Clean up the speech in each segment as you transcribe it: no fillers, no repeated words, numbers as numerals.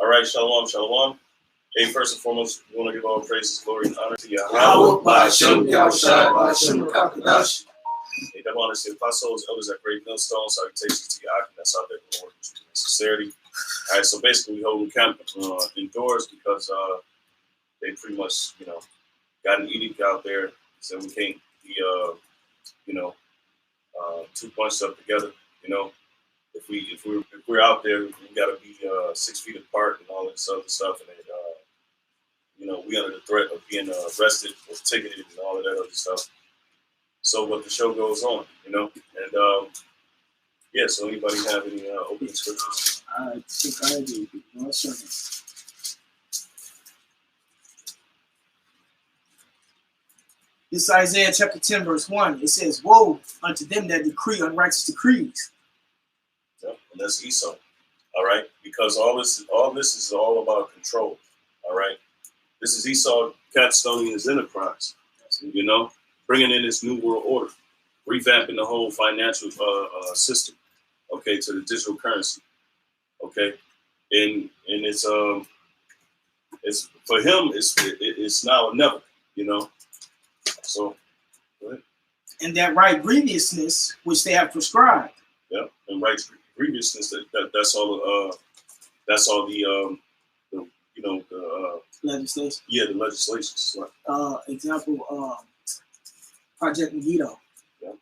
All right, shalom, shalom. Hey, first and foremost, we want to give all praises, glory, and honor to Yahweh. Hey, I want to say apostles, elders at Great Millstone, salutations to Yahweh, that's out there in the Lord, sincerity. All right, so basically we hold camp indoors because they pretty much, got an edict out there, so we can't be, too bunched up together, If we're out there, we gotta be 6 feet apart and all this other stuff, and we under the threat of being arrested or ticketed and all of that other stuff. So, but the show goes on, and so anybody have any opening scriptures? I think I do. 1 second. This is Isaiah chapter 10, verse 1. It says, "Woe unto them that decree unrighteous decrees." Yeah, and that's Esau. All right, because all this is all about control. All right, this is Esau capstoning his enterprise. Bringing in this new world order, revamping the whole financial system. Okay, to the digital currency. Okay, and it's for him it's now or never. So. Go ahead. And that right grievousness which they have prescribed. Yeah, and right grievousness that's all the legislation. Yeah, the legislations. Example, Project Megiddo. Yeah.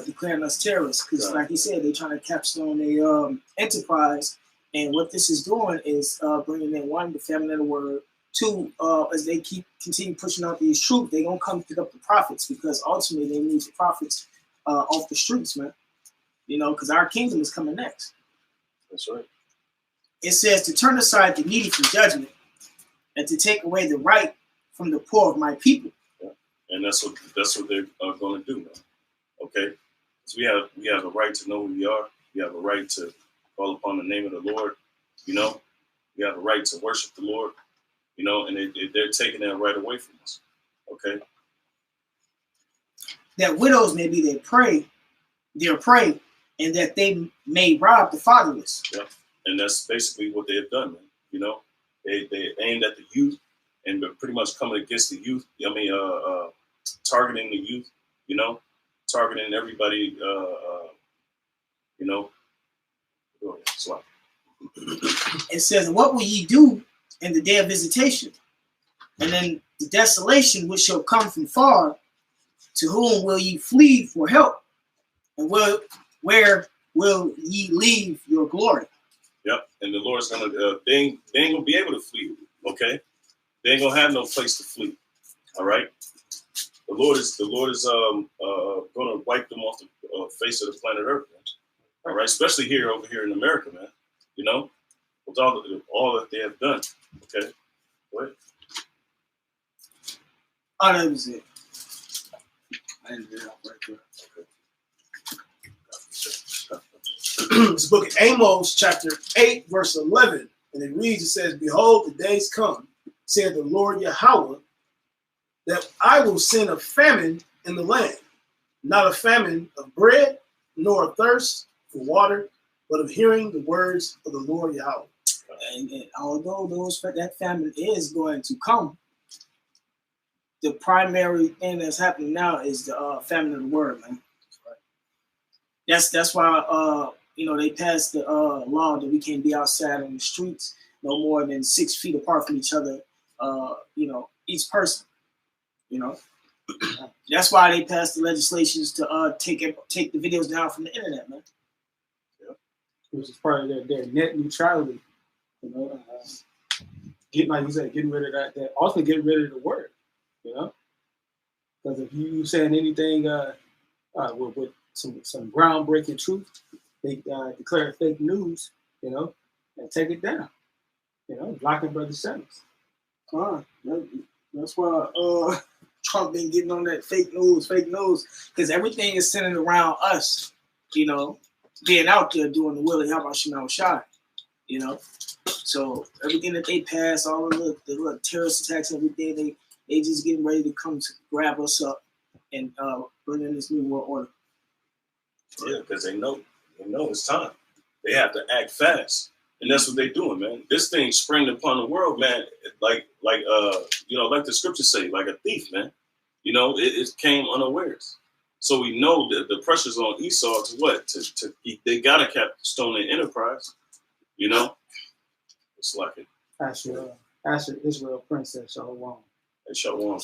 Declaring us terrorists because, like you said, they're trying to capstone their enterprise, and what this is doing is bringing in one, the famine of the word. Two, as they continue pushing out these troops, they're gonna come pick up the profits because ultimately they need the profits off the streets, man. Because our kingdom is coming next. That's right. It says to turn aside the needy from judgment and to take away the right from the poor of my people. Yeah. And that's what they're going to do, man. Okay, so we have a right to know who we are. We have a right to call upon the name of the Lord. We have a right to worship the Lord. And they're taking that right away from us. Okay. That widows may be their prey, and that they may rob the fatherless. Yeah, and that's basically what they have done, man. They aimed at the youth and they're pretty much coming against the youth. Targeting the youth. Targeting everybody. It says, "And what will ye do in the day of visitation? And then the desolation which shall come from far, to whom will ye flee for help? And where will ye leave your glory?" Yep, and the Lord's gonna they ain't gonna be able to flee. Okay, they ain't gonna have no place to flee. All right, the Lord is gonna wipe them off the face of the planet Earth, man. All right, especially over here in America, man. With all that they have done. Okay. What? Oh, that was it. I ended it up right there. This book of Amos, chapter 8, verse 11. And it reads, it says, "Behold, the days come, saith the Lord Yahweh, that I will send a famine in the land, not a famine of bread, nor a thirst for water, but of hearing the words of the Lord Yahweh." And although that famine is going to come, the primary thing that's happening now is the famine of the word, man. That's why they passed the law that we can't be outside on the streets no more than 6 feet apart from each other. Each person. That's why they passed the legislations to take the videos down from the internet, man. Yeah. Which is part of their net neutrality. Getting rid of that. Also getting rid of the word. Because if you saying anything with some groundbreaking truth, they declare fake news, and take it down. Blocking brother sentence. That's why Trump been getting on that fake news, because everything is centered around us, being out there doing the will of Yahweh Shema Shai, So everything that they pass, all of the terrorist attacks, everything, they just getting ready to come to grab us up and bring in this new world order. Yeah, because they know You know, it's time. They have to act fast. And that's what they're doing, man. This thing sprang upon the world, man, like like the scriptures say, like a thief, man. You know, it came unawares. So we know that the pressure's on Esau to what? They gotta capstone their enterprise. You know? It's like it. Asher Israel Princess Shalom. And Shalom.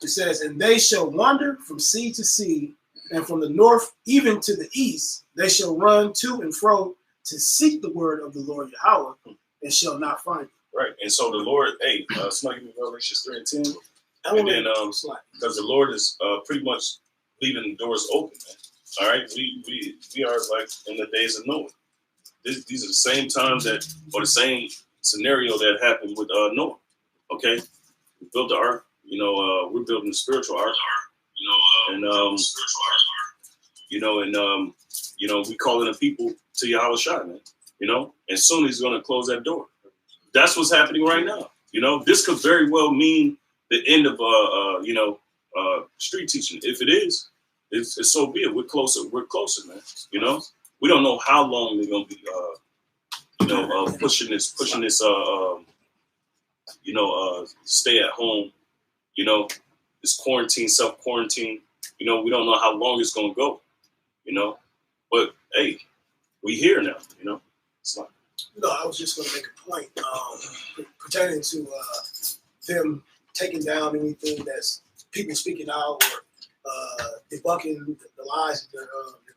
It says, and they shall wander from sea to sea, and from the north even to the east, they shall run to and fro to seek the word of the Lord Yahweh, and shall not find it. Right. And so the Lord, somebody give me Revelation 3:10. And then, because the Lord is pretty much leaving the doors open, man. All right. We are like in the days of Noah. These are the same times or the same scenario that happened with Noah. Okay. We built the ark. You know, we're building the spiritual ark. We calling the people to Yahweh Shai, man. You know, and soon he's going to close that door. That's what's happening right now. You know, this could very well mean the end of street teaching. If it is, it's so be it. We're closer, man. You know, we don't know how long they're going to be, pushing this, stay at home. You know, this quarantine, self-quarantine. You know, we don't know how long it's going to go. You know, but hey, we here now. You know, it's like. No, I was just going to make a point pertaining to them taking down anything that's people speaking out or debunking the lies that they're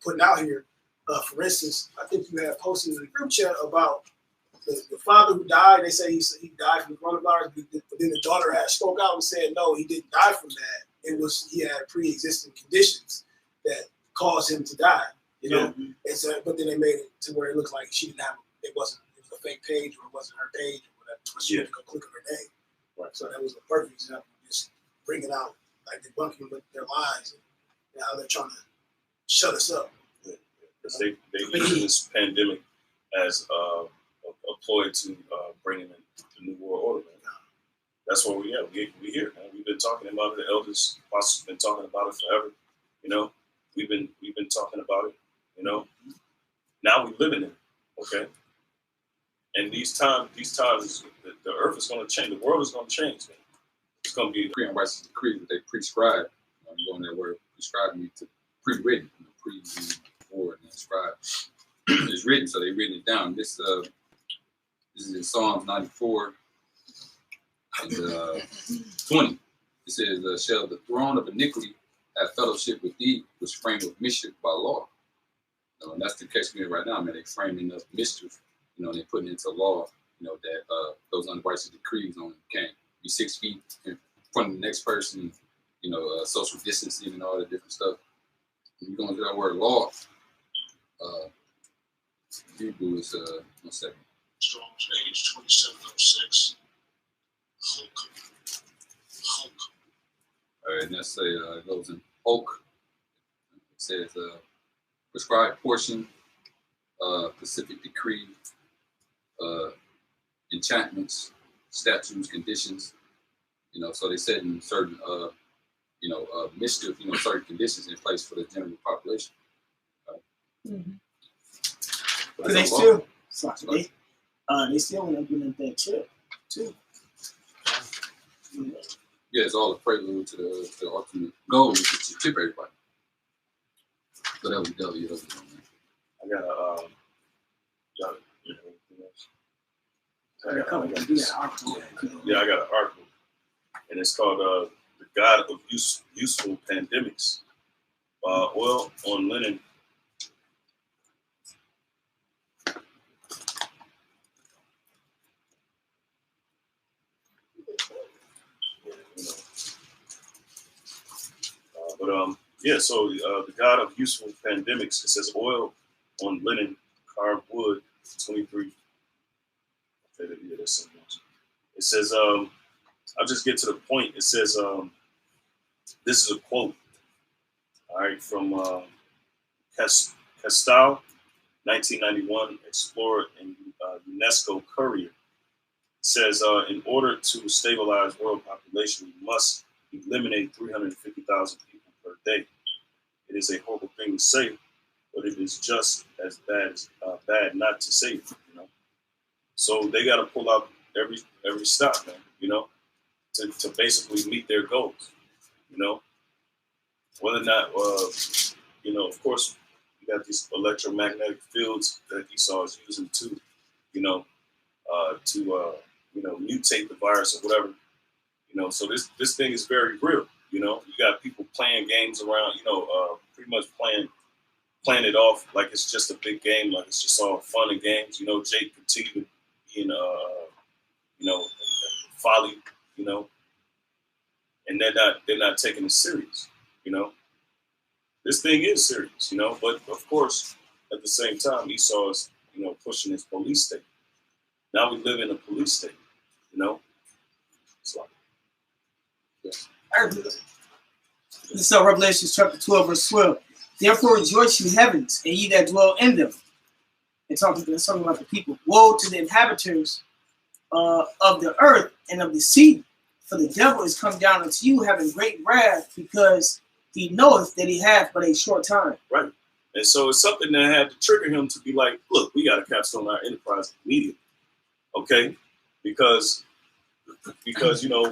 putting out here. For instance, I think you had posted in the group chat about the father who died. They say he died from coronavirus, but then the daughter had spoke out and said, no, he didn't die from that. He had pre-existing conditions that caused him to die. You know, and so, but then they made it to where it looked like she didn't have. It was a fake page, or it wasn't her page, or whatever. So she had to go click on her name. Right. So that was a perfect example of just bringing out, like, debunking with their lies and how they're trying to shut us up. Yeah. Because they use this pandemic as a ploy to bring in the new world order. Man. That's where we at. We here, man. We've been talking about it. The elders, apostles, have been talking about it forever. You know, we've been talking about it. You know, now we're living in it. Okay. And these times, the earth is going to change. The world is going to change. Man. It's going to be decree and righteous decree that they prescribe. I'm going that word prescribe me to pre-written, before and then scribe. It's written, so they've written it down. This is in Psalms 94 and 20. It says, "Shall the throne of iniquity have fellowship with thee, which frame of mischief by law?" And that's the case we in right now, man. They framing up mischief. You know, they putting into law, you know, that those unrighteous decrees on can't be 6 feet in front of the next person, you know, social distancing and all that different stuff. When you go into that word law, Hebrew is, 1 second. Strong's page 2706. Hulk. All right, and that's it goes in Hulk. It says, prescribed portion, specific decree, enchantments, statutes, conditions, you know, so they set in certain, mischief, you know, certain conditions in place for the general population. But they still, they still want to implement that chip too. Yeah, it's all a prelude to the ultimate goal, which is to chip everybody. So that was W. I got a I got an article, and it's called "The God of Useful Pandemics." Oil on linen. So the God of Useful Pandemics. It says oil on linen, carved wood, 23. It says, I'll just get to the point. It says, this is a quote, all right, from Castal, 1991, explorer and UNESCO courier. It says, in order to stabilize world population, we must eliminate 350,000 people per day. It is a horrible thing to say, but it is just as bad not to say it. You know, so they got to pull out every stop, man. You know, to basically meet their goals. You know, whether or not, you know, of course, you got these electromagnetic fields that Esau is using to, you know, you know, mutate the virus or whatever. You know, so this thing is very real. You know, you got people playing games around, you know, pretty much playing it off like it's just a big game, like it's just all fun and games. You know, Jake continue to be in, you know, folly, you know, and they're not taking it serious. You know, this thing is serious, you know, but of course, at the same time, Esau is, you know, pushing his police state. Now we live in a police state, you know. So, So Revelation chapter 12, verse 12. Therefore rejoice, you heavens, and ye that dwell in them. It's talking about the people. Woe to the inhabitants of the earth and of the sea, for the devil is come down unto you, having great wrath, because he knoweth that he hath but a short time. right. And so it's something that had to trigger him to be like, look, we got to capstone our enterprise immediately. Okay? Because you know,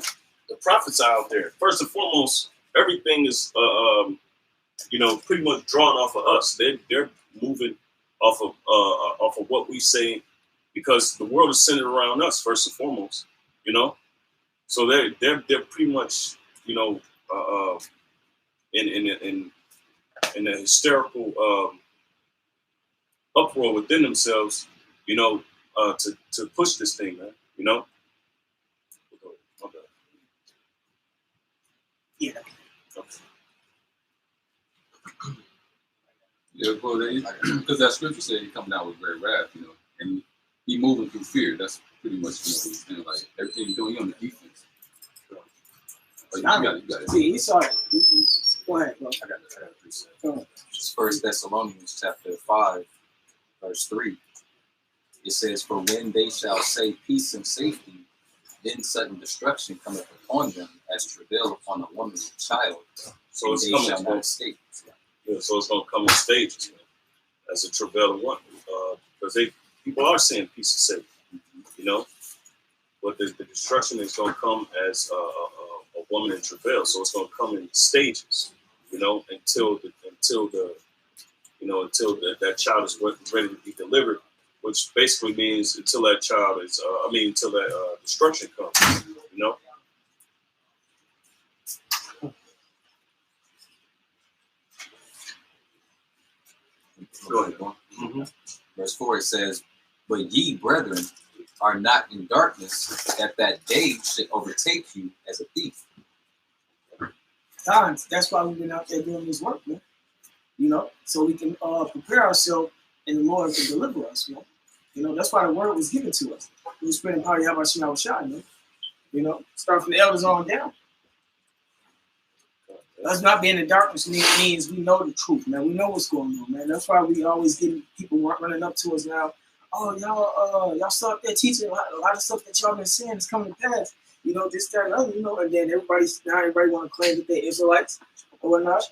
the prophets are out there. First and foremost, everything is you know, pretty much drawn off of us. They're moving off of what we say, because the world is centered around us first and foremost. You know, so they're pretty much, you know, in a hysterical uproar within themselves. You know, to push this thing, man. You know. Okay. Yeah. Okay. Yeah, because that scripture said he come down with great wrath, you know, and he moving through fear. That's pretty much, you know, he's saying, like everything you're doing, you're on the defense. But you got it. See, Esau. Go ahead, bro. I got a precept. It's 1 Thessalonians chapter 5, verse 3. It says, for when they shall say peace and safety, then sudden destruction cometh upon them as travail upon a woman with child. So it's they coming shall not escape. Yeah, so it's gonna come in stages, man, as a travail of one, because people are saying peace is safe, you know, but the destruction is gonna come as a woman in travail, so it's gonna come in stages, you know, until that child is ready to be delivered, which basically means until that child is, until that destruction comes, you know. Go ahead. Mm-hmm. Verse 4, it says, but ye, brethren, are not in darkness, that day should overtake you as a thief. Times. That's why we've been out there doing this work, man. You know, so we can prepare ourselves and the Lord can deliver us, man. You know, that's why the word was given to us. We were spreading party how about our shot, man. You know, start from the elders on down. Us not being in darkness means we know the truth, man. We know what's going on, man. That's why we always get people running up to us now. Oh, y'all start there teaching a lot of stuff that y'all been saying is coming to pass. You know, this, that, and other, you know, and then everybody want to claim that they're Israelites or whatnot.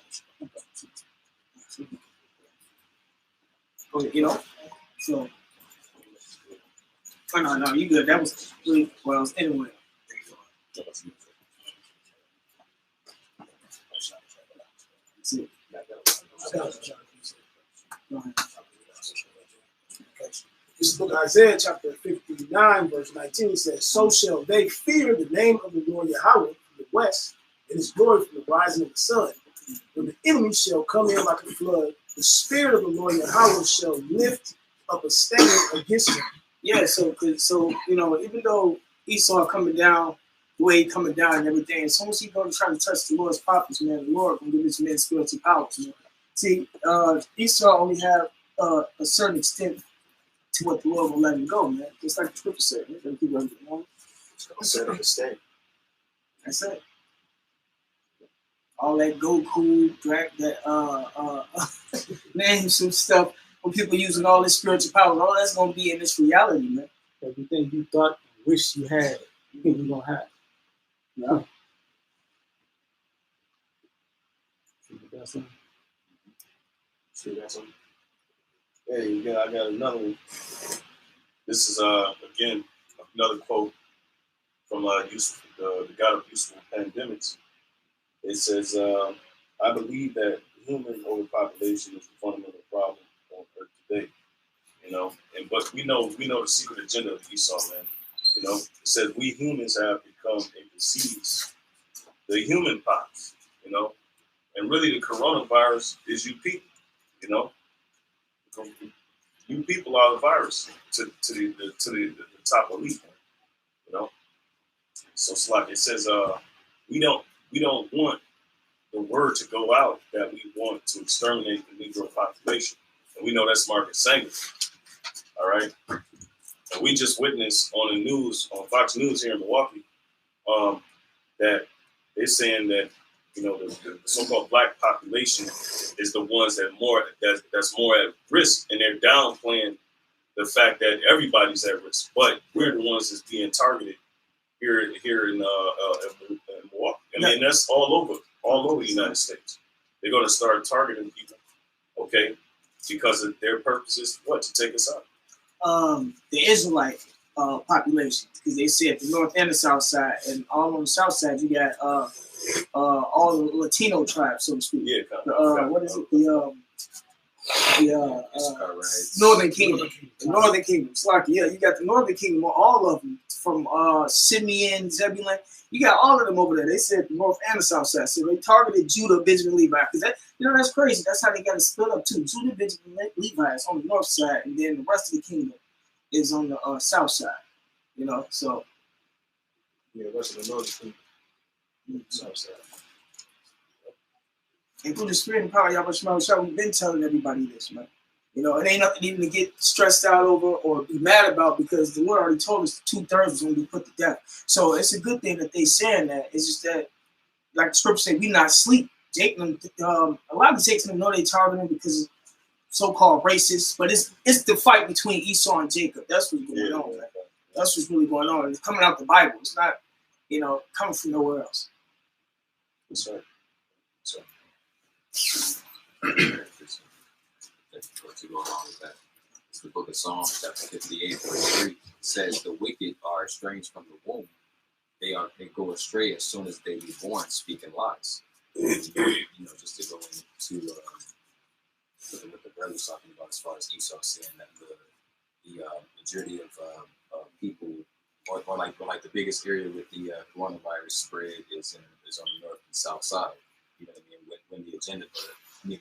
You know? So, oh, no, you good. That was really well anyway. See. This book Isaiah chapter 59, verse 19 says, so shall they fear the name of the Lord Yahweh from the west, and his glory from the rising of the sun. When the enemy shall come in like a flood, the spirit of the Lord Yahweh shall lift up a standard against him. Yeah, so you know, even though Esau coming down the way he coming down and everything, as soon as he go to try to touch the Lord's prophets, man, the Lord will give this man spiritual powers. Man. See, Esau only have a certain extent to what the Lord will let him go, man. Just like the scripture said, man. A certain extent. That's it. All that Goku, that name some stuff when people using all this spiritual power, all that's gonna be in this reality, man. Everything you thought and wish you had, you think you're gonna have. Yeah. See the best thing? See that something? Hey, again, I got another one. This is again another quote from the God of Useful Pandemics. It says, "I believe that human overpopulation is the fundamental problem on Earth today. You know, but we know the secret agenda of Esau, man. You know, it says we humans have become a disease, the human pox. You know, and really the coronavirus is you people. You know, you people are the virus to the top elite. You know, so it's like it says, we don't want the word to go out that we want to exterminate the Negro population, and we know that's Margaret Sanger. All right, and we just witnessed on the news on Fox News here in Milwaukee that they're saying that the so-called black population is the ones that's more at risk, and they're downplaying the fact that everybody's at risk, but we're the ones that's being targeted here in Milwaukee. I mean, that's all over the United States. They're going to start targeting people, okay, because of their purpose is what? To take us out. The Israelite population, because they said the north and the south side, and all on the south side you got all the Latino tribes, so to speak. Yeah, what is it? Northern Kingdom. The Northern Kingdom. Slocky. Yeah, you got the Northern Kingdom, all of them, from Simeon, Zebulun. You got all of them over there. They said the north and the south side. So they targeted Judah, Benjamin, Levi. Because that's crazy. That's how they got it split up too. Judah, Benjamin, Levi is on the north side, and then the rest of the kingdom is on the south side. You know, so Yeah, the rest of the northern kingdom. South side. And through the spirit and power, y'all, we've been telling everybody this, man. You know, it ain't nothing even to get stressed out over or be mad about, because the Lord already told us 2/3 was going to be put to death. So it's a good thing that they saying that. It's just that, like the scripture say, we not asleep. Jacob, a lot of the Jacobs know they targeting because of so-called racists, but it's the fight between Esau and Jacob. That's what's going on, man. That's what's really going on. It's coming out the Bible. It's not, coming from nowhere else. That's right. To go along with that, it's the book of Psalms, chapter 58, verse 3. It says, "The wicked are estranged from the womb; they go astray as soon as they be born, speaking lies." Just to go into what the brother's talking about as far as Esau saying that the majority of people, or like the biggest area with the coronavirus spread is on the north and south side. You know what I mean? When the agenda,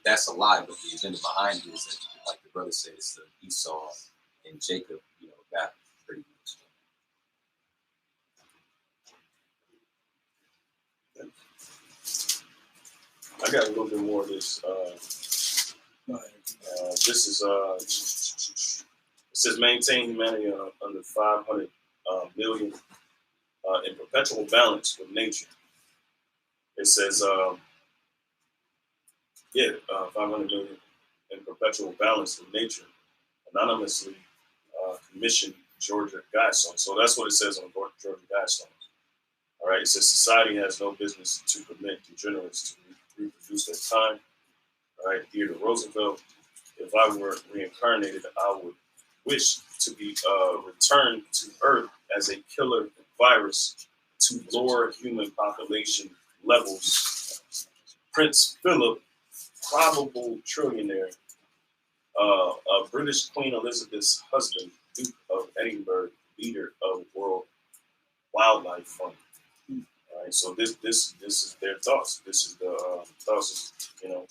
that's a lie, but the agenda behind it is that, like the brother said, it's the Esau and Jacob, that pretty much. I got a little bit more of this. This is it says maintain humanity under 500 million in perpetual balance with nature. It says 500 million in perpetual balance with nature. Anonymously commissioned Georgia Guidestone. So that's what it says on Georgia Guidestone. All right, it says society has no business to permit degenerates to reproduce their time. All right, dear to Roosevelt, if I were reincarnated, I would wish to be returned to Earth as a killer virus to lower human population levels. Prince Philip, probable trillionaire, British Queen Elizabeth's husband, Duke of Edinburgh, leader of World Wildlife Fund. All right, so this is their thoughts. This is the thoughts, and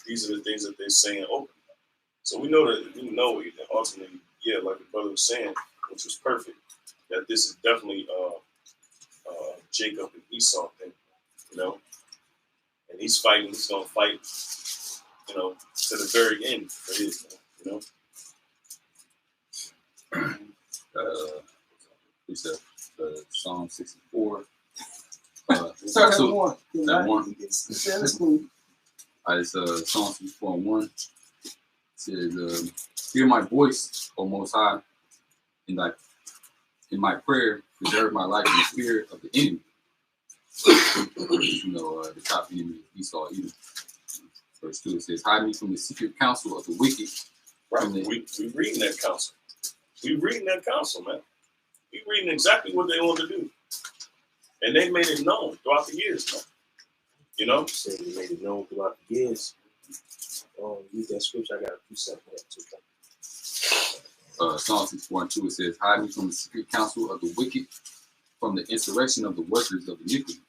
these are the things that they're saying openly. So we know that ultimately, like the brother was saying, which was perfect, that this is definitely Jacob and Esau thing, and he's fighting. He's gonna fight, to the very end for his, He said Psalm 64. Start at one. That one. That's cool. It's Psalm 64:1. It says, "Hear my voice, O Most High, in my prayer, preserve my life from the fear of the enemy." The top enemy, Esau, Edom. Verse 2, it says, hide me from the secret counsel of the wicked. Right. We reading that counsel. We reading that counsel, man. We reading exactly what they want to do. And they made it known throughout the years, man. You know? Say they made it known throughout the years. Use that scripture. I got a few seconds for that too. Psalm 64:2, it says, hide me from the secret counsel of the wicked, from the insurrection of the workers of iniquity.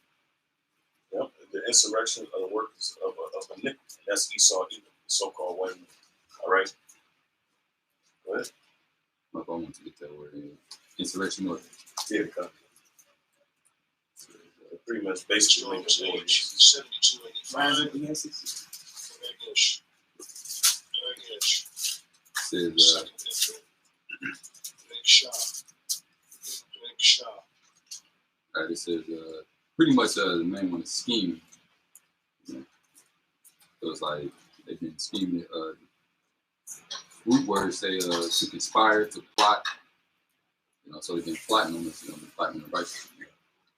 Yep, the insurrection of the workers of iniquity. That's Esau, the so-called one. All right. Go ahead. I want to get that word in. Insurrection or yeah, pretty much basically Jones age 7285. Against us. says it says pretty much the main one is scheming. You know? So it's like they've been scheming. Root words say to conspire, to plot. You know, so they've been plotting on this, you know, plotting the righteous.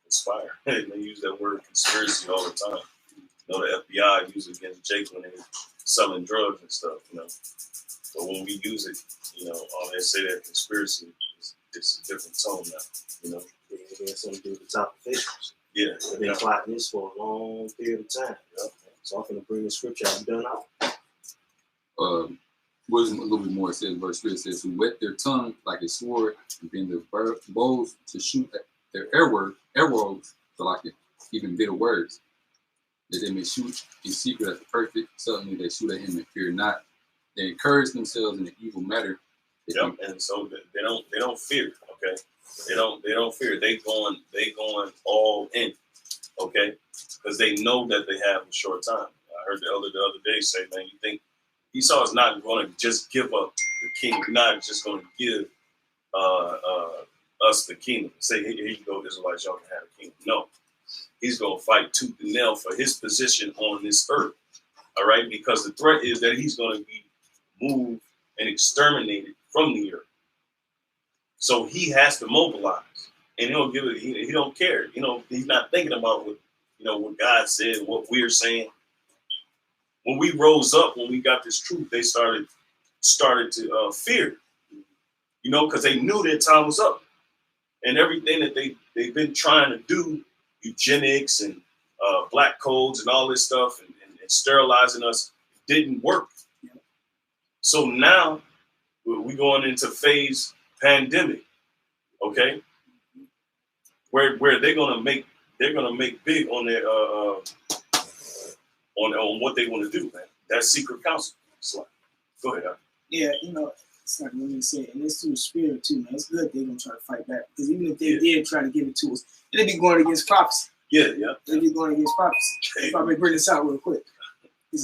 Conspire. They use that word conspiracy all the time. You know, the FBI uses it against Jake when they're selling drugs and stuff, you know. So when we use it, you know, they say that conspiracy it's a different tone now, you know. It has something to do with the top officials. Yeah. They've been plotting this for a long period of time. Yep. So I'm going to bring the scripture out and done out. Wisdom a little bit more. It says, verse 3, it says, who wet their tongue like a sword and bend their bows to shoot at their arrows to like even bitter words, that they may shoot in secret at the perfect. Suddenly they shoot at him and fear not. They encourage themselves in an evil matter. Yep. And so they don't fear. Okay, they don't fear. They going all in. Okay, because they know that they have a short time. I heard the other day say, man, you think Esau is not going to just give up the kingdom? He's not just going to give us the kingdom. Say, here you go, Israelites, y'all can have a kingdom. No, he's going to fight tooth and nail for his position on this earth. All right, because the threat is that he's going to be moved and exterminated from the earth. So he has to mobilize, and he'll give it. He don't care. You know, he's not thinking about what God said, what we're saying. When we rose up, when we got this truth, they started to fear, you know, because they knew their time was up, and everything that they've been trying to do, eugenics and black codes and all this stuff, and sterilizing us, didn't work. So now we're going into phase pandemic, okay, where they're gonna make big on their on what they want to do, man. That secret council. So, go ahead. Yeah, you know, it's like what you said, and it's through the spirit too, man. It's good they're gonna try to fight back, because even if they did try to give it to us, they'd be going against prophecy. Yeah. They'd be going against prophecy. If I may bring this out real quick.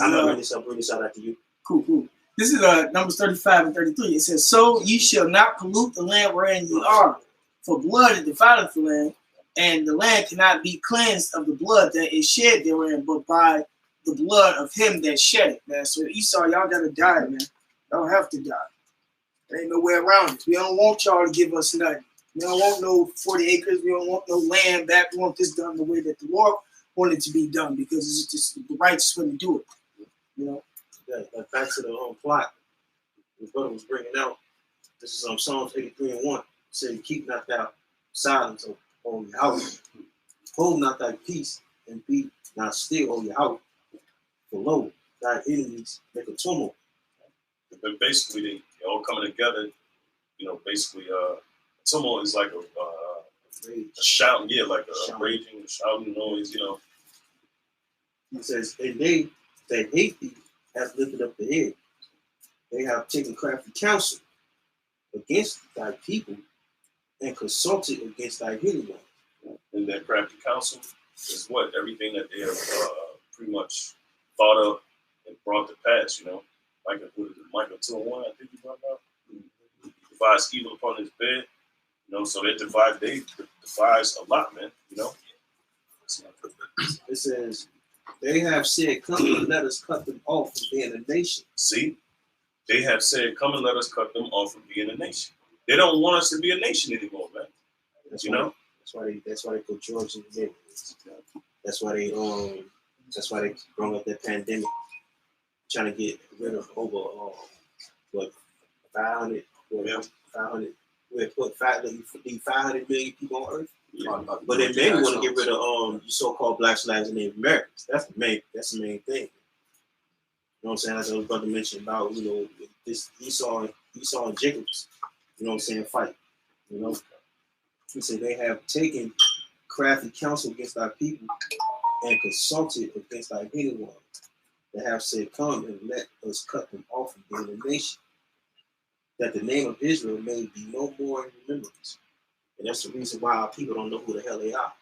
I'm going to bring this out after you. Cool. This is Numbers 35 and 33. It says, so you shall not pollute the land wherein you are, for blood it defileth the land, and the land cannot be cleansed of the blood that is shed therein, but by the blood of him that shed it, man. So Esau, y'all gotta die, man. Y'all have to die. There ain't no way around it. We don't want y'all to give us nothing. We don't want no 40 acres. We don't want no land back. We want this done the way that the Lord wanted it to be done, because it's just the righteous way to do it. You know? Yeah, back to the plot. The brother was bringing out. This is Psalms 83:1. It said, keep not thou silence, O Yahweh. Hold not thy peace, and be not still, O Yahweh. For lo, thy enemies make a tumult. But basically, they all coming together. You know, basically, tumult is like a shouting, like a raging, shouting noise. You know. He says, and they that hate thee have lifted up the head. They have taken crafty counsel against thy people and consulted against thy hidden one. And that crafty counsel is what? Everything that they have pretty much thought of and brought to pass, you know. Micah 2:1, I think you brought up. He devised evil upon his bed. You know, so they devise a lot, man, you know. It says, they have said, come and let us cut them off from being a nation. See? They have said, come and let us cut them off from being a nation. They don't want us to be a nation anymore, man. That's why they put Georgia in the neighborhoods. That's why they brought up that pandemic. trying to get rid of over what 500, Yeah. 500. We put 500 million people on Earth. Yeah. But they may want to get rid of so-called Blacks, Lives, and Native Americans. That's the main thing. You know what I'm saying? As I was about to mention about, this Esau and Jacob's, you know what I'm saying, fight. You know, he said they have taken crafty counsel against our people and consulted against our hated ones that have said, come and let us cut them off and build a nation, that the name of Israel may be no more in remembrance. And that's the reason why our people don't know who the hell they are.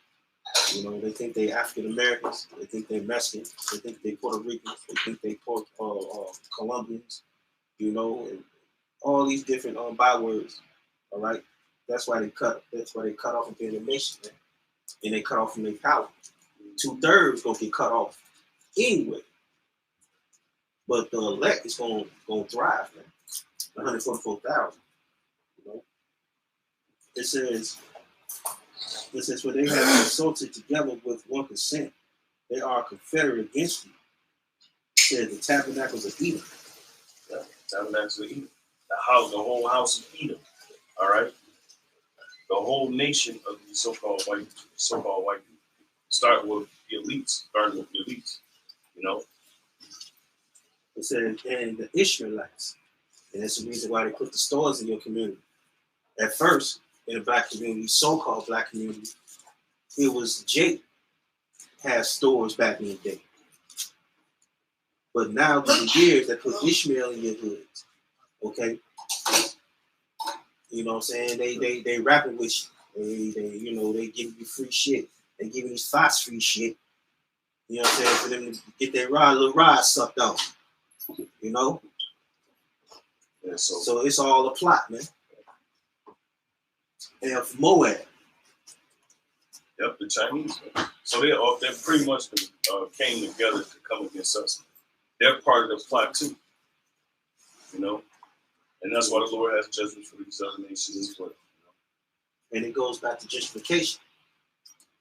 You know, they think they African Americans, they think they Mexicans, they think they Puerto Ricans, they think they Colombians, you know, and all these different bywords. All right, that's why they cut off and build a nation, man. And they cut off from their power. 2/3 gonna get cut off anyway. But the elect is gonna thrive, man. 144,000. You know, it says for they have consulted together with one consent, they are confederate against you. It says the tabernacles of Edom. Yeah, tabernacles of Edom. The whole house of Edom. All right. The whole nation of the so-called white people. Starting with the elites. You know. It said, and the Ishmaelites. And that's the reason why they put the stores in your community. At first, in the black community, so-called black community, it was Jake had stores back in the day. But now, through the years, they put Ishmael in your hoods. Okay? You know what I'm saying? They rapping with you. They give you free shit. They give you these Fox free shit. You know what I'm saying? For them to get their little ride sucked off. You know? Yeah, so it's all a plot, man. And for Moab. Yep, the Chinese. Man. So they pretty much came together to come against us. They're part of the plot too. You know? And that's why the Lord has judgment for these other nations as well. You know? And it goes back to gentrification.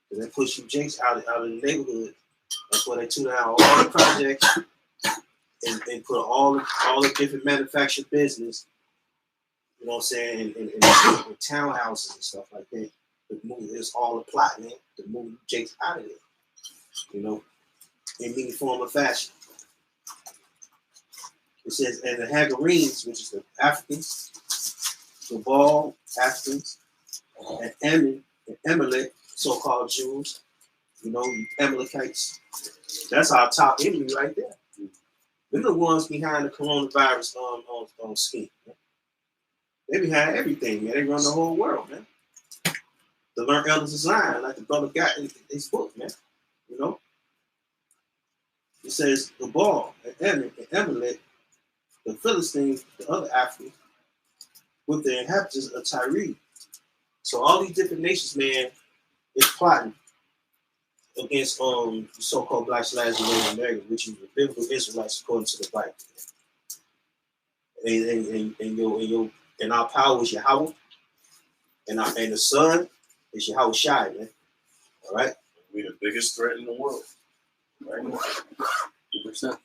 Because they push you Jakes out of the neighborhood. That's why they tune out all the projects and put all the different manufactured business, you know what I'm saying, in townhouses and stuff like that. It's all a plot, man, to move Jakes out of there, you know, in any form or fashion. It says, and the Hagarenes, which is the Africans, the Baal Africans, and Amalek, so-called Jews, you know, Amalekites. That's our top enemy right there. They're the ones behind the coronavirus scheme. Man. They behind everything, man. They run the whole world, man. The Learned Elders of Zion, like the brother got in his book, man. You know? It says the Baal and Amalek, the Philistines, the other Africans, with the inhabitants of Tyre. So all these different nations, man, is plotting against the so-called Blacks, Lives, and Native Americans, which is the biblical Israelites according to the Bible. And our power is Yahweh, and the Son is Yahweh Shai, man. All right, we're the biggest threat in the world. Right? 100%.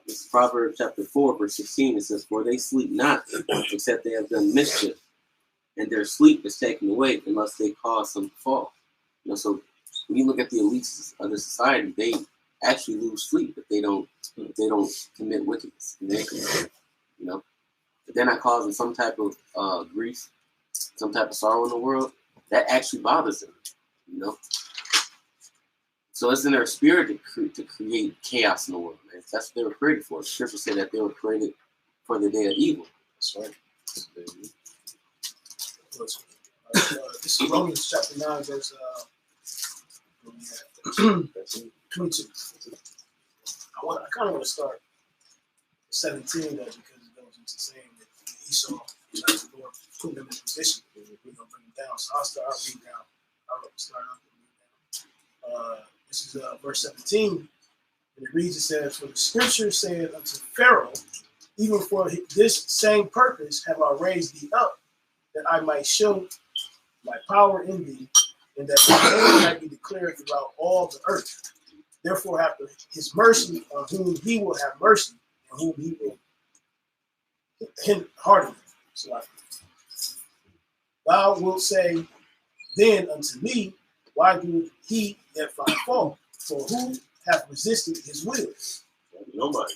It's Proverbs chapter 4, verse 16. It says, "For they sleep not, except they have done mischief, and their sleep is taken away unless they cause some fall." You know, so when you look at the elites of the society, they actually lose sleep if they don't commit wickedness. You know, if they're not causing some type of grief, some type of sorrow in the world, that actually bothers them. You know, so it's in their spirit to create chaos in the world, man. That's what they were created for. The scripture said that they were created for the day of evil. That's right. This is Romans chapter 9, verse 22. I kind of want to start 17 though, because it goes into saying that Esau, like the Lord, put him in position. We're going to bring him down. So I'll read down. I'll start off and read down. This is verse 17. And it reads, it says, "For the scripture said unto Pharaoh, even for this same purpose have I raised thee up, that I might show my power in thee, and that my name might be declared throughout all the earth. Therefore, after his mercy, on whom he will have mercy, and whom he will harden. So thou wilt say then unto me, why do he yet find fault? For who hath resisted his will? Nobody.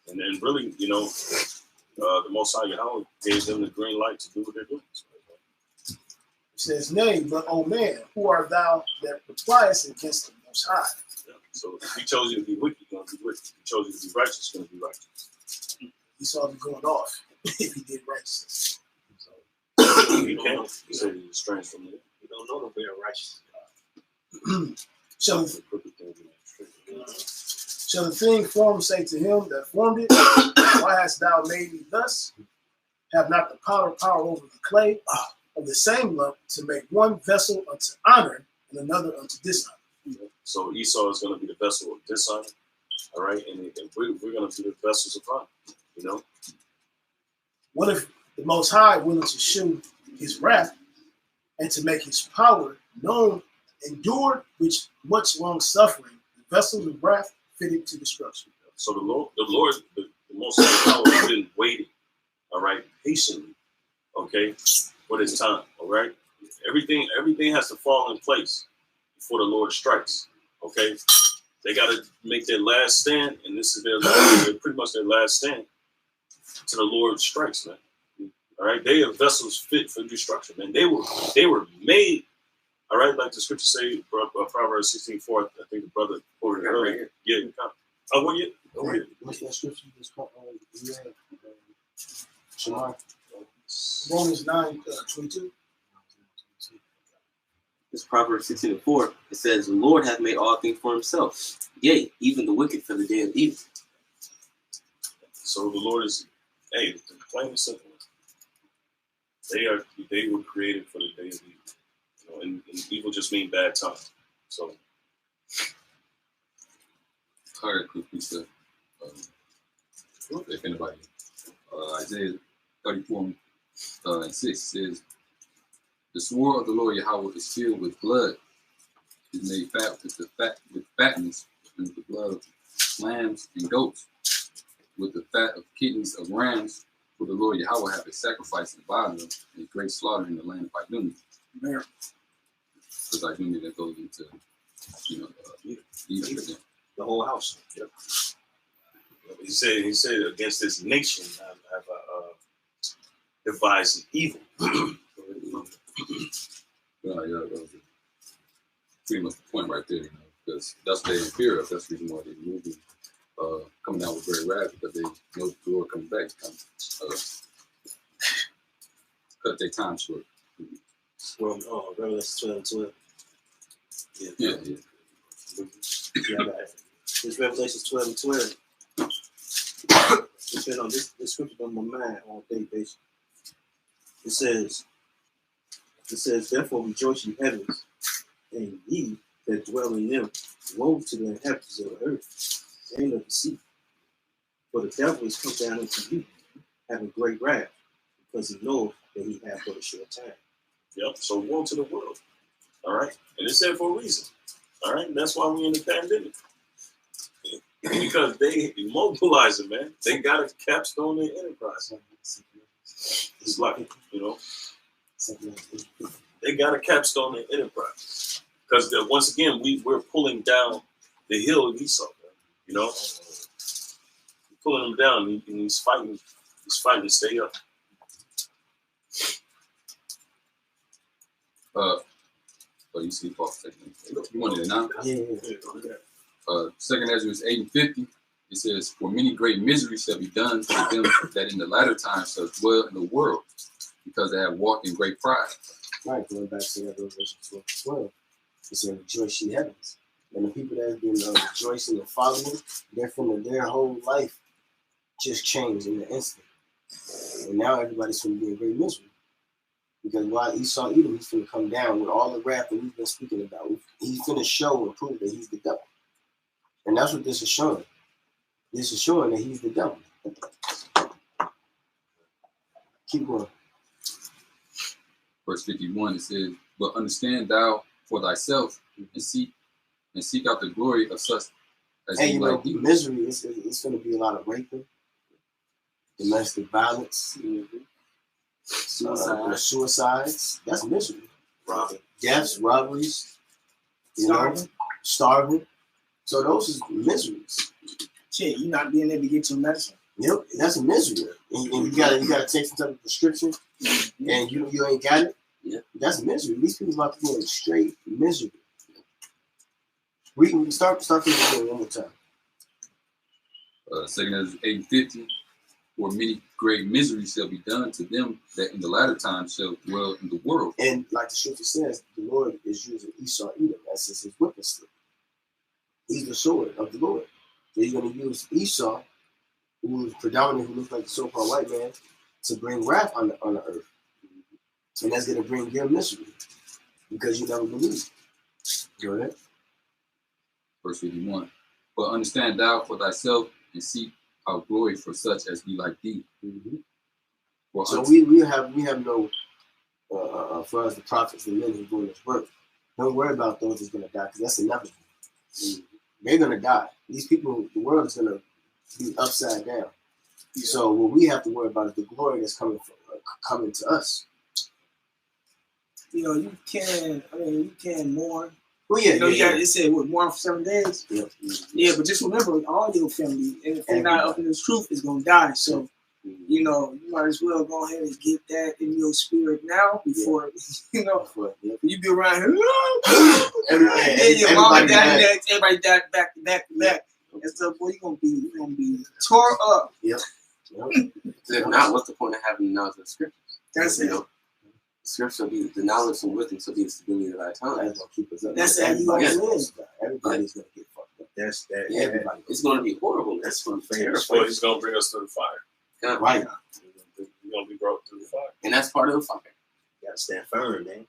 And then really, the Most High Yahweh gave them the green light to do what they're doing. It says, nay, but O man, who art thou that repliest against the Most High? Yeah. So if he chose you to be wicked, you're going to be wicked. If he chose you to be righteous, you're going to be righteous. He saw me going off if he did righteousness. He can't. He said he's estranged from him. You don't know the way of righteousness. Shall the thing formed say to him that formed it, why hast thou made me thus? Have not the power over the clay of the same lump to make one vessel unto honor and another unto dishonor? So Esau is going to be the vessel of dishonor, all right? And we're going to be the vessels of honor, What if the Most High willing to show his wrath and to make his power known, endured which much long suffering, the vessels of wrath fitted to destruction? So the Most High Power has been waiting, all right, patiently, okay, for this time, all right? Everything has to fall in place before the Lord strikes, okay? They got to make their last stand, and this is pretty much their last stand until the Lord strikes, man. All right, they are vessels fit for destruction, man. They were made, all right, like the scripture say, Proverbs 16:4. I think the brother quoted it earlier. Yeah, you can. Oh, what you? What's that scripture you just called? Shamar. Romans 9:22. It's Proverbs 16:4. It says, the Lord hath made all things for himself. Yea, even the wicked for the day of evil. So the Lord is, hey, plain and simple. They were created for the day of evil. And evil just means bad time. So I heard a quick piece of, if anybody, Isaiah 34 and 6 says, the sword of the Lord Yahweh is filled with blood, is made fat with fatness, and with the blood of lambs and goats, with the fat of kidneys of rams. For the Lord Yahweh have a sacrifice in Babylon, and a great slaughter in the land of Idumea. Because Idumea that goes into, Egypt. The whole house. Yep. He said against this nation have devised evil. That was pretty much the point right there, because that's what they in fear of. That's the reason why they moving, coming out with very rapid, because they know the Lord coming back. Cut their time short. Well, Revelation 12:12. Yeah. This Revelation 12:12. It's been on this scripture on my mind all day, basically. It says, therefore rejoice ye heavens, and ye that dwell in them. Woe to the inhabitants of the earth and of the sea. For the devil is come down unto you, having great wrath, because he knoweth that he hath but a short time. Yep. So woe to the world. All right. And it's there for a reason. All right. And that's why we're in the pandemic. Because they immobilize it, man. They got to capstone their enterprise. It's like, they got to capstone their enterprise. Because once again, we're pulling down the hill of Esau, man. Pulling him down, and he's fighting to stay up. You see, Paul, you wanted it now? Yeah. Second Ezra 8:50. It says, for many great miseries shall be done to them that in the latter times shall dwell in the world, because they have walked in great pride. Right, going back to that Revelation 12. It said, rejoice ye heavens. And the people that have been rejoicing and following, their whole life just changed in an instant. And now everybody's going to be in great misery. Because while Esau Edom, he's going to come down with all the wrath that we've been speaking about. He's going to show and prove that he's the devil. And that's what this is showing. This is showing that he's the devil. Keep going. Verse 51, it says, but understand thou for thyself and see and seek out the glory of such as And be you know, like thee. misery is going to be a lot of raping, domestic violence, suicides. That's misery. Robbing. Deaths, robberies, you know, starving. So those is miseries. Shit, you not being able to get your medicine. Yep, that's a misery. And you gotta take some type of prescription, and you ain't got it. Yeah, that's misery. These people about to go in straight misery. We can start thinking one more time. 2 8:50, for many great miseries shall be done to them that in the latter time shall dwell in the world. And like the scripture says, the Lord is using Esau Edom as his weapon stick. He's the sword of the Lord. So he's going to use Esau, who is predominantly, who looks like the so-called white man, to bring wrath on the earth. And that's going to bring their misery because you never believe. Go ahead. Verse 51. But understand thou for thyself and seek out glory for such as be like thee. For so we have no, for us the prophets and men who are doing this work, don't worry about those that's going to die because that's inevitable. They're going to die. These people, the world is going to be upside down. So what we have to worry about is the glory that's coming to us. You know, you can mourn. Well, yeah, it said mourn for 7 days. Yeah, but just remember, all your family, and if they're not up in this truth, is gonna die. So, you know, you might as well go ahead and get that in your spirit now before you be around here. Everybody died back to back. And stuff. Boy, you're gonna be tore up. Yep. If not, what's the point of having knowledge of scripture? That's it. Scripture will be the knowledge and wisdom, so be the stability of our time. That's gonna keep us up. That's everybody's gonna get fucked up. That's that. Yeah, everybody. It's gonna be horrible. That's gonna be terrible. Well, he's gonna bring us through the fire. Right. We're gonna be brought through the fire. And that's part of the fire. You gotta stand firm, man.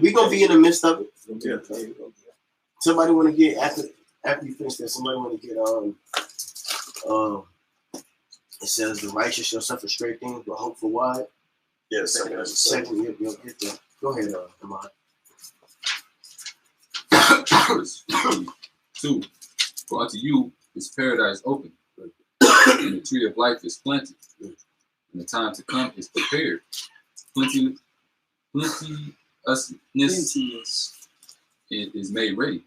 We're gonna be in the midst of it. Yeah. Somebody wanna get after you finish that, somebody wanna get it says the righteous shall suffer straight things, but hope for wide. Yes, Second, you'll get that. Go ahead, Ahmad. Verse 2. For unto you is paradise open, and the tree of life is planted, and the time to come is prepared. Plenteousness is made ready.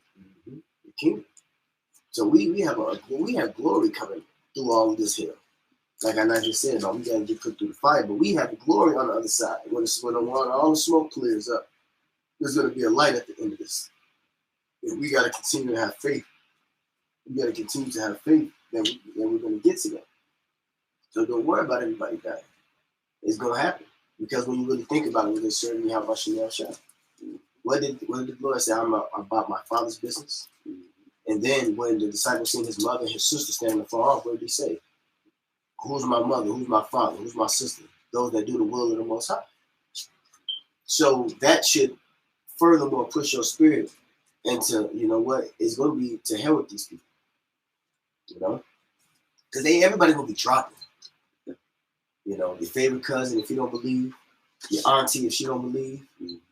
The kingdom. So we have glory coming through all of this here. Like I just said, we gotta get put through the fire, but we have glory on the other side. When all the smoke clears up, there's gonna be a light at the end of this. And we gotta continue to have faith. We gotta continue to have faith that we're gonna get to that. So don't worry about everybody dying. It's gonna happen. Because when you really think about it, it's certainly how much you shall. What did the Lord say? I'm about my Father's business. And then when the disciples seen his mother and his sister standing afar off, what did he say? Who's my mother? Who's my father? Who's my sister? Those that do the will of the Most High. So that should furthermore push your spirit into, you know what, it's going to be to hell with these people. You know? Because everybody's going to be dropping. You know, your favorite cousin, if you don't believe, your auntie, if she don't believe.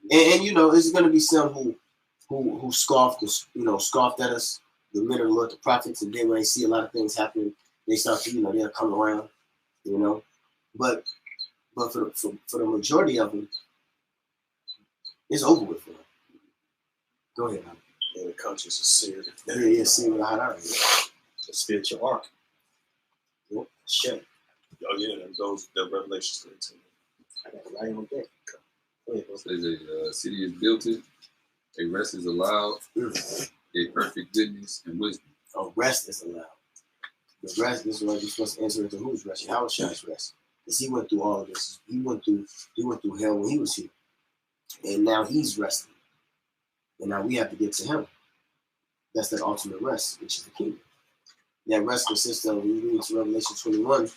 And you know, there's going to be some who scoffed at us, the men of the Lord, the prophets, and then when they see a lot of things happening, they start to, they'll come around, But for the majority of them, it's over with for them. Go ahead, man. And the conscience is seared. Yeah, seared with a hot iron. The spiritual arc. Yep. Shut. Oh yeah, and those the Revelation 13. I got it right on deck. Go ahead, bro. Says a city is built, a rest is allowed, a perfect goodness and wisdom. A rest is allowed. The rest, this is what you're supposed to answer into whose rest? Yahweh's rest. Because he went through all of this. He went through hell when he was here. And now he's resting. And now we have to get to him. That's that ultimate rest, which is the kingdom. That rest consists of, when you read into Revelation 21,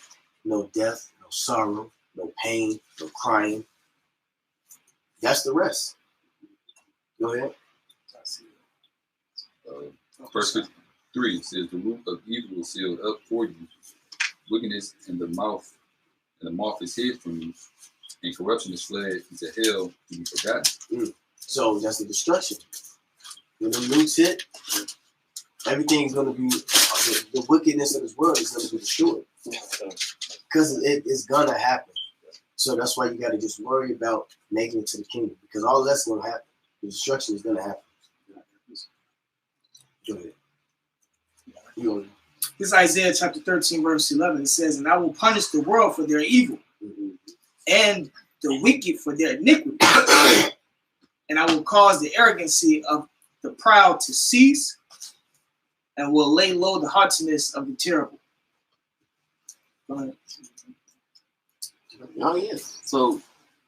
no death, no sorrow, no pain, no crying. That's the rest. Go ahead. Verse 3 says, the root of evil is sealed up for you, wickedness in the mouth is hid from you, and corruption is fled into hell to be forgotten. So that's the destruction. When the nukes hit, everything's going to be, the wickedness of this world is going to be destroyed. Because it's going to happen. So that's why you got to just worry about making it to the kingdom. Because all that's going to happen. The destruction is going to happen. Go ahead. This is Isaiah chapter 13, verse 11. It says, and I will punish the world for their evil and the wicked for their iniquity. And I will cause the arrogancy of the proud to cease and will lay low the haughtiness of the terrible. Go ahead. Oh, yes. So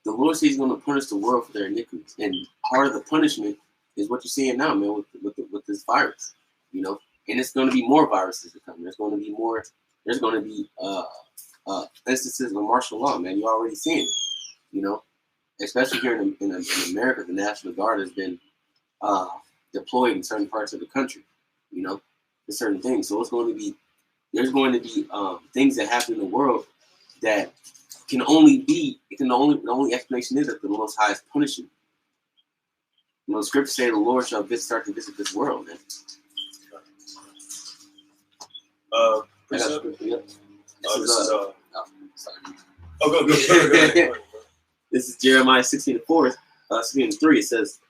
the Lord says he's going to punish the world for their iniquities. And part of the punishment is what you're seeing now, man, with this virus, you know? And it's going to be more viruses to come. There's going to be more. There's going to be instances of martial law, man. You're already seeing it, you know. Especially here in America, the National Guard has been deployed in certain parts of the country, you know, for certain things. So there's going to be things that happen in the world that can only be. The only explanation is that the Most High is punishing. You know, the scriptures say the Lord shall start to visit this world, man. This is Jeremiah 16:4, 16:3. It says,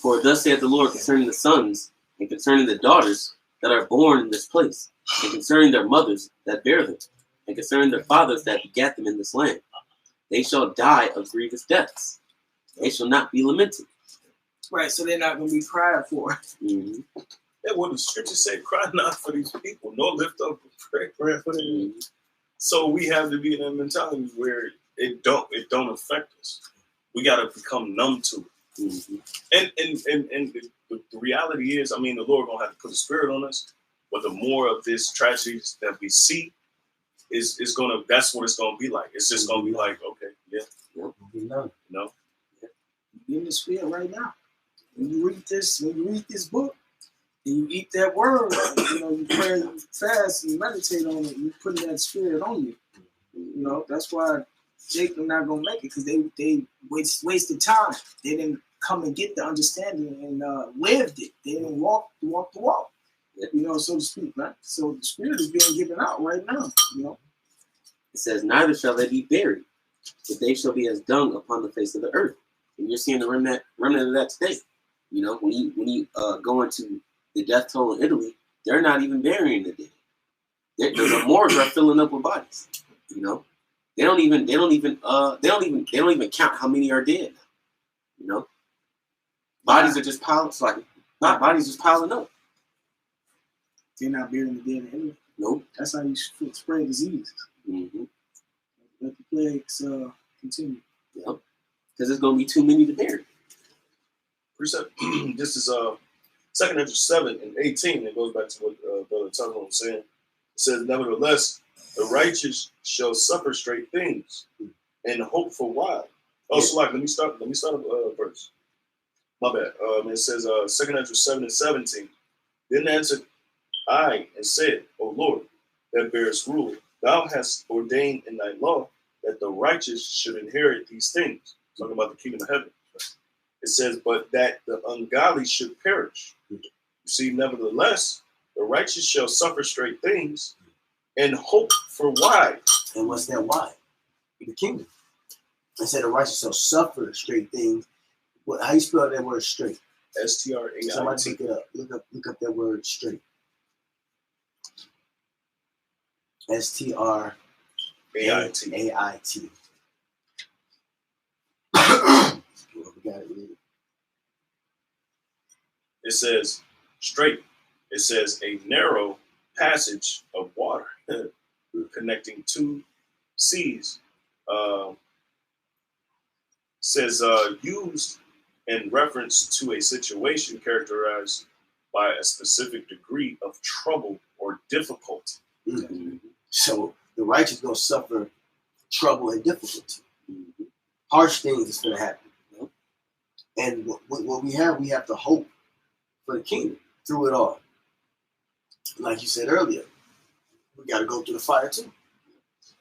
for thus saith the Lord concerning the sons and concerning the daughters that are born in this place, and concerning their mothers that bear them, and concerning their fathers that begat them in this land. They shall die of grievous deaths. They shall not be lamented. Right, so they're not going to be cried for. Mm-hmm. Yeah, what the scriptures say, cry not for these people, nor lift up a prayer for them. Mm-hmm. So we have to be in a mentality where it don't affect us. We got to become numb to it. Mm-hmm. And the reality is, I mean, the Lord gonna have to put a spirit on us. But the more of this tragedies that we see, is gonna. That's what it's gonna be like. It's just gonna be like, okay, yeah, no. You're in the spirit right now. When you read this book, and you eat that word, you know, you pray, you fast, and you meditate on it, you put that spirit on you. You know, that's why Jacob not gonna make it, because they wasted time. They didn't come and get the understanding and lived it. They didn't walk the walk, you know, so to speak, man. So the spirit is being given out right now, you know. It says, neither shall they be buried, but they shall be as dung upon the face of the earth. And you're seeing the remnant of that today. You know, when you go into the death toll in Italy, they're not even burying the dead. The morgues are filling up with bodies. You know, they don't even count how many are dead. You know, bodies are just piling. It's like bodies just piling up. They're not burying the dead in Italy. Nope. That's how you spread diseases. Mm-hmm. Let the plagues continue. Yep. Because there's going to be too many to bury. Precept. This is 2 Ezra 7:18. It goes back to what Brother Tucker was saying. It says, nevertheless, the righteous shall suffer straight things and hope for while. Also, like, let me start a verse. My bad. It says 2 Ezra 7:17. Then answered I and said, O Lord, that bearest rule, thou hast ordained in thy law that the righteous should inherit these things. Talking about the kingdom of heaven. It says, but that the ungodly should perish. You see, nevertheless, the righteous shall suffer straight things and hope for why. And what's that why? The kingdom. I said the righteous shall suffer straight things. How you spell that word straight? S-T-R-A-I-T. Somebody pick it up. Look up that word straight. S-T-R-A-I-T. A-I-T. We got it. It says straight. It says a narrow passage of water connecting two seas. Says used in reference to a situation characterized by a specific degree of trouble or difficulty. Mm-hmm. So the righteous gonna suffer trouble and difficulty. Mm-hmm. Harsh things is gonna happen. You know? And what we have to hope for the kingdom through it all. Like you said earlier, we got to go through the fire too.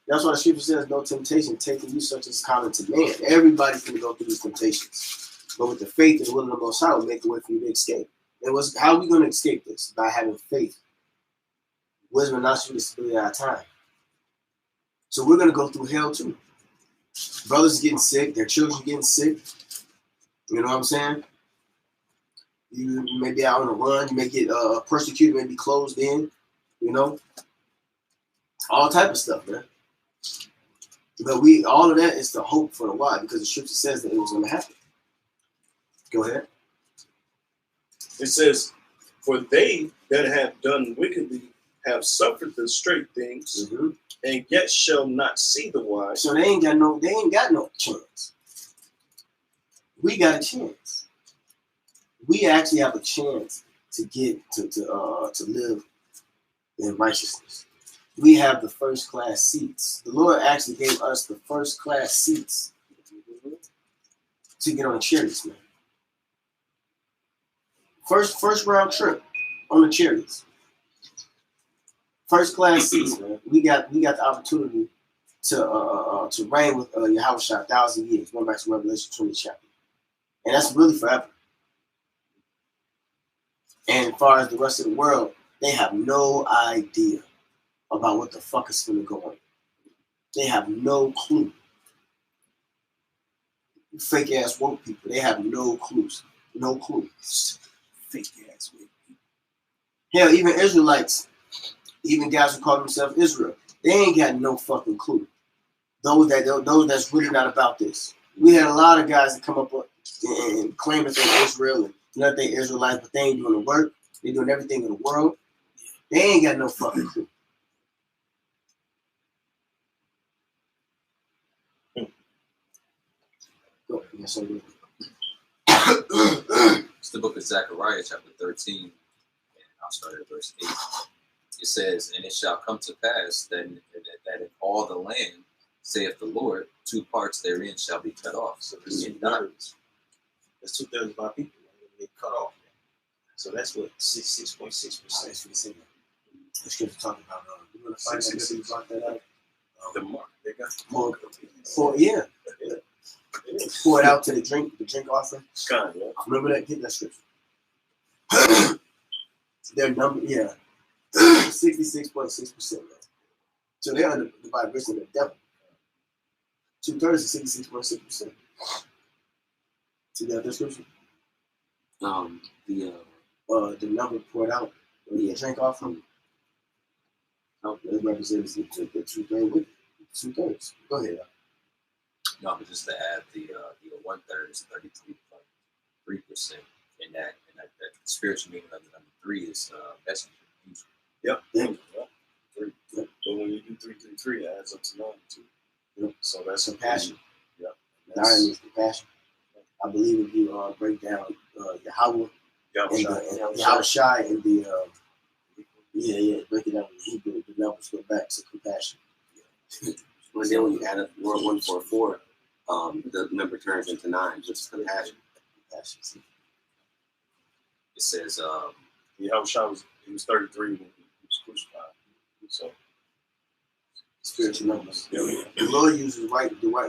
That's why the scripture says, no temptation taking you such as common to man. Everybody's going to go through these temptations. But with the faith and the will of the Most High will make a way for you to escape. It was how are we going to escape this? By having faith. Wisdom and knowledge is the our time. So we're going to go through hell too. Brothers getting sick, their children getting sick. You know what I'm saying? You may be out on a run, you may get persecuted, maybe closed in, you know? All type of stuff, man. But all of that is the hope for the why, because the scripture says that it was going to happen. Go ahead. It says, for they that have done wickedly have suffered the straight things, and yet shall not see the wise. So they ain't got no chance. We got a chance. We actually have a chance to get to live in righteousness. We have the first class seats. The Lord actually gave us the first class seats to get on the chariots, man. First round trip on the chariots. First class seats, man. We got the opportunity to reign with Yahushua 1,000 years, going back to Revelation 20 chapter. And that's really forever. And as far as the rest of the world, they have no idea about what the fuck is going to go on. They have no clue. Fake ass woke people, they have no clues. No clue. Fake ass woke people. Hell, even Israelites, even guys who call themselves Israel, they ain't got no fucking clue. Those that's really not about this. We had a lot of guys that come up and claim that they're Israel and that they Israelites, but they ain't doing the work. They're doing everything in the world. They ain't got no fucking clue. Yes, I do. It's the book of Zechariah, chapter 13, and I'll start at verse 8. It says, and it shall come to pass that in all the land, saith the Lord, 2 parts therein shall be cut off. So there's 2/3. There's 2/3 of our people they cut off. So that's what 66.6%. The scripture talking about. We're gonna find that you brought that out. The mark they got. Yeah. Pour it out to the drink offering. Kind, yeah. Remember that? Get that scripture. Their number, 66.6%, man. So they're under the vibration of the devil. 2/3 is 66.6%. See that description? The number poured out when you drink offering. It represents the 2/3. 2/3. Go ahead. No, but just to add the 1/3 is 33.3%, and that spiritual meaning of the number 3 is messenger. Yep. Yeah. 3. But when you do 333, it adds up to 9 too. Yep. So that's compassion. Yep. 9 means compassion. I believe if you break down Yahweh and Yahushai and break it down in Hebrew, the numbers go back to compassion. And then when you add up 144, the number turns into 9, which is compassion. It says, Yahushua was 33 when he was crucified. So spiritual numbers. Yeah. The Lord uses the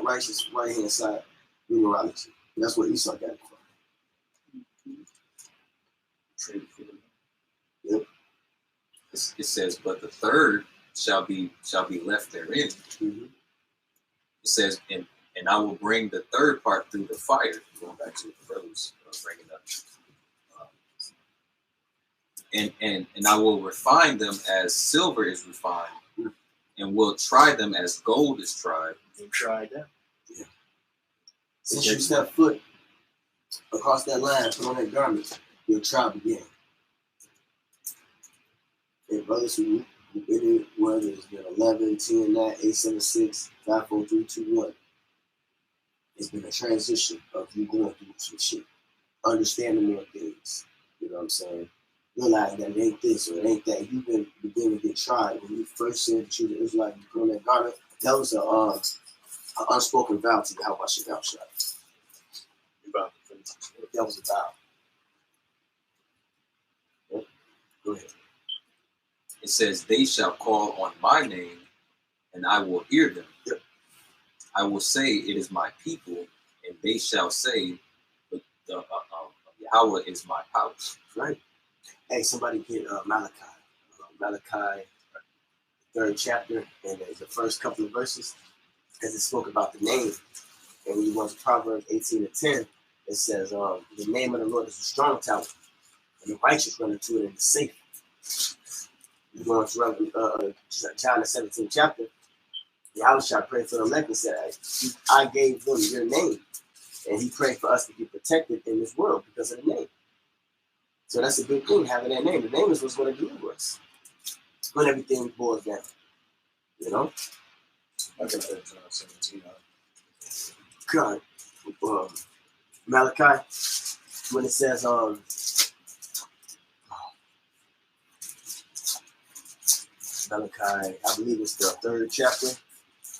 righteous right hand side numerology. That's what Esau got it from. Yep. It says, but the 3rd shall be left therein. Mm-hmm. It says, and I will bring the 3rd part through the fire. Going back to what the brothers bringing up. And I will refine them as silver is refined, and will try them as gold is tried. You tried that. Yeah. Since you step foot across that line, put on that garment, your trial begin. And brothers who in it, whether it's been 11, 10, 9, 8, 7, 6, 5, 4, 3, 2, 1. It's been a transition of you going through some shit. Understanding more things. You know what I'm saying? Realize that it ain't this or it ain't that. You've been beginning to get tried. When you first said that you were Israelite, you put on that garment, that was an unspoken vow to how much you got shot. That was a vow. Yep. Go ahead. It says, they shall call on my name, and I will hear them. Yep. I will say, it is my people, and they shall say, the Yahweh is my power. Right. Hey, somebody get Malachi. Malachi, 3rd chapter, and the first couple of verses, because it spoke about the name. And when you go to Proverbs 18:10, it says, the name of the Lord is a strong tower, and the righteous run into it and is safe. You go into John the 17th chapter, Yahweh prayed for the elect and said, I gave them your name. And he prayed for us to be protected in this world because of the name. So that's a good thing, having that name. The name is what's going to deliver us when everything boils down. You know? I got that John 17. God. Malachi, when it says, Malachi, I believe it's the 3rd chapter,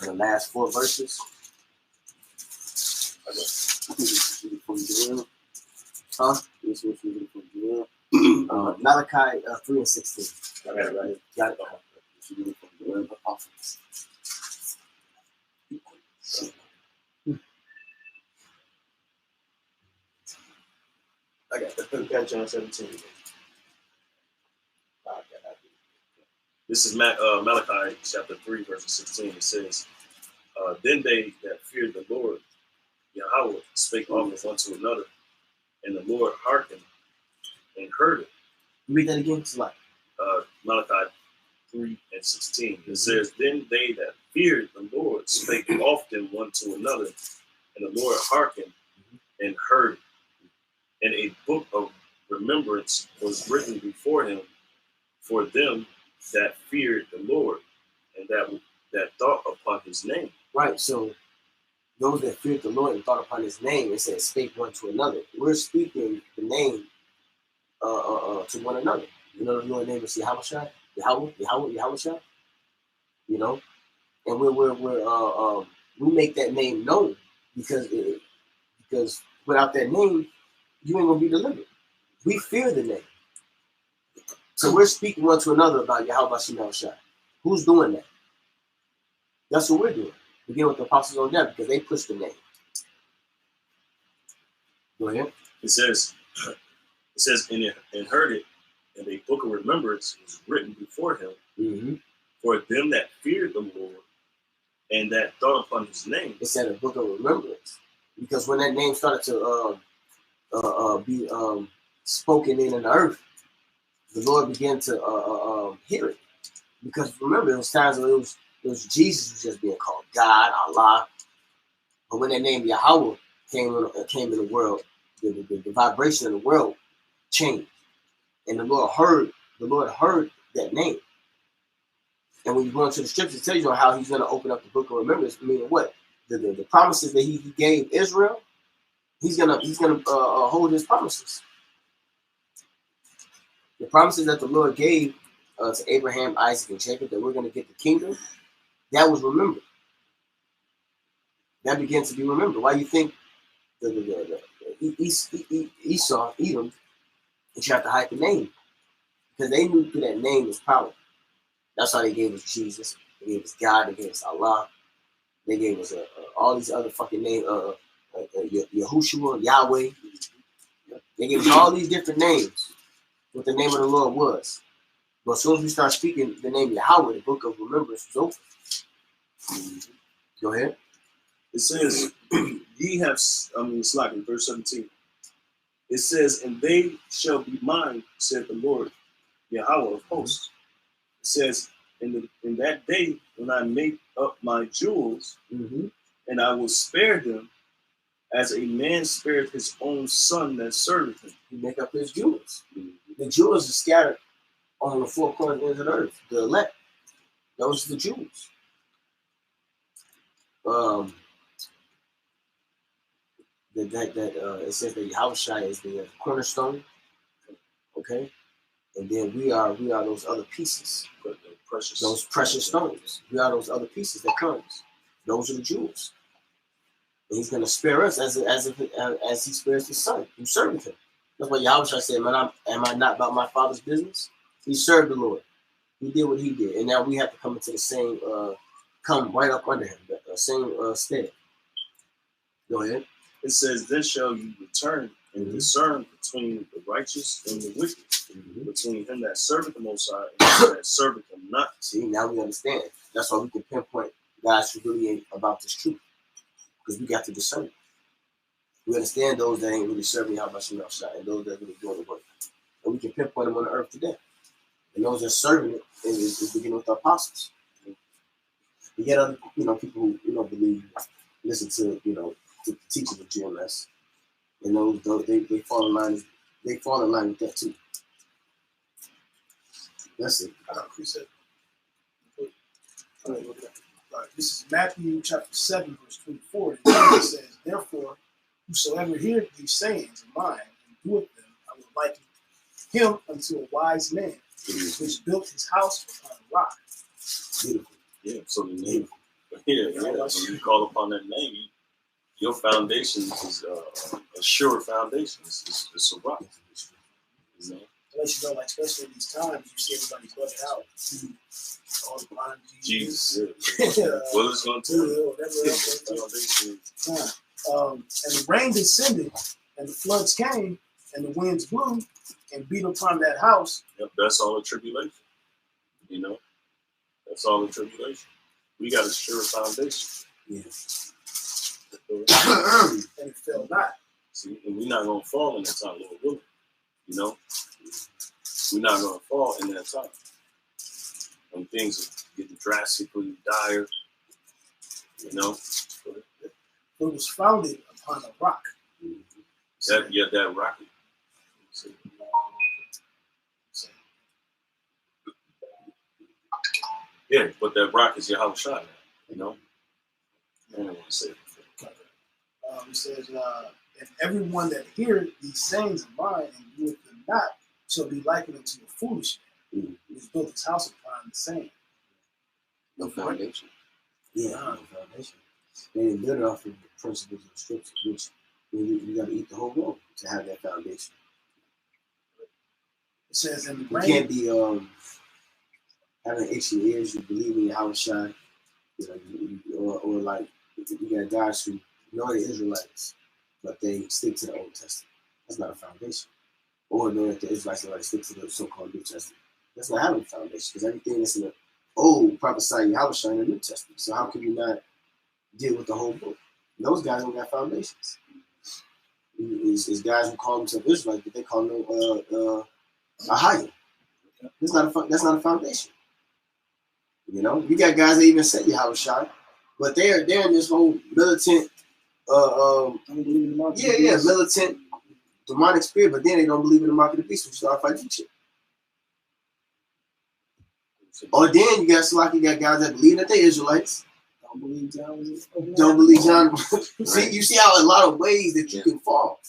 and the last 4 verses. Huh? Malachi 3:16. I got it right. Got it. I got John 17. This is Malachi chapter 3, verse 16. It says, then they that feared the Lord, Yahweh, spake often one to another, and the Lord hearkened and heard it. Read that again. It's like Malachi 3:16. It says, then they that feared the Lord spake often one to another, and the Lord hearkened and heard it. And a book of remembrance was written before him for them that feared the Lord, and that thought upon his name. right. So those that feared the Lord and thought upon his name, it says spake one to another. We're speaking the name to one another. You know, the Lord's name is Yahweh. You know, and we make that name known because without that name, you ain't gonna be delivered. We fear the name, so we're speaking one to another about Yahweh Shai. Who's doing that? That's what we're doing. We get with the apostles on that because they push the name. Go ahead. It says, and heard it, and a book of remembrance was written before him Mm-hmm. for them that feared the Lord, and that thought upon his name. It said a book of remembrance because when that name started to be spoken in the earth, the Lord began to hear it. Because remember, it was times when it was Jesus was just being called God, Allah. But when that name Yahweh came in the world, the vibration of the world changed, and the Lord heard that name. And when you go into the scriptures, it tells you how he's going to open up the book of remembrance. Meaning what? The promises that he gave Israel, he's gonna hold his promises. The promises that the Lord gave to Abraham, Isaac, and Jacob that we're going to get the kingdom, that was remembered. That began to be remembered. Why you think Esau, Edom, they tried to hide the name? Because they knew through that name was power. That's why they gave us Jesus. They gave us God. They gave us Allah. They gave us all these other fucking names, Yahushua, Yahweh. They gave us all these different names, what the name of the Lord was. But as soon as we start speaking the name Yahweh, the book of remembrance was open. Go ahead. It says, it's like in verse 17. It says, and they shall be mine, said the Lord, Yahweh of hosts. It says, in that day when I make up my jewels, and I will spare them as a man spared his own son that serveth him. He make up his jewels. The jewels are scattered on the four corners of the earth. The elect, those are the jewels. It says that Yahushua is the cornerstone. Okay, and then we are those other pieces. Those precious stones. We are those other pieces that comes. Those are the jewels. And he's going to spare us as he spares his son who served him. That's why Yahushua said, man, am I not about my father's business? He served the Lord. He did what he did. And now we have to come into the same, come right up under him, the same stead. Go ahead. It says, then shall you return and discern between the righteous and the wicked, between him that serveth the Most High and him that serveth him not. See, now we understand. That's why we can pinpoint guys who really ain't about this truth, because we got to discern. We understand those that ain't really serving Yahweh Shai and those that are really doing the work. And we can pinpoint them on the earth today. And those that are serving it is beginning with the apostles. You get other, people who believe, listen to to the teaching of GMS, and those they fall in line. They fall in line with that too. That's it. I got a precept. This is Matthew chapter 7, verse 24. And it says, "Therefore, whosoever heareth these sayings of mine and doeth them, I will liken him unto a wise man, which built his house upon a rock." Beautiful. Yeah, so the name, when you call upon that name, your foundation is a sure foundation. It's a rock. You know? Unless like especially in these times, you see everybody bugging out. All the blind Jesus. Well, it's going to and the rain descended, and the floods came, and the winds blew, and beat upon that house. Yep, that's all a tribulation. That's all a tribulation. We got a sure foundation. Yes. And it fell not. See, and we're not going to fall in that time, Lord willing. We're not going to fall in that time. When things are getting drastically dire, It was founded upon a rock. That rock. Yeah, but that rock is your house shot. I don't want to say it. It says, "And everyone that heareth these sayings of mine and doeth them not shall be likened unto a foolish man, which built his house upon the sand." No foundation. Yeah, no foundation. They build it off of the principles of scripture, which you got to eat the whole world to have that foundation. It says, "In the You rain." can't be having itchy ears. You believe in Yahweh Shai, or like you got guys who know they're Israelites, but they stick to the Old Testament. That's not a foundation. Or know that the Israelites already stick to the so-called New Testament. That's not having a foundation, because everything that's in the Old prophesy Yahweh Shai in the New Testament. So how can you not deal with the whole book? Those guys don't got foundations. It's guys who call themselves Israelites, but they call them Ahaya. That's not a foundation. You got guys that even say Yahweh Shai, but they're in this whole militant, militant demonic spirit, but then they don't believe in the mark of the beast, which start fighting shit. Or then you got guys that believe that they're Israelites. Don't believe John. Don't believe John. See, you see how a lot of ways that you can fall.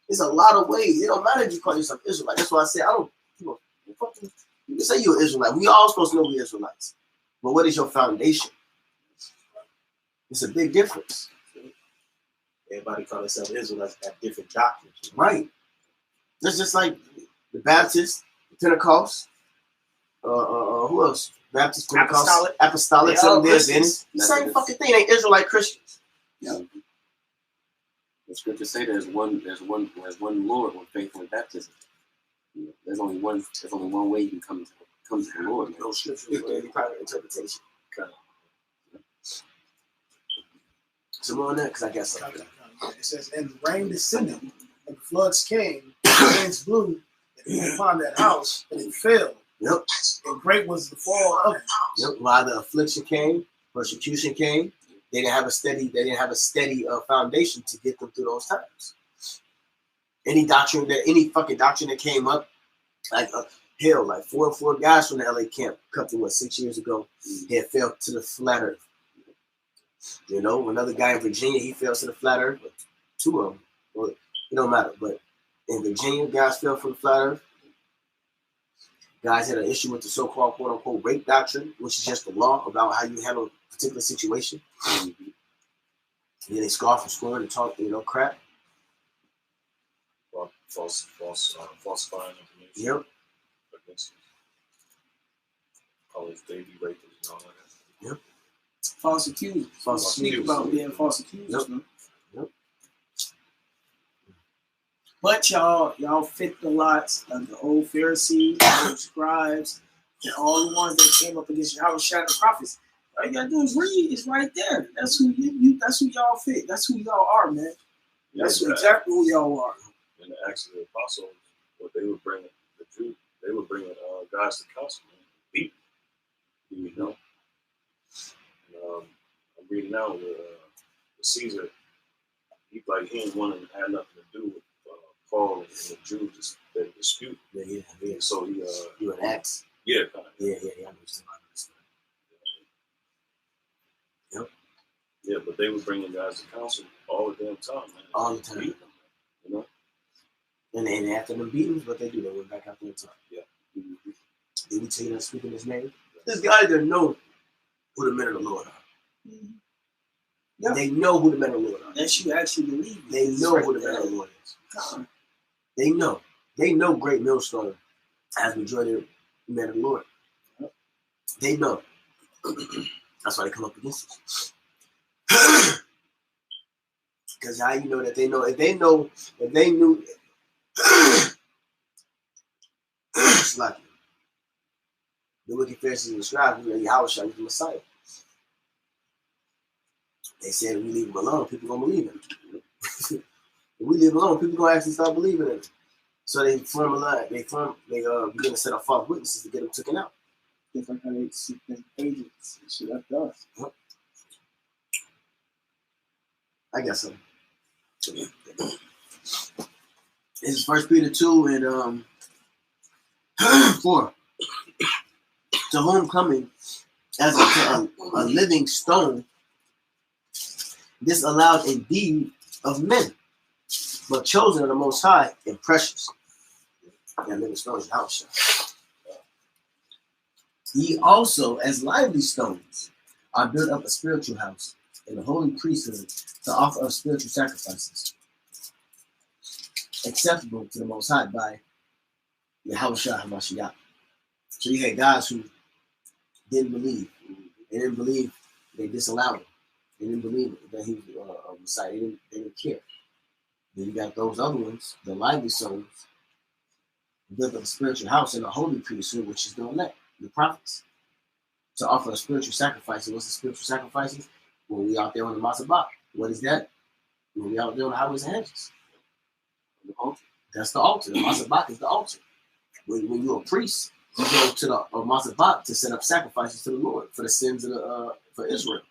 There's a lot of ways. It don't matter if you call yourself Israelite. That's why I say you can say you're an Israelite. We all supposed to know we're Israelites. But what is your foundation? It's a big difference. Everybody call themselves Israelites, got different doctrines. Right. That's just like the Baptist, the Pentecost, who else? Baptist, Pentecost, Apostolic, some there's in it. Same fucking thing. They Israelite Christians. Yeah. The scriptures say there's one Lord, one faith, one baptism. There's only one way you can come to the Lord. Man. No scripture with any private interpretation. So more on that, because I got something. It says, "And the rain descended, and the floods came, and the winds blew, and beat upon that house, and it fell. Yep. And great was the fall of it." Yep. While the affliction came, persecution came, they didn't have a steady foundation to get them through those times. Any fucking doctrine that came up, like like 4 guys from the LA camp, a couple 6 years ago, had fell to the flat earth. Another guy in Virginia, he fell to the flat earth. But 2 of them, well, it don't matter. But in Virginia, guys fell from the flat earth. Guys had an issue with the so-called quote-unquote rape doctrine, which is just the law about how you handle a particular situation. And then they scoff and scorn and talk, crap. Falsifying information. Yep. Against college baby rapists and all that. Yep. False accusers. Speak about being false accusers. Yep. But y'all fit the lots of the old Pharisees, the old scribes, and all the ones that came up against Yahweh Shai the prophets. All you gotta do is read. It's right there. That's who you. That's who y'all fit. That's who y'all are, man. That's exactly who y'all are. And the Acts of the Apostles, what they were bringing the Jews, they were bringing guys to council, man. Beat, you know. And, I'm reading now with Caesar. He didn't want to have nothing to do with Paul and the Jews, the dispute. Yeah. So he You an axe? yeah, kind of. Yeah. I understand. Yep. Yeah, but they were bringing guys to council all the damn time, man. All the time. Beating them, you know. And after them beatings, what they do, they went back out there and talk. Yeah. Mm-hmm. Did we tell you that speaking his name? This guy doesn't know who the men of the Lord are. Mm-hmm. Yeah. They know who the men of the Lord are. That you actually believe. They know who the men of the Lord is. God. They know. They know Great Millstone as majority of the men of the Lord. They know. That's why they come up against us. Because how you know that they know? If they knew, it's like the wicked Pharisees and scribes knew that Yahweh Shai was the Messiah. They said if we leave him alone, people gonna believe him. If we leave him alone, people gonna actually start believing him. So they form a line. They begin to set up false witnesses to get them taken out. Just like how they seek them agents and shit like that. Yep. I got something. This is 1 Peter 2 and 4. To whom coming as a living stone, disallowed indeed of men, but chosen of the Most High and precious. Yeah, living stones, house. Ye also, as lively stones, are built up a spiritual house and a holy priesthood to offer up spiritual sacrifices, acceptable to the Most High by Yahweh Shai HaMashiach. So you had guys who didn't believe. They didn't believe. They disallowed him. They didn't believe that he was a Messiah. They didn't care. Then you got those other ones, the lively souls, built up a spiritual house and a holy priesthood, which is the elect, the prophets, to offer a spiritual sacrifice. And what's the spiritual sacrifices? When we out there on the Masabak. What is that? When we out there on the highways and hedges. The altar. That's the altar. The Masabak is the altar. When you're a priest, you go to the Masabak to set up sacrifices to the Lord for the sins of for Israel.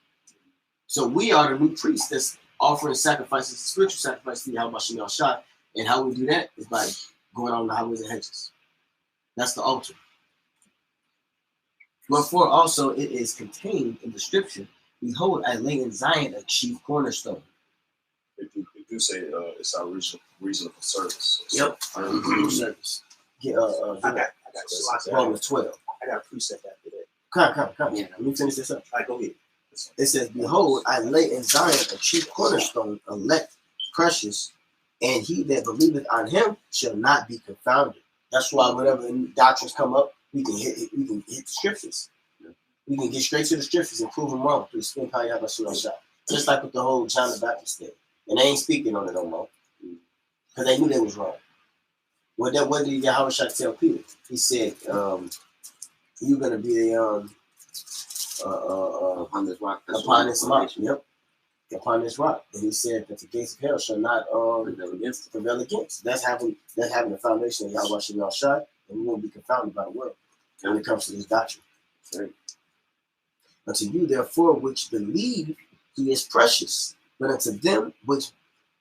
So we are the new priests that's offering sacrifices, spiritual sacrifices to Yahweh Shai. And how we do that is by going on the highways and hedges. That's the altar. Wherefore also it is contained in the scripture, behold, I lay in Zion a chief cornerstone. They do say it's our reasonable service. Yep, our reasonable service. I got Romans 12. I got a precept after that. Come. Yeah, let me finish this up. All right, go ahead. It says, behold, I lay in Zion a chief cornerstone, elect, precious, and he that believeth on him shall not be confounded. That's why whenever doctrines come up, we can hit the scriptures. We can get straight to the scriptures and prove them wrong through spin power Yahweh. Just like with the whole John the Baptist thing. And they ain't speaking on it no more. Because they knew they was wrong. What did Yahweh tell Peter? He said, you're gonna be upon this rock. Upon this rock. Yep. Upon this rock. And he said that the gates of hell shall not prevail against. That's having the foundation of Yahweh Shai, and we won't be confounded by the world when it comes to this doctrine. Right? Unto you, therefore, which believe, he is precious. But unto them which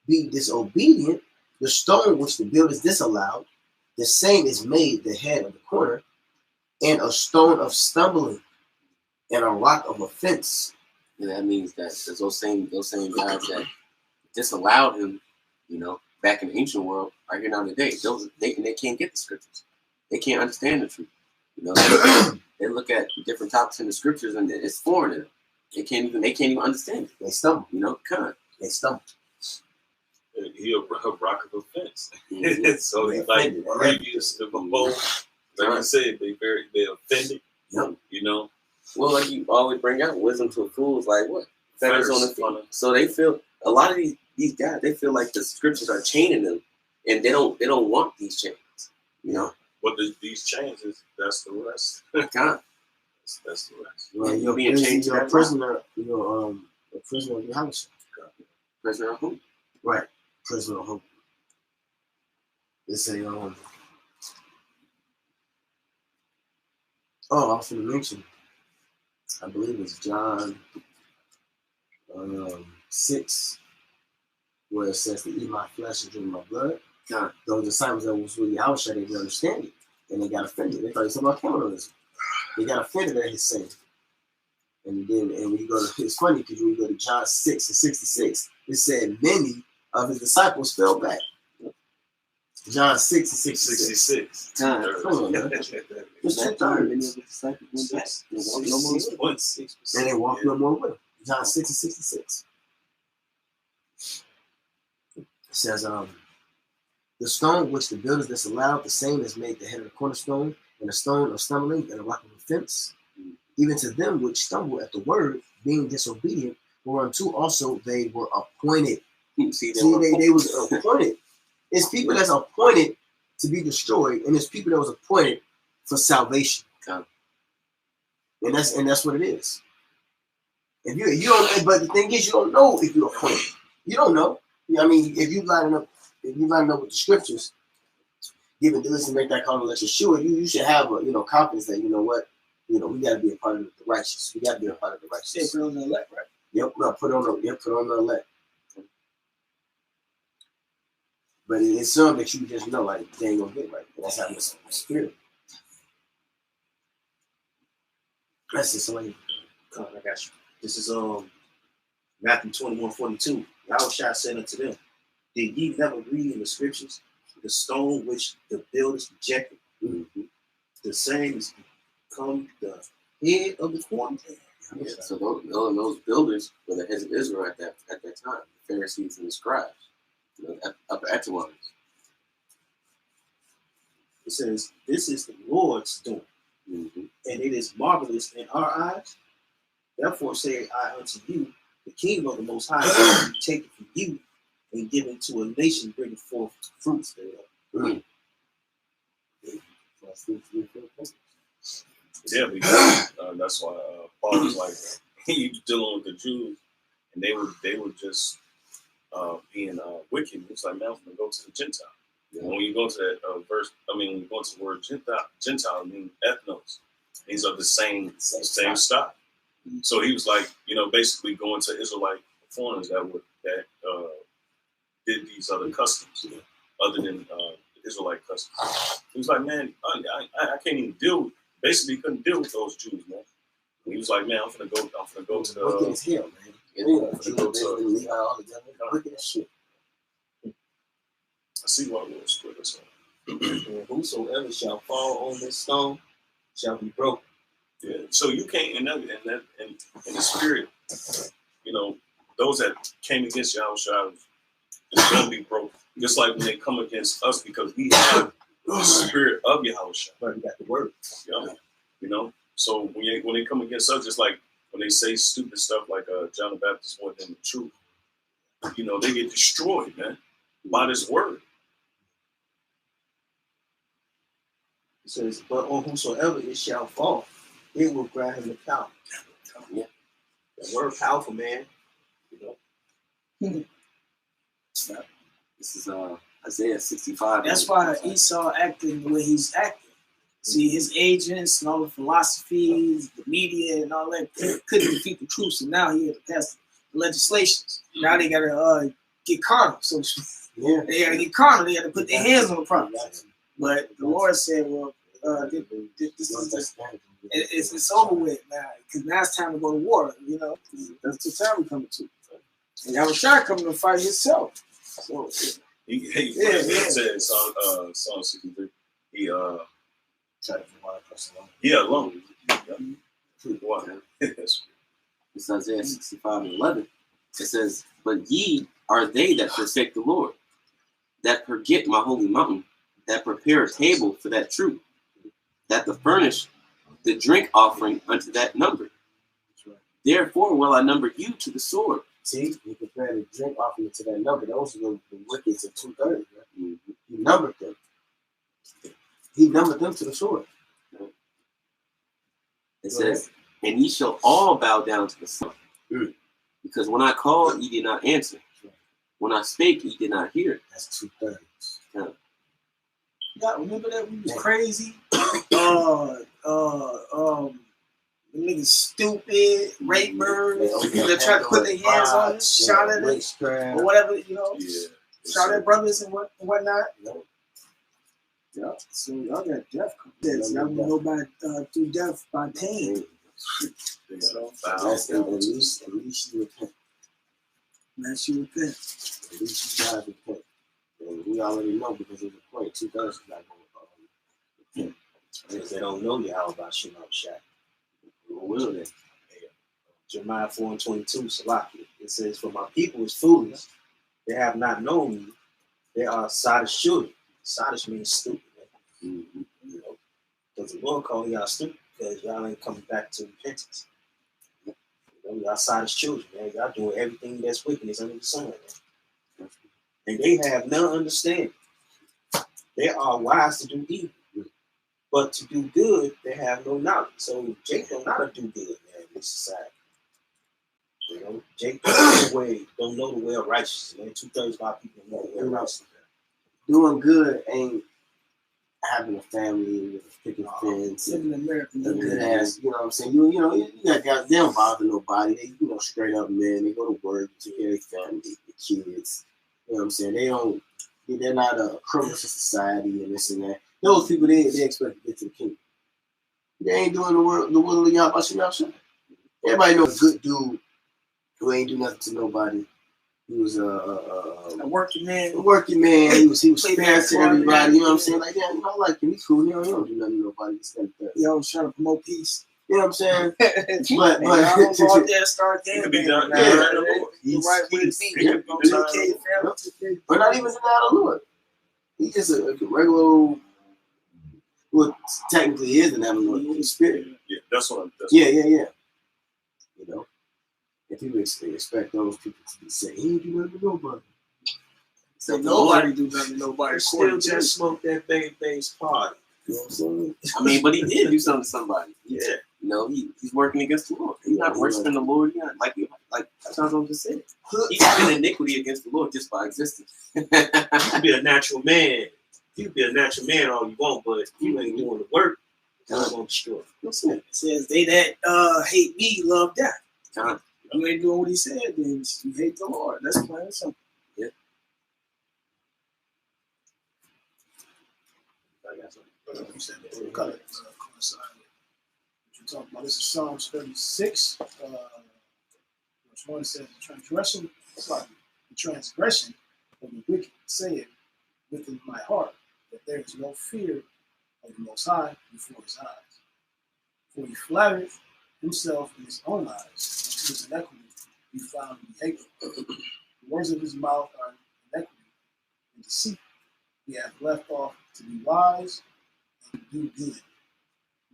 be disobedient, the stone which the builders disallowed, the same is made the head of the corner, and a stone of stumbling, and a rock of offense. And that means that those same guys that disallowed him, back in the ancient world, are here now today. They can't get the scriptures. They can't understand the truth. They look at different topics in the scriptures and it's foreign to them. They can't even understand it. They stumble. They stumble. He a rock of offense. Mm-hmm. So he's like previous to before. Like you said, they offended. Yep. Well, like you always bring out, wisdom to a fool is like what? Feathers on the feet. So they feel, a lot of these guys, they feel like the scriptures are chaining them and they don't want these chains. You know, But these chains that's the rest. God, That's the rest. Well, you're being changed you're a to prisoner. You're a prisoner of your house. prisoner of who? Right, prisoner of hope. It's a Oh, I was going to mention. I believe it's John 6, where it says to eat my flesh and drink my blood. God. Those disciples that was with Yahusha, they didn't understand it, and they got offended. They thought he was talking about cannibalism. They got offended at his saying. And when you go to, it's funny because when you go to John 6 and 66, it said many of his disciples fell back. John 6 and 66. God. Come on, man. It's that time. Many of the disciples went back. They walked no more. 6.6%. And they walked no more with him. John 6 and 66. It says, the stone which the builders disallowed, the same is made the head of the cornerstone, and a stone of stumbling and a rock of offense. Even to them which stumble at the word, being disobedient, whereunto also they were appointed. See, they was appointed. It's people that's appointed to be destroyed, and it's people that was appointed for salvation. God. And that's what it is. If you don't, but the thing is, you don't know if you're appointed. You don't know. I mean, if you line up with the scriptures, giving diligence to make that call to let you sure, you should have a confidence that we got to be a part of the righteous. We got to be a part of the righteous. Yeah, put on the elect, right? Yep, no, put on the elect. But it's something that you just know, like they ain't gonna get right. That's how it's spirit. That's it. Somebody. Come on, I got you. This is Matthew 21:42. Yahushua said unto them, did ye never read in the scriptures, the stone which the builders rejected, the same is become the head of the corner? Yeah, so those builders were the heads of Israel at that time, the Pharisees and the scribes, upper echelons. It says, this is the Lord's doing, and it is marvelous in our eyes. Therefore say I unto you, the kingdom of the Most High will be taken from you and given to a nation bringing forth fruits thereof. Yeah, because that's why Paul was like, he was dealing with the Jews, and they were just being wicked. It's like, man, I'm gonna go to the Gentile. And when you go to that verse, when you go to the word Gentile means ethnos. These are the same stock. So he was like, basically going to Israelite foreigners that did these other customs, other than the Israelite customs. He was like, man, I can't even deal with. Basically, couldn't deal with those Jews, man. And he was like, man, I'm gonna go to the. Wicked as hell, man. Wicked as shit. I see why we'll split us up. And whosoever shall fall on this stone shall be broken. Yeah. So you can't in the spirit, those that came against Yahushua is gonna be broken. Just like when they come against us, because we have the spirit of Yahushua. But we got the word. Yeah. So when they come against us, just like when they say stupid stuff like John the Baptist wasn't in the truth, they get destroyed, man, by this word. It says, but on whosoever it shall fall, it will grab him the cow. Yeah. That word powerful, man. This is Isaiah 65. That's why Esau acting the way he's acting. See, his agents and all the philosophies, the media and all that couldn't defeat the truth. So now he had to pass the legislations. Now they got to get carnal. So they got to get carnal. They got to put their hands on the problem. But the Lord said, well, this is just, it's over with now. Because now it's time to go to war. That's the time we're coming to. And Yahushua coming to fight himself. So, He said Psalm 63. He alone. It's Isaiah 65:11. It says, but ye are they that forsake the Lord, that forget my holy mountain, that prepare a table for that truth, that the furnish the drink offering unto that number. Therefore will I number you to the sword, See, he compared the drink offering to that number. Those are the wicked to 2/3. Right? He numbered them. He numbered them to the sword. It says, and ye shall all bow down to the Son. Because when I called, ye did not answer. When I spake, ye did not hear. That's 2/3. Yeah, remember that we was crazy. The niggas stupid, rapers, that tried to put their hands on us, shot at us, or whatever, you know, shot at brothers and whatnot. Yeah, so y'all got death. Y'all will know by through death by pain. So that's at least you repent. Unless you repent. At least you gotta repent. And we already know because there's a point. 2/3 is not going to repent. Because they don't know you how about Shemot Shaq. Or will they? Jeremiah 4:22, Salaki. It says, for my people is foolish. They have not known me. They are sadish children. Sadish means stupid. You know, because the Lord called y'all stupid because y'all ain't coming back to repentance. You know, y'all sadish children, man. Y'all doing everything that's wickedness under the sun, man. And they have no understanding. They are wise to do evil. But to do good, they have no knowledge. So Jake don't know how to do good, man, in this society. You know, Jake don't know the way of righteousness, man. 2/3 of our people know the way of righteousness. Doing good ain't having a family with a picket fence. Living in America. A good ass, you know what I'm saying? You know, you got guys, they don't bother nobody. They, you know, straight up men. They go to work, take care of their family, their kids. You know what I'm saying? They're not a criminal to society and this and that. Those people, they expect to get to the kingdom. They ain't doing the will of Yahweh Shemel. Everybody knows a good dude who ain't do nothing to nobody. He was a working man. A working man. He was fair to everybody. You know what I'm saying? Like, yeah, you know, I like him. He's cool. He don't do nothing to nobody. He always trying to promote peace. You know what I'm saying? but I don't go out there and start it could be done. The right way to be. But not even deny the Lord. He's just a regular. Well, technically, he is an animal spirit. Yeah, that's what I'm. Yeah. You know, if people expect those people to be saying, he ain't do nothing to nobody. So nobody do nothing to nobody. Still just smoke that bang-bang's party. You know what I'm saying? I mean, but he did do something to somebody. Yeah. You know, he's working against the Lord. He's not worshiping the Lord. He's not, like Tom just said. He's doing iniquity against the Lord just by existing. You can be a natural man. You can be a natural man all you want, but if you ain't doing the work, God's going to destroy you. It says, they that hate me love death. If you ain't doing what he said, then you hate the Lord. That's plain and simple. Yeah. You said that we'll cut it. Coincide with what you talking about. This is Psalms 36. Verse 1 says, the transgression of the wicked saith within my heart that there is no fear of the Most High before his eyes. For he flattereth himself in his own eyes, and to his iniquity he found to be hateful. The words of his mouth are iniquity and deceit. He hath left off to be wise and do good.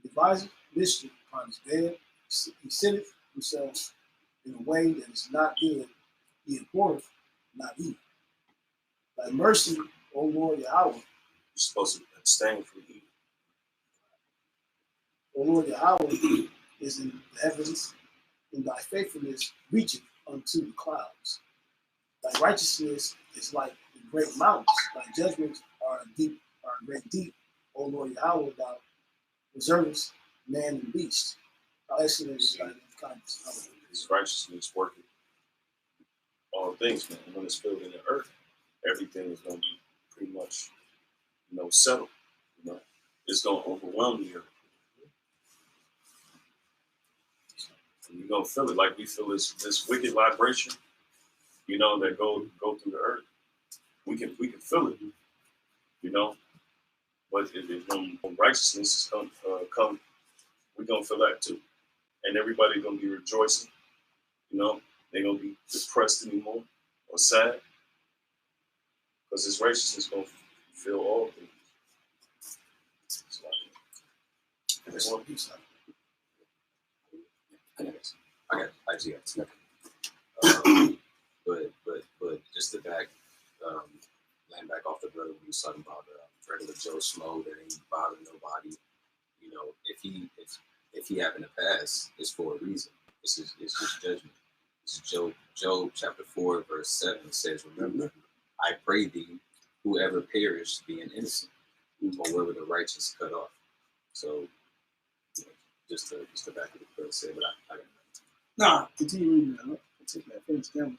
He deviseth mischief upon his bed. He sitteth himself in a way that is not good. He abhorreth not evil. Thy mercy, O Lord Yahweh. You're supposed to abstain from evil. O Lord Yahweh is in the heavens, and thy faithfulness reacheth unto the clouds. Thy righteousness is like the great mountains. Thy judgments are a great deep. O Lord Yahweh, thou preservest man and beast. How excellent is thy kindness. His righteousness working all things, man. When it's filled in the earth, everything is going to be pretty much, settled. It's going to overwhelm the earth. And you're going to feel it like we feel this wicked vibration, that go through the earth. We can feel it, But when righteousness is come, we're going to feel that too. And everybody's going to be rejoicing, They're going to be depressed anymore or sad. Because his righteousness is going to fill all things. There's one piece I got it. just to land back off the brother when he was talking about regular Joe Schmo that ain't bothering nobody. You know, if he happened to pass, it's for a reason. It's his judgment. This is Job chapter 4, verse 7. It says, "Remember, I pray thee, whoever perished being innocent, or whoever the righteous cut off." So, you know, just to back of the brother said, but I don't know. Nah, continue reading that. I'll take that. Finish that one.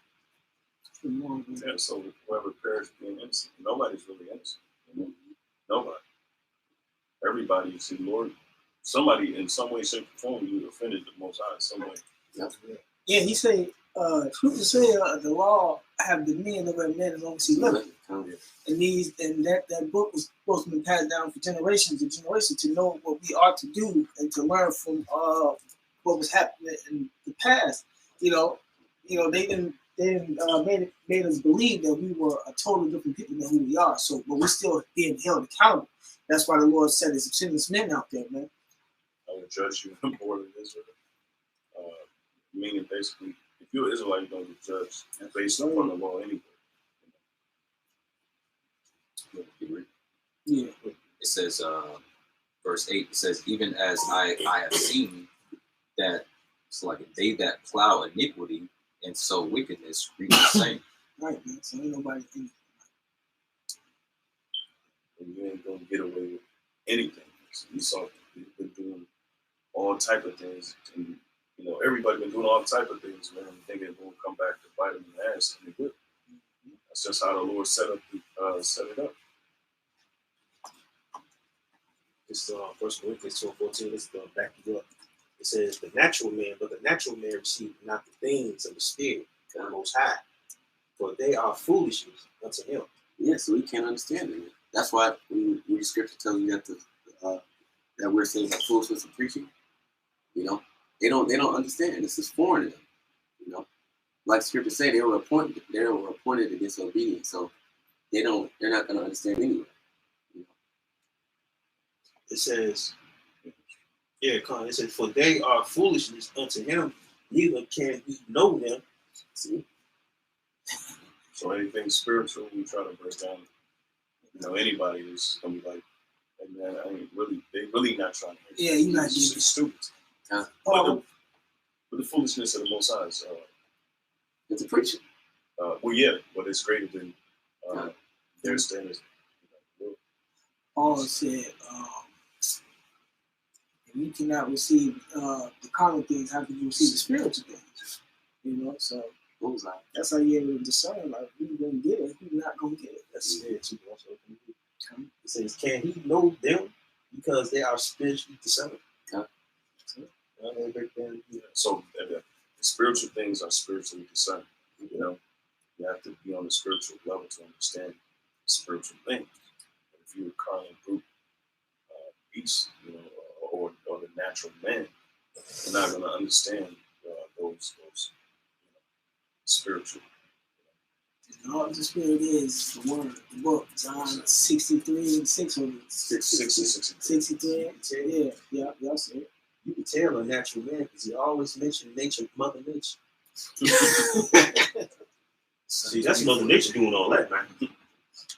Yeah, so whoever perished being innocent, nobody's really innocent. You know? Nobody. Everybody is the Lord. Somebody in some way, shape, or form, you offended the Most High in some way. Yeah, he said, scripture say the law have dominion over men as long as he liveth. And that book was supposed to be passed down for generations and generations to know what we are to do and to learn from what was happening in the past. You know, they didn't made us believe that we were a totally different people than who we are. So, but we're still being held accountable. That's why the Lord said there's sinless men out there, man. I will judge you more than Israel. Meaning basically, if you're an Israelite, you're going to get judged based upon the law anyway. Yeah. It says, verse 8, it says, "Even as I have seen that it's like they that plow iniquity and sow wickedness reap the same." Right, man. So ain't nobody in it. And you ain't going to get away with anything. So you saw you've been doing all type of things. And, you know, everybody been doing all type of things, man. And thinking it won't come back to bite them in the ass. And they will. That's just how the Lord set it up. This is 1 Corinthians 12:14. This is going to back you up. It says, "The natural man, but the natural man received not the things of the Spirit of the Most High, for they are foolishness unto him." Yeah, so we can't understand it. That's why when the scripture tells you that that we're saying that foolishness of preaching, you know, they don't understand. This is foreign to them. You know, like scripture say, they were appointed to disobedience, so they're not going to understand anyway. You know? It says, it says, "For they are foolishness unto him, neither can he know them." See? So anything spiritual, we try to break down. You know, anybody is going to be like, "Hey man, they really not trying to hear." Yeah, you're not getting getting stupid. Oh. But the foolishness of the Most High is, It's a preacher. well, yeah, but it's greater than their standards. Paul said, if you cannot receive the carnal things, how can you receive the spiritual things? You know, so that's how you're able to discern, like, who's going to get it, who's not going to get it. That's it too. It says, "Can he know them because they are spiritually discerned?" So the spiritual things are spiritually discerned. You know, you have to be on the spiritual level to understand spiritual things. But if you're a carnal brute beast, you know, or the natural man, you're not going to understand those spiritual. And all the spirit is the word, the book, John 63 and 6. 63. Yeah, y'all see it. You can tell a natural man because he always mentioned nature, Mother Nature. See, that's Mother Nature doing all that, man.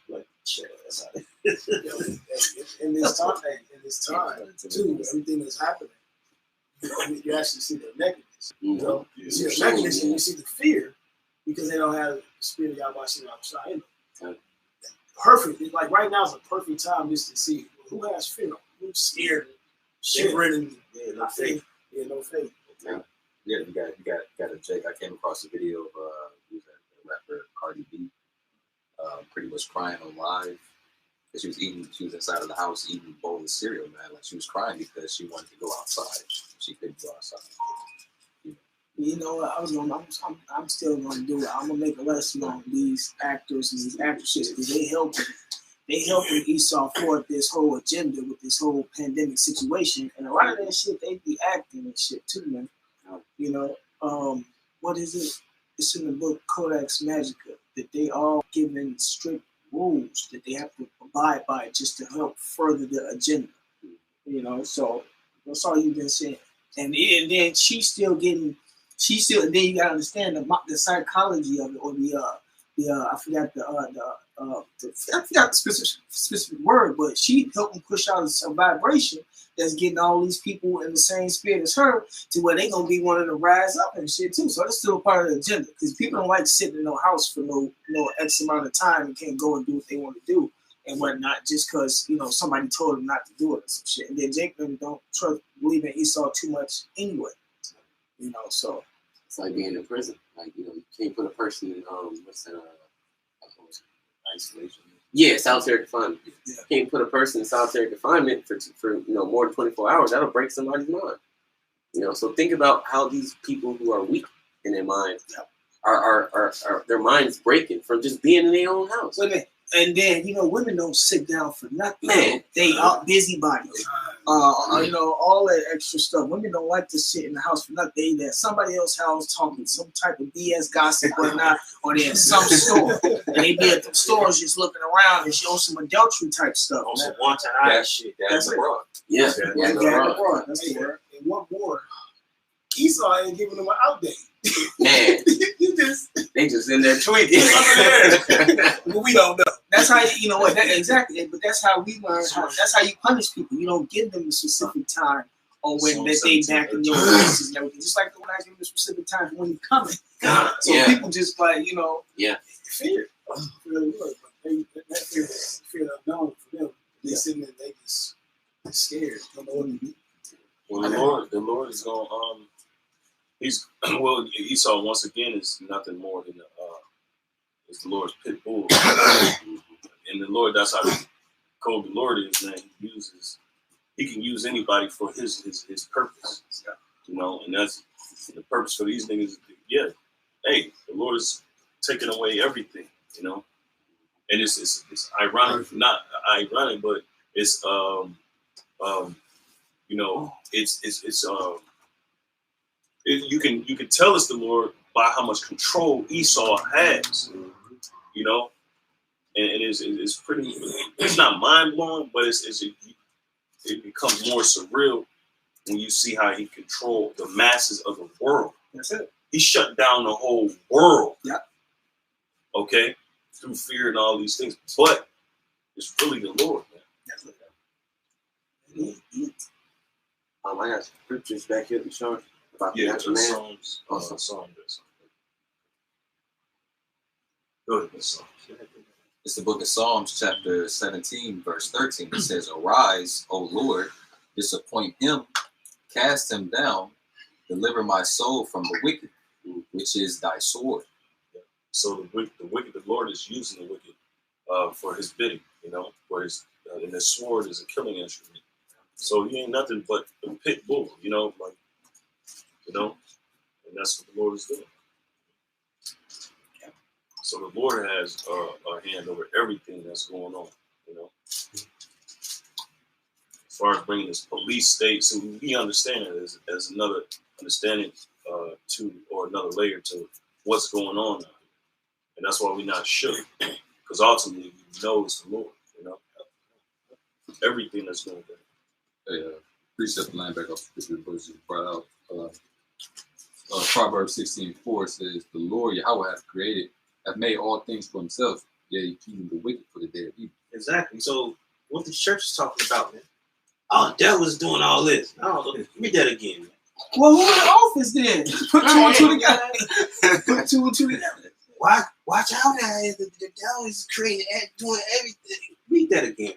Like, shit, that's how in this time, too, everything that's happening, you actually see the negatives. You know, you see the negatives and you see the fear because they don't have the spirit of Yahweh outside in them. Perfect. Like right now is a perfect time just to see who has fear, who's scared, shivering, and no faith. Yeah, no faith. Yeah, you got to check. I came across a video of who's that rapper Cardi B, pretty much crying on live. She was inside of the house eating a bowl of cereal, man. Like she was crying because she wanted to go outside. She couldn't go outside. You know what? I'm still gonna do it. I'm gonna make a lesson on these actors and these actresses because they helping Esau forward this whole agenda with this whole pandemic situation. And a lot of that shit, they be acting and shit too, man. You know, what is it? It's in the book Codex Magica that they all given strict rules that they have to abide by just to help further the agenda. You know, so that's all you've been saying. And then and then you gotta understand the psychology of it, or I forgot I forgot the specific word, but she helped them push out a vibration that's getting all these people in the same spirit as her to where they gonna be wanting to rise up and shit too. So that's still a part of the agenda because people don't like sitting in no house for no X amount of time and can't go and do what they want to do and whatnot just because somebody told them not to do it or some shit. And then Jacob don't believe in Esau too much anyway. So it's like being in prison. Like you can't put a person in what's that? Isolation. Yeah, solitary confinement. Yeah. You can't put a person in solitary confinement for more than 24 hours. That'll break somebody's mind. So think about how these people who are weak in their mind are their minds breaking from just being in their own house. And then women don't sit down for nothing. Man, they are busybodies. All that extra stuff. Women don't like to sit in the house for nothing. They at somebody else's house talking some type of BS gossip or not, or they're at some store. And they be at the stores just looking around and show some adultery type stuff. On some wanton shit. That's it. Yeah, that's the word. And what more? Esau ain't giving them an outdate. Man, they just in there tweaking. We don't know. That's how exactly. But that's how we learn. That's how you punish people. You don't give them a specific time on when they back in your faces and everything. Just like when I give them a specific time for when you're coming. So people just fear. That fear unknown for them. They sitting there, they just scared. Don't know what to do. Well, the Lord is going Esau once again is nothing more than is the Lord's pit bull, and the Lord, that's how cold the Lord is, man. He can use anybody for his purpose, and that's the purpose for these niggas. Yeah, hey, the Lord is taking away everything, and it's ironic, not ironic, but it's you can tell it's the Lord by how much control Esau has, and it's pretty. It's not mind blowing, but it becomes more surreal when you see how he controlled the masses of the world. That's it. He shut down the whole world. Yeah. Okay, through fear and all these things, but it's really the Lord, man. That's it. I got scriptures back here to show about the natural man. Psalms. Go ahead, Psalms. It's the book of Psalms, chapter 17, verse 13. It says, "Arise, O Lord, disappoint him, cast him down, deliver my soul from the wicked, which is thy sword." So the Lord is using the wicked for his bidding, for his and the sword is a killing instrument. So he ain't nothing but a pit bull, and that's what the Lord is doing. So the Lord has a hand over everything that's going on, As far as bringing this police state, so we understand it as another understanding or another layer to what's going on now. And that's why we're not shook, because ultimately we know it's the Lord, everything that's going on. Hey, precept the line back off the verse you brought out. Proverbs 16:4 says, "The Lord Yahweh hath made all things for himself, yea, even the wicked for the day of evil." Exactly. So what the church is talking about, man? Oh, devil's doing all this. Oh, read that again, man. Well, who in the office then? Put two and two together. Put two and two together. Watch out now. The devil is creating, doing everything. Read that again.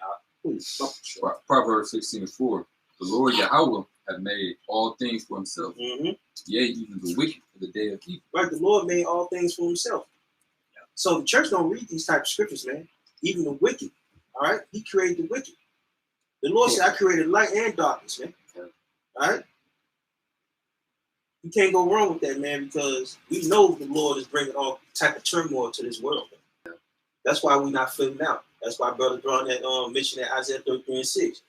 Proverbs 16:4, "The Lord Yahweh hath made all things for himself, Mm-hmm. yea, even the wicked for the day of evil." Right, the Lord made all things for himself. So the church don't read these type of scriptures, man. Even the wicked, all right? He created the wicked. The Lord said, "I created light and darkness," man. All right? You can't go wrong with that, man, because we know the Lord is bringing all type of turmoil to this world, man. That's why we're not flipping out. That's why Brother Brown that mentioned that Isaiah 33:6.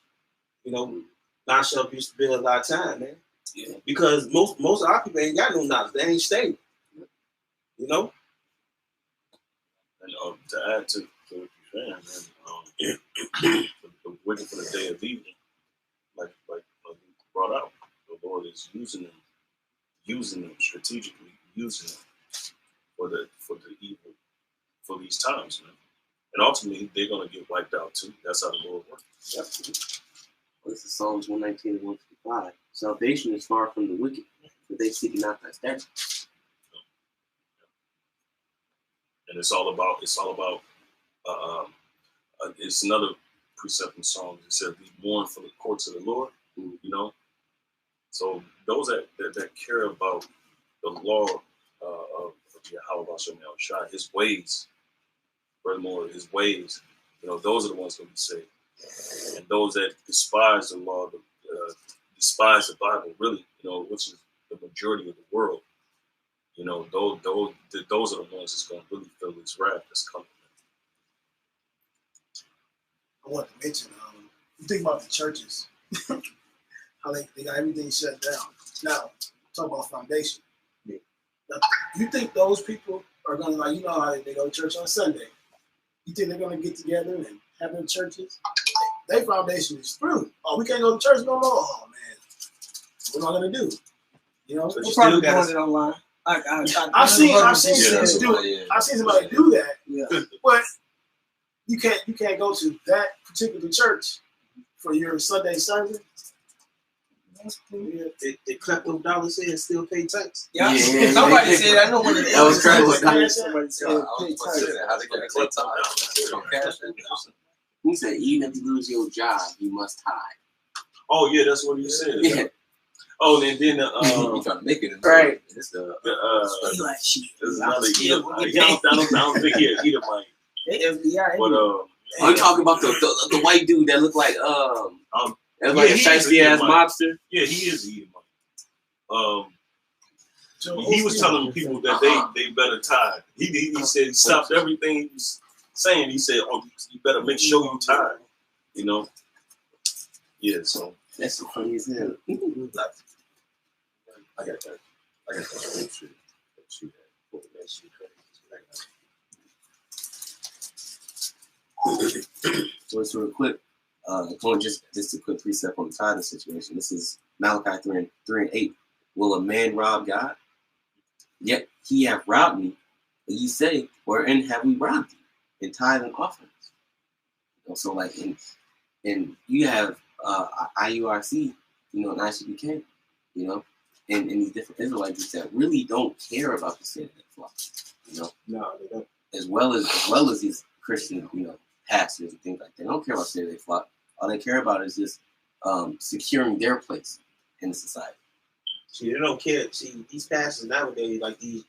Thou shalt be spent a lot of time, man. Yeah. Because most of our people ain't got no knowledge. They ain't stable. And to add to what you're saying, man, the wicked for the day of evil, like you brought out, the Lord is using them strategically, using them for the evil, for these times, man. And ultimately, they're going to get wiped out too. That's how the Lord works. Yep. Well, this is Psalms 119 and 155. Salvation is far from the wicked, but they seek not thy statutes. And it's all about it's another precept in Psalms. It says, "Be mourn for the courts of the Lord." You know, so those that care about the law of Yahweh Shai, His ways. Furthermore, His ways, you know, those are the ones going to be saved. And those that despise the law, despise the Bible, really, you know, which is the majority of the world, you know, those are the ones that's going to really feel this wrath that's coming. I want to mention, you think about the churches, how they got everything shut down. Now, talk about foundation. Yeah. Now, you think those people are going to, like, you know how they go to church on Sunday? You think they're going to get together and have their churches? Their foundation is through. Oh, we can't go to church no more? Oh, man. What am I going to do? You know? We're probably doing it online. I've seen somebody do that. Yeah. But you can't go to that particular church for your Sunday service. They clap those dollars in and still pay tax. Yeah. Somebody said, I know when that was crazy. Somebody said, pay tax. How they gonna pay tax? He said, even if you lose your job, you must tithe. Oh yeah, that's what he said. Yeah. Oh, and then You trying to make it? Right. It's He like, shit. there's another I'm I don't think he Edomite. FBI. But I'm talking about the white dude that looked like that was like yeah, a he is shiesty ass Edomite. mobster. Yeah, he is Edomite. He was telling people that they better tithe. He said he stopped everything he was saying. He said, "Oh, you better make sure you tithe." You know. Yeah. So That's so funny as hell. I got that. I got that scripture that you had. That you So it's real quick. Going just a quick precept on the tithing situation. This is Malachi 3 and 8. Will a man rob God? Yet he hath robbed me. But ye say, wherein have we robbed thee? In tithe and offerings. You know, so like in you have IURC, you know, and ICBK, you know, and these different Israelites that really don't care about the state of their flock, you know. No, they don't. As well as these Christian, you know, pastors and things like that. They don't care about the state of their flock. All they care about is just securing their place in the society. See, they don't care. See, these pastors nowadays, like these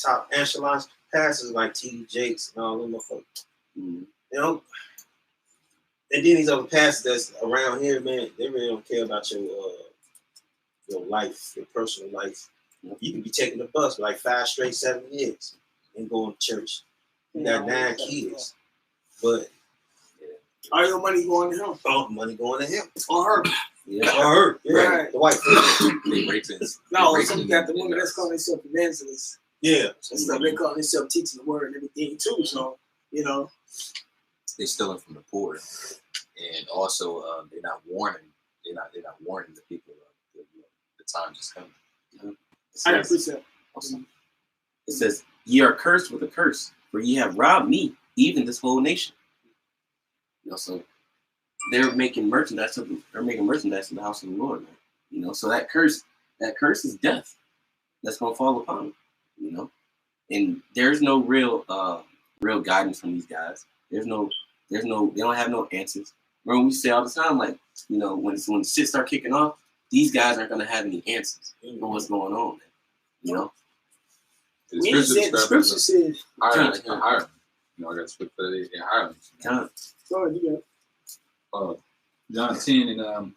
top echelon pastors like T.D. Jakes and all them motherfuckers. Mm-hmm. You know, and then these other pastors that's around here, man, they really don't care about your life, your personal life. You can be taking the bus for like 5 straight 7 years and going to church. You got 9 kids, but All your money going to him. all the money going to him Or her. Yeah. or her. Yeah, Right. the white person. They rapists. No, so you got the women that's calling themselves evangelists Yeah, and stuff. They call themselves teaching the word and everything too. So, you know. They're stealing from the poor, and also they're not warning. They're not warning the people of the time is coming. I got a precept. Awesome. It says, ye are cursed with a curse, for ye have robbed me, even this whole nation. You know, so they're making merchandise in the house of the Lord, man. You know, so that curse is death that's gonna fall upon them, you know. And there's no real guidance from these guys. They don't have no answers. Remember we say all the time, like, you know, when shit start kicking off, these guys aren't gonna have any answers for what's going on, man. You know? The scripture said, Ireland. You know, I got to speak for that in Ireland. go ahead, you got it. John 10 and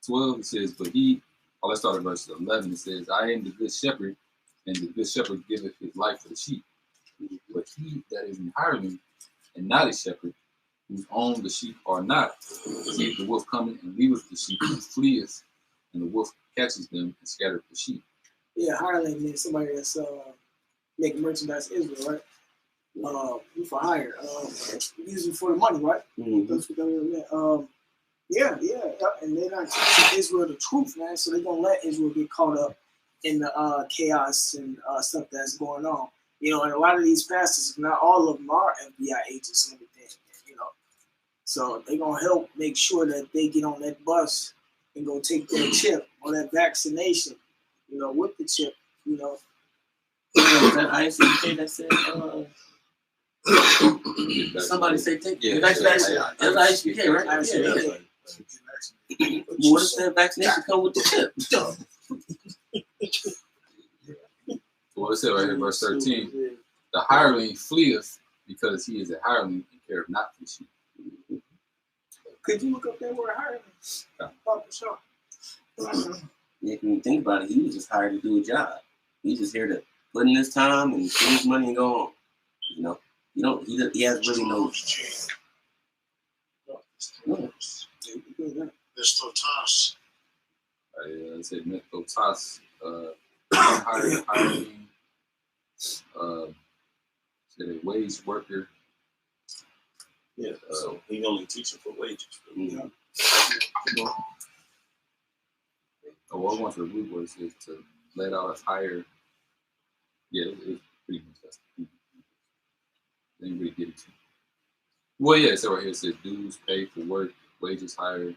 12, it says, but he, let's start at verse 11. It says, I am the good shepherd, and the good shepherd giveth his life for the sheep. But he that is in Ireland, and not a shepherd, whose own the sheep are not, seeth the wolf coming, and leaveth the sheep, and fleeth, and the wolf catches them, and scattereth the sheep. Yeah, hireling is somebody that's making merchandise in Israel, right? For hire, using for the money, right? Mm-hmm. That's what they meant. Yeah, and they're not teaching Israel the truth, man. So they're gonna let Israel get caught up in the chaos and stuff that's going on. You know, and a lot of these pastors, if not all of them, are FBI agents and everything. You know, so they're gonna help make sure that they get on that bus and go take their chip or that vaccination. You know, with the chip. You know. Is that ICK that said? Somebody say take Yeah, vaccination. yeah, That's ICK, right? ICK. Yeah. What if that vaccination come with the chip? Well, it said right here, verse 13, the hireling fleeth because he is a hireling and careth not for sheep. Could you look up that word hiring? Yeah. Oh, for sure. If you think about it, he was just hired to do a job. He's just here to put in his time and spend his money and go on. You know, he has really no. Mr. Toss. It said Mithrotas, hireling, said a wage worker. Yeah, so he only teaching for wages. Mhm. Oh, what I want to the root word is to let out a higher. Yeah, it's pretty much that's. Didn't really get it to. Well, yeah, so right here it says dues paid for work, wages hired.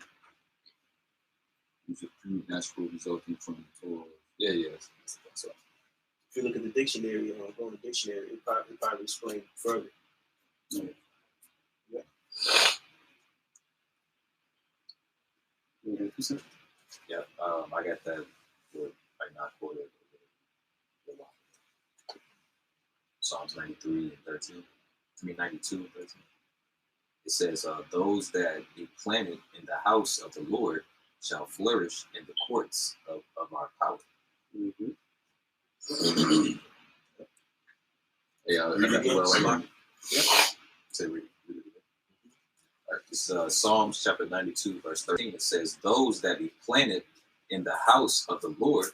Use of food, natural resulting from the toil. Yeah, that's right. If you look at the dictionary, go in the dictionary, it probably explain further. Yeah. Yeah, I got that right now quoted. Psalms 93 and 13. I mean 92 and 13. It says, those that be planted in the house of the Lord shall flourish in the courts of our power. Mm-hmm. Yeah, I got the word right now. Yep. Say read it again. All right, this is Psalms chapter 92, verse 13. It says, those that be planted in the house of the Lord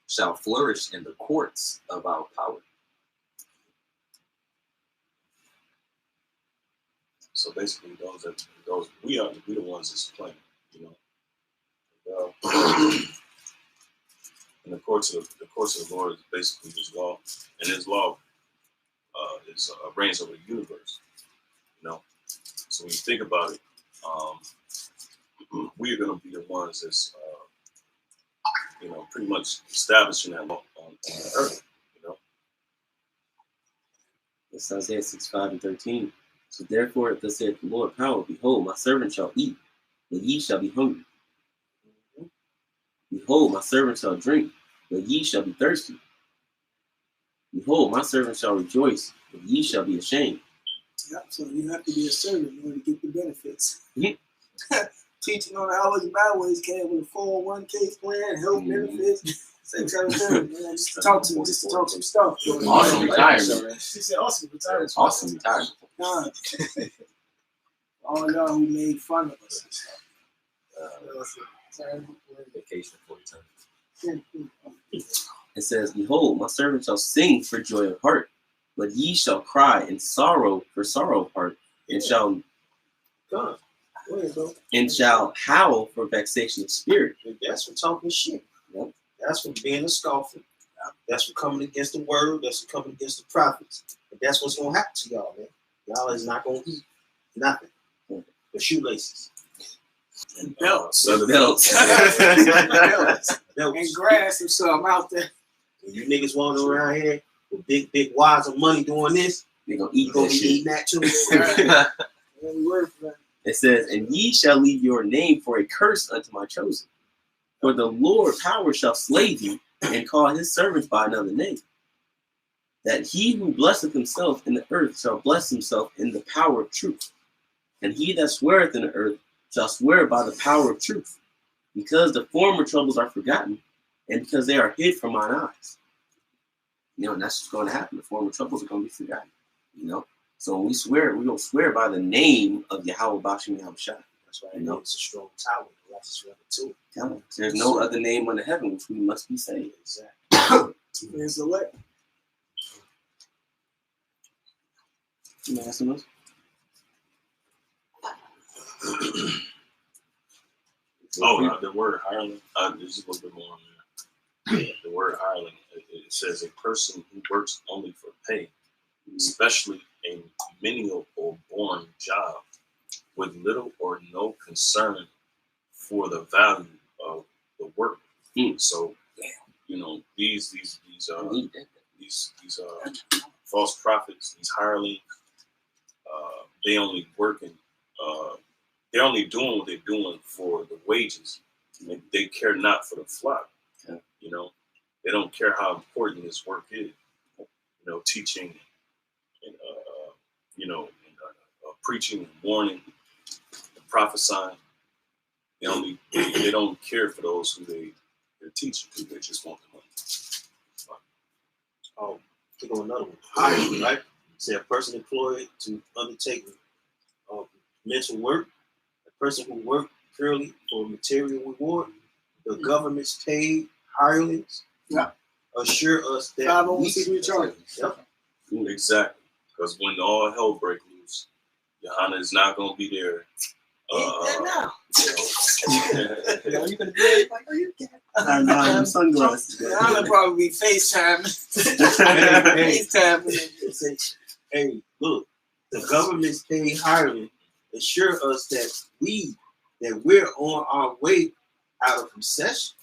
shall flourish in the courts of our power. So basically, we the ones that's playing, you know. And the courts of the Lord is basically His law, and His law reigns over the universe, you know. So when you think about it, we are going to be the ones that's you know, pretty much establishing that law on the earth, you know. It's Isaiah 6:5 and 13. So therefore, thus saith the Lord, power, behold, my servant shall eat, but ye shall be hungry. Behold, my servant shall drink, but ye shall be thirsty. Behold, my servant shall rejoice, but ye shall be ashamed. Yep, so you have to be a servant in order to get the benefits. Yeah. Teaching on how his byways came with a 401k plan, health benefits, same kind of thing. Man, just to talk some stuff. Awesome retirement. She said awesome retirement. Awesome retirement. God. All y'all who made fun of us and stuff. Vacation for eternity. It says, behold, my servant shall sing for joy of heart, but ye shall cry in sorrow for sorrow of heart, and shall God. Go ahead, bro. and shall howl for vexation of spirit. That's for talking shit. Yep. That's for being a scoffer. That's for coming against the word. That's for coming against the prophets. And that's what's going to happen to y'all, man. Y'all is not going to eat nothing but shoelaces. And belts. Belts. Belts. And grass and something out there. When you niggas walking around here with big wads of money doing this, They're going to you eat going that to be shit. eating that too. Any word for that. It says, and ye shall leave your name for a curse unto my chosen. For the Lord power shall slay you, and call his servants by another name. That he who blesseth himself in the earth shall bless himself in the power of truth. And he that sweareth in the earth shall swear by the power of truth, because the former troubles are forgotten, and because they are hid from mine eyes. You know, and that's what's going to happen. The former troubles are going to be forgotten. You know? So when we swear, we don't swear by the name of Yahweh Bashim Yahushua. That's why You know? it's a strong tower. That's what too. There's no other name under heaven which we must be saved. Exactly. There's the way. You know, that's enough. The word hireling. There's a little bit more on there. The word hireling. It says a person who works only for pay, especially a menial or boring job with little or no concern for the value of the work. So, you know, these false prophets, these hirelings, they only working. They're only doing what they're doing for the wages. They care not for the flock. You know, they don't care how important this work is. You know, teaching, and you know, and, preaching, and warning, and prophesying. They don't care for those who they're teaching to. They just want the money. Click on another one. Hiring, right? Say a person employed to undertake mental work, a person who worked purely for material reward, the government's paid hirelings. Yeah. Assure us that 501c3 charge. Yep. Exactly. Because when all hell breaks loose, Johanna is not going to be there. Now. You know, You gonna do it? Like, are you kidding? I know, I'm sunglasses. I'll probably be FaceTime. FaceTime. Hey, look, the government's paid hiring assure us that we're on our way out of recession.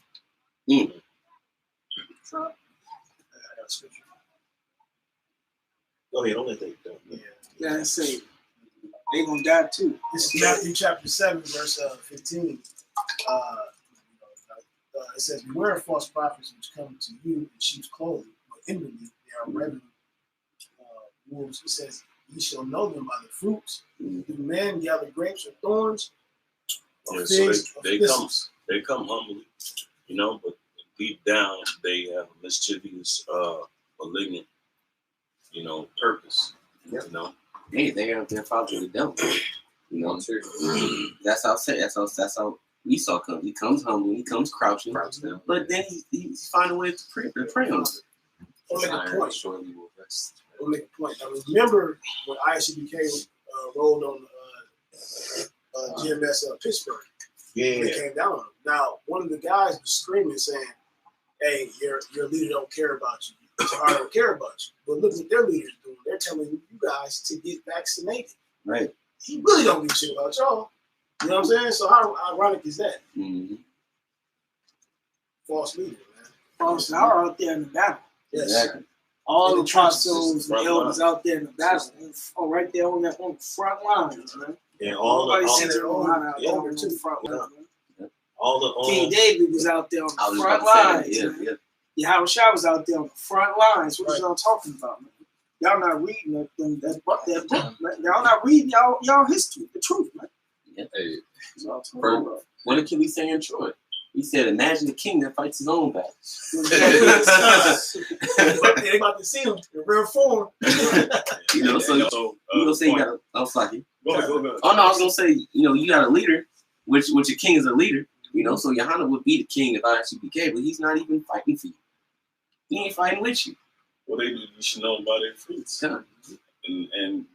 Go ahead, don't let that go. Yeah, say they gonna die too. This is Matthew chapter 7, verse 15. It says, beware of false prophets which come to you in sheep's clothing, but inwardly they are ravening wolves. It says, ye shall know them by the fruits. Do men gather grapes or thorns? Or figs, so they come humbly, you know, but deep down they have a mischievous, malignant, you know, purpose. Yep. You know, they're following the devil. You know, that's how Esau comes. He comes humble. He comes crouching. But then he's finding ways to prey on us. I'll make a point. I'll make a point. Now, remember when ICBK rolled on GMS Pittsburgh? Yeah. They came down on him. Now, one of the guys was screaming, saying, "Hey, your leader don't care about you. I don't care about you." But look what their leaders doing. They're telling you guys to get vaccinated. Right. He really don't give a shit about y'all. You know what I'm saying? So how ironic is that? Mm-hmm. False leader, man. False are out there in the battle. Yes. Exactly. All In the the trenches, apostles and elders out there in the battle. Oh, right there on the front lines, man. And Nobody sent the- their own out there yeah, on the front yeah. lines, man. all the King David was out there on I the was front about to say, lines. man. yeah. Yahushua was out there on the front lines. What Right. y'all talking about, man? Y'all not reading that book, man. Y'all not reading y'all history, the truth, man. Hey, That's what I'm talking Bro. about. What did we say in Troy? He said, "Imagine a king that fights his own battles." They about to see him in real form. You know, so you gonna say you got a. I was like, Go ahead. oh no, I was gonna say, you know, you got a leader, which your king is a leader. You know, so Johanna would be the king of ICBK, but he's not even fighting for you. He ain't fighting with you. Well, you should know by their fruits, Come on. and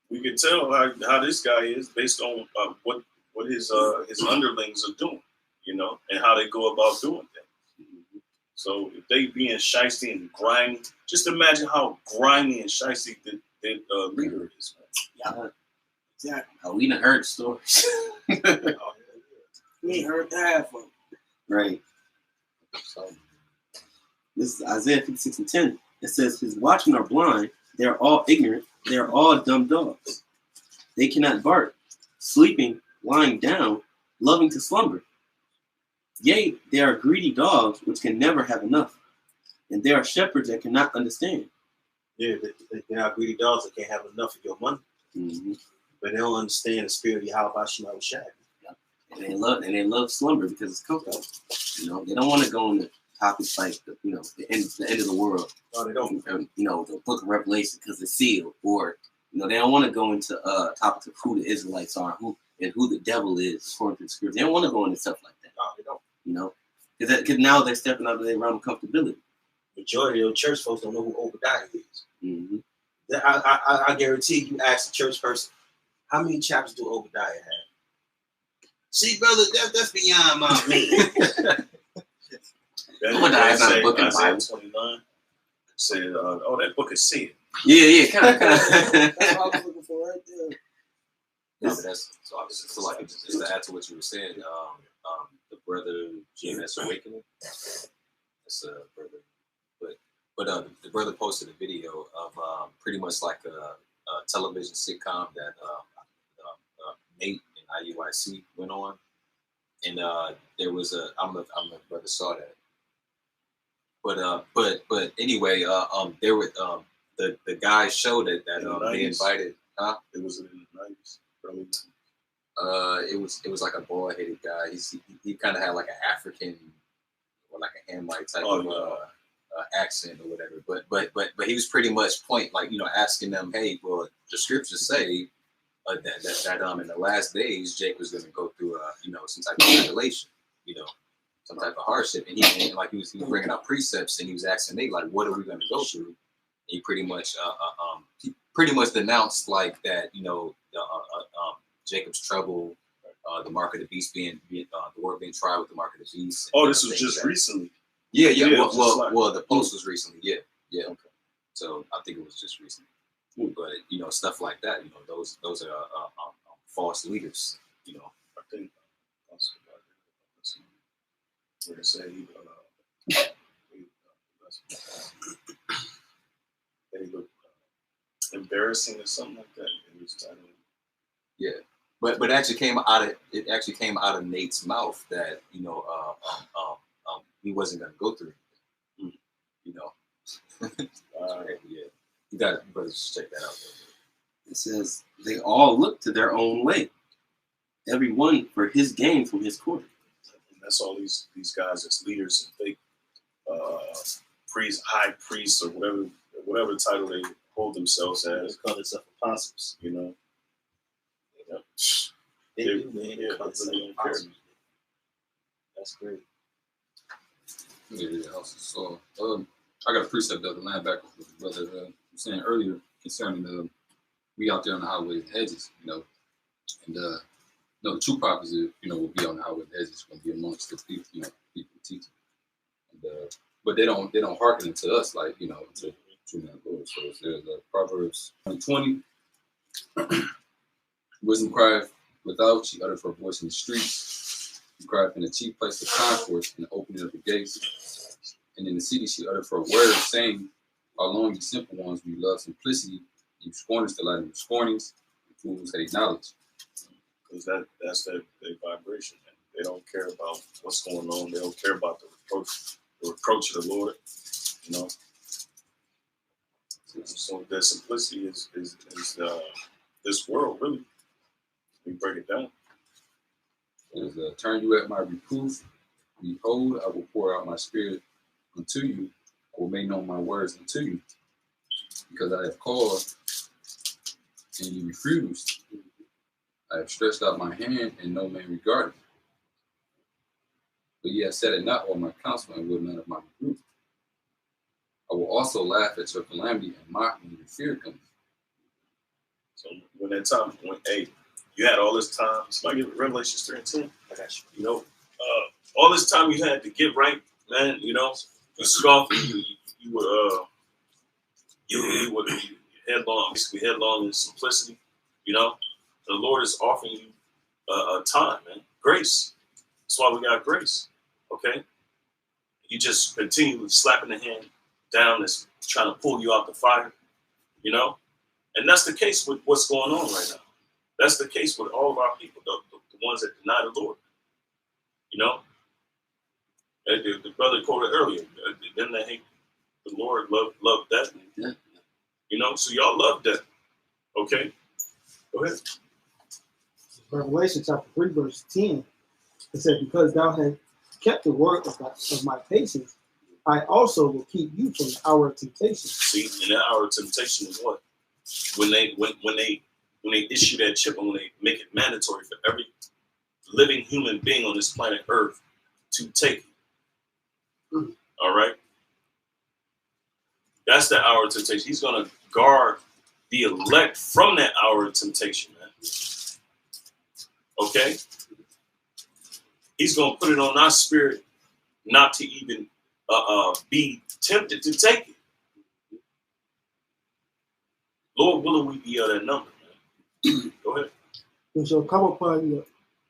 we can tell how this guy is based on what his underlings are doing, you know, and how they go about doing things. So if they being shysty and grimy, just imagine how grimy and shysty the leader is. Yeah. Exactly. Oh, we done heard stories. We ain't heard the half of it. Right. So this is Isaiah 56:10. It says, "His watchmen are blind. They are all ignorant. They are all dumb dogs. They cannot bark, sleeping, lying down, loving to slumber. Yea, they are greedy dogs which can never have enough. And they are shepherds that cannot understand." Yeah, they are greedy dogs that can't have enough of your money, but they don't understand the spirit of Yahweh Shema Shai. And they love slumber because it's comfortable. You know, they don't want to go into topics like the end of the world. No, they don't. You know, the Book of Revelation because it's sealed, or you know, they don't want to go into topics of who the Israelites are, who the devil is according to the scripture. They don't want to go into stuff like that. No, they don't. You know, because now they're stepping out of their realm of comfortability. Majority of church folks don't know who Obadiah is. Mm-hmm. I guarantee you ask a church person, how many chapters do Obadiah have? See, brother, that's beyond my me. Obadiah's not a book in the Isaiah Bible. 29. Said, oh, that book is sealed. Yeah, kind of. That's what I was looking for right there. No, but that's so obviously so like just to add to what you were saying. The brother GMS Awakening. That's a brother, but the brother posted a video of pretty much like a television sitcom that Nate and IUIC went on, and there was I don't know if brother saw that, but anyway, there were the guy showed it that they invited. It was in the 90s, early 90s. It was like a bald-headed guy. He kind of had like an African or like a Hamite type of accent or whatever. But he was pretty much asking them, hey, well, the scriptures say that in the last days Jake was going to go through some type of tribulation, some type of hardship, and he was bringing out precepts, and he was asking Nate like, what are we going to go through? He pretty much denounced like that, Jacob's trouble, the mark of the beast being the word being tried with the mark of the beast. Oh, this was just recently. Yeah. Well, the post was recently. Yeah. Okay. So I think it was just recently. But stuff like that. Those are false leaders. I think we're gonna say they look embarrassing or something like that. Yeah. But it actually came out of Nate's mouth that he wasn't going to go through it. Yeah, you better just check that out. It says they all look to their own way, everyone for his gain from his quarter. And that's all these guys as leaders and fake high priests or whatever title they hold themselves as. They call themselves apostles. They do, man. They call themselves apostles. That's great. Yeah, also saw. I got a precept of the linebacker with the brother was saying earlier concerning we out there on the highway and hedges, and the true prophets, will be on the highway and hedges, going to be amongst the people, people teaching, and but they don't hearken to us like to true man Lord. So it says Proverbs 20. Wisdom crieth without, she uttered her voice in the streets. She cried in the chief place of concourse and the opening of the gates. And in the city she uttered her words, saying, how long you simple ones, we love simplicity, you scorners delight in scornings, and fools hate knowledge. Because that's their vibration. Man. They don't care about what's going on. They don't care about the reproach of the Lord. So their simplicity is this world, really. We break it down. It is, turn you at my reproof. Behold, I will pour out my spirit unto you. I will make known my words unto you. Because I have called and you refused. I have stretched out my hand and no man regarded. But ye have set it not on my counsel and would none of my reproof. I will also laugh at your calamity and mock when your fear comes. So when that time, you had all this time. Somebody give Revelation 3 and 10. I got you. All this time you had to get right, man. You scoff. You would be headlong, basically headlong in simplicity. The Lord is offering you a time, man. Grace. That's why we got grace. Okay. You just continue slapping the hand down that's trying to pull you out the fire. And that's the case with what's going on right now. That's the case with all of our people, the ones that deny the Lord. The brother quoted earlier, them that hate the Lord love death. Yeah. So y'all love death. Okay? Go ahead. Revelation chapter 3, verse 10. It said, because thou hast kept the word of my patience, I also will keep you from the hour of temptation. See, and that hour of temptation is what? When they issue that chip and when they make it mandatory for every living human being on this planet Earth to take it. All right? That's the hour of temptation. He's going to guard the elect from that hour of temptation, man. Okay? He's going to put it on our spirit not to even be tempted to take it. Lord willing, we be of that number, man. Go ahead. It shall come upon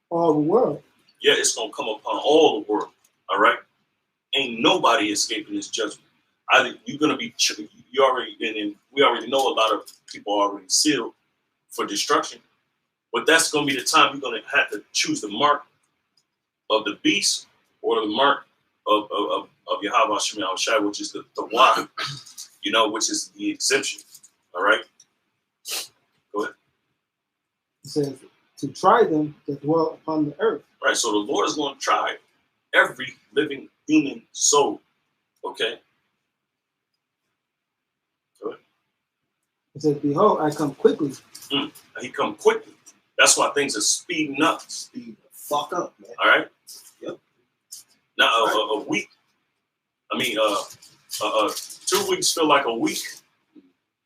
all the world. Yeah, it's gonna come upon all the world. All right. Ain't nobody escaping this judgment. Either you're gonna be, you already, and we already know a lot of people are already sealed for destruction. But that's gonna be the time you're gonna have to choose the mark of the beast or the mark of Yahweh Shema Shai, which is the Y, you know, which is the exemption. All right. Go ahead. It says to try them that dwell upon the earth. Right. So the Lord is going to try every living human soul. Okay. Go ahead. It says, behold, I come quickly. He come quickly. That's why things are speeding up. Speed the fuck up, man. All right. Yep. Now a week. I mean, 2 weeks feel like a week.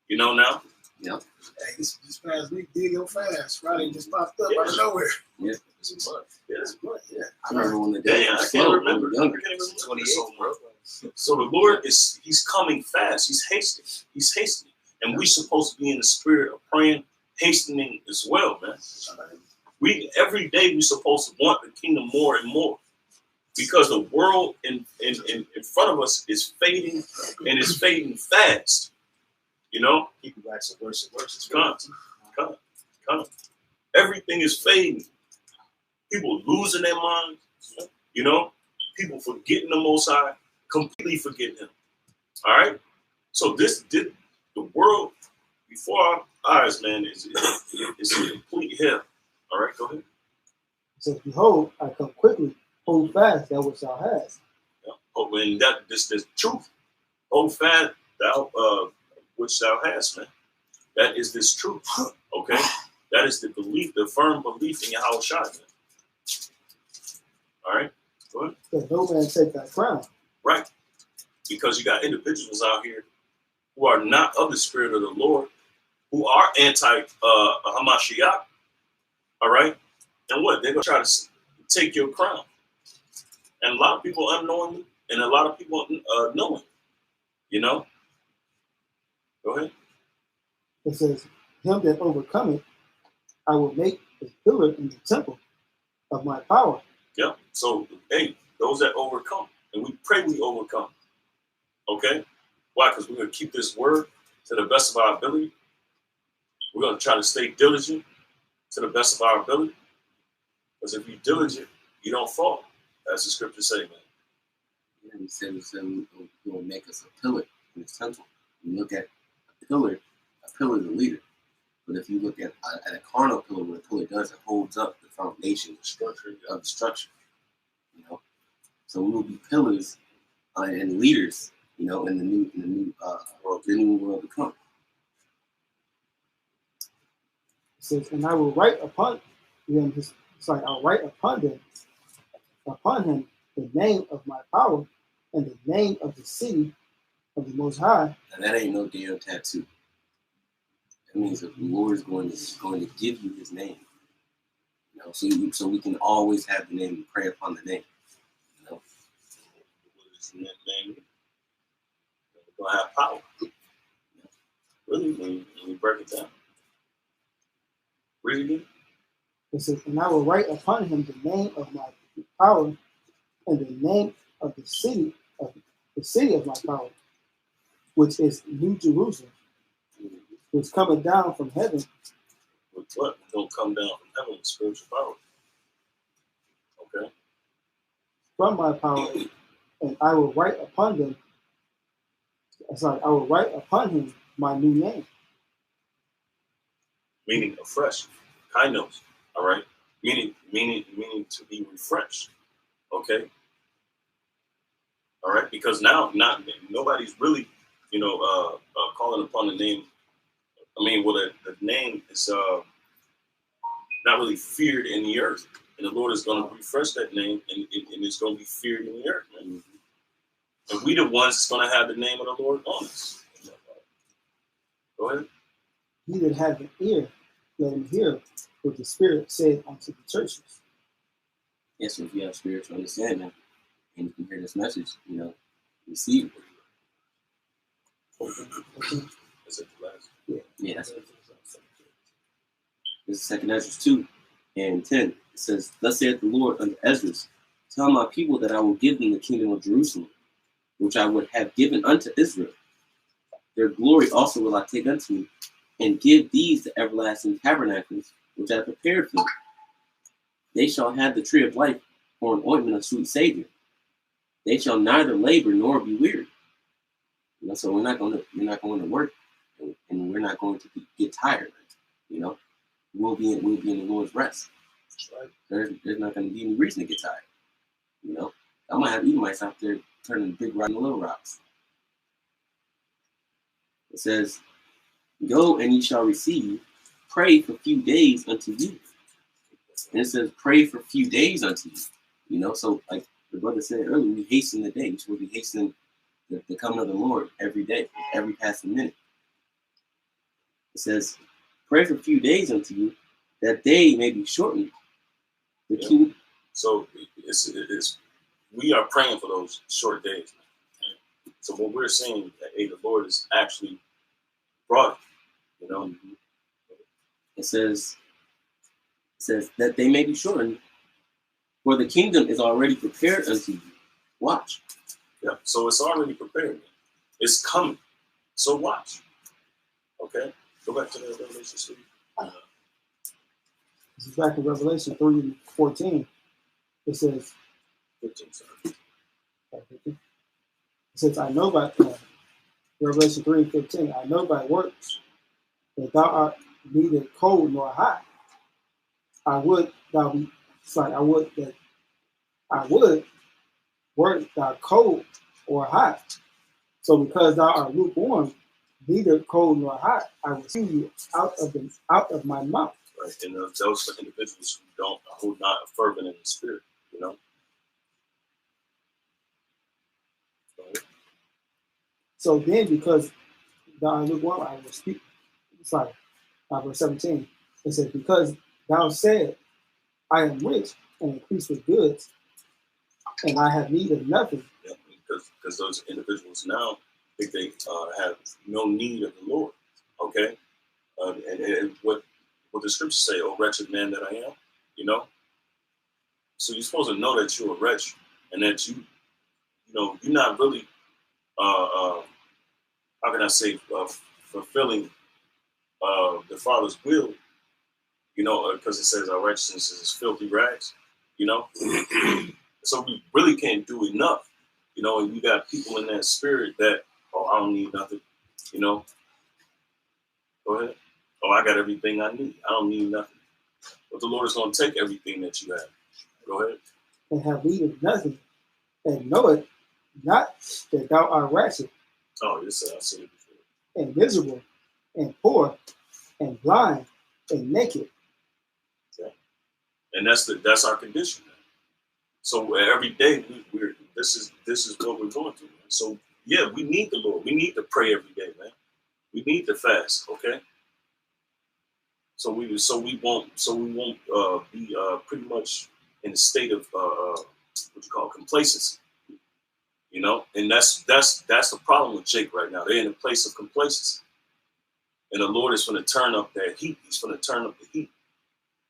You know now. Yep. Hey, this past week did go fast. Friday just popped up Yeah. out of nowhere. Yeah. It's a month. Yeah. Yeah. I remember when the day Damn, I was can't slow remember. when we were younger. 28, bro. So the Lord he's coming fast. He's hastening. He's hastening. And we supposed to be in the spirit of praying, hastening as well, man. We every day we supposed to want the kingdom more and more. Because the world in front of us is fading and it's fading fast. You know? People waxing worse and worse. Come. Everything is fading. People losing their minds. You know? People forgetting the Most High, completely forgetting Him. All right? So the world before our eyes, man, is a complete hell. All right? Go ahead. It says, behold, I come quickly. Hold fast that which thou hast. Yeah. Oh, and this truth. Hold fast thou which thou hast, man. That is this truth. Okay? That is the belief, the firm belief in Yahweh Shai, man. All right? Go ahead. That no man take thy crown. Right. Because you got individuals out here who are not of the spirit of the Lord, who are anti Hamashiach. All right? And what? They're going to try to take your crown. And a lot of people unknowingly, and a lot of people knowing. You know? Go ahead. It says, him that overcometh, I will make a pillar in the temple of my power. Yeah. So, hey, those that overcome, and we pray we overcome. Okay? Why? Because we're going to keep this word to the best of our ability. We're going to try to stay diligent to the best of our ability. Because if you're diligent, you don't fall, as the scriptures say, man. Yeah, he said he will make us a pillar in his temple. You look at a pillar is a leader. But if you look at a carnal pillar, what a pillar does, it holds up the foundation, the structure of the structure. You know, so we will be pillars and leaders. You know, in the new world to come. It says, and I will write upon them. I'll write upon him the name of my power and the name of the city of the Most High. And that ain't no damn tattoo. That means that the Lord is going to give you His name. You know, so we can always have the name and pray upon the name. You know, What is in that name? We're going to have power. Really, when you break it down. Read it again. It says, and I will write upon him the name of my power and the name of the city of my power, which is New Jerusalem, which cometh down from heaven. With what? It's going to come down from heaven with spiritual power. Okay. From my power, and I will write upon them. I will write upon him my new name. Meaning afresh. Kainos. All right. Meaning to be refreshed. Okay. All right. Because now nobody's really, calling upon the name. I mean, well, the name is not really feared in the earth, and the Lord is going to refresh that name, and it's going to be feared in the earth. Man. And we the ones that's going to have the name of the Lord on us. Go ahead. He that hath an ear, let him hear what the Spirit said unto the churches. yes, so if you have spiritual understanding and you can hear this message, you know, receive it. Is it the last? Yeah. Yeah, that's it. This is 2 Ezra 2 and 10. It says, "Thus saith the Lord unto Ezra, tell my people that I will give them the kingdom of Jerusalem, which I would have given unto Israel. Their glory also will I take unto me, and give these the everlasting tabernacles, which I prepared for them. They shall have the tree of life for an ointment of sweet savor. They shall neither labor nor be weary." You know, so we're not going to work, and we're not going to get tired. You know, we'll be in the Lord's rest. That's right. There's not going to be any reason to get tired. You know, I might have Edomites out there turning big rock into little rocks. It says, "Go and ye shall receive. Pray for few days unto you." And it says, "Pray for few days unto you." You know, so like the brother said earlier, we hasten the day. We'll be hastening the coming of the Lord every day, every passing minute. It says, "Pray for few days unto you, that day may be shortened." The king. So it's we are praying for those short days. So what we're saying that the Lord is actually brought it, you know. It says that they may be shortened, for the kingdom is already prepared unto you. Watch. Yeah. So it's already prepared. It's coming. So watch. Okay. Go back to the Revelation 3. This is back in Revelation 3:14. It says, 15, sorry. it says, "I know by Revelation 3:15, I know by works that thou art neither cold nor hot. I would wert thou cold or hot. So because thou art lukewarm, neither cold nor hot, I will spew you out of my mouth." Right. And those are individuals who not fervent in the spirit, you know. So then, because thou art lukewarm, I will speak. Sorry, verse 17. It says, "Because thou said, I am rich and increase with goods, and I have need of nothing." Yeah, because those individuals now think they have no need of the Lord. Okay. And what the scriptures say, "Oh wretched man that I am," you know. So you're supposed to know that you're a wretch, and that you're not really how can I say fulfilling the Father's will, you know, because it says our righteousness is filthy rags, you know. So we really can't do enough, you know. And you got people in that spirit that, "Oh, I don't need nothing," you know. Go ahead. "Oh, I got everything I need. I don't need nothing." But the Lord is going to take everything that you have. Go ahead. "And have need of nothing, and know it not that thou art wretched Oh, yes, I said it before. and miserable and poor and blind and naked." Yeah. And that's our condition. Man. So every day this is what we're going through. Man. So yeah, we need the Lord. We need to pray every day, man. We need to fast. Okay. So we won't be pretty much in a state of what you call complacency. You know, and that's the problem with Jake right now. They're in a place of complacency, and the Lord is going to turn up that heat. He's going to turn up the heat.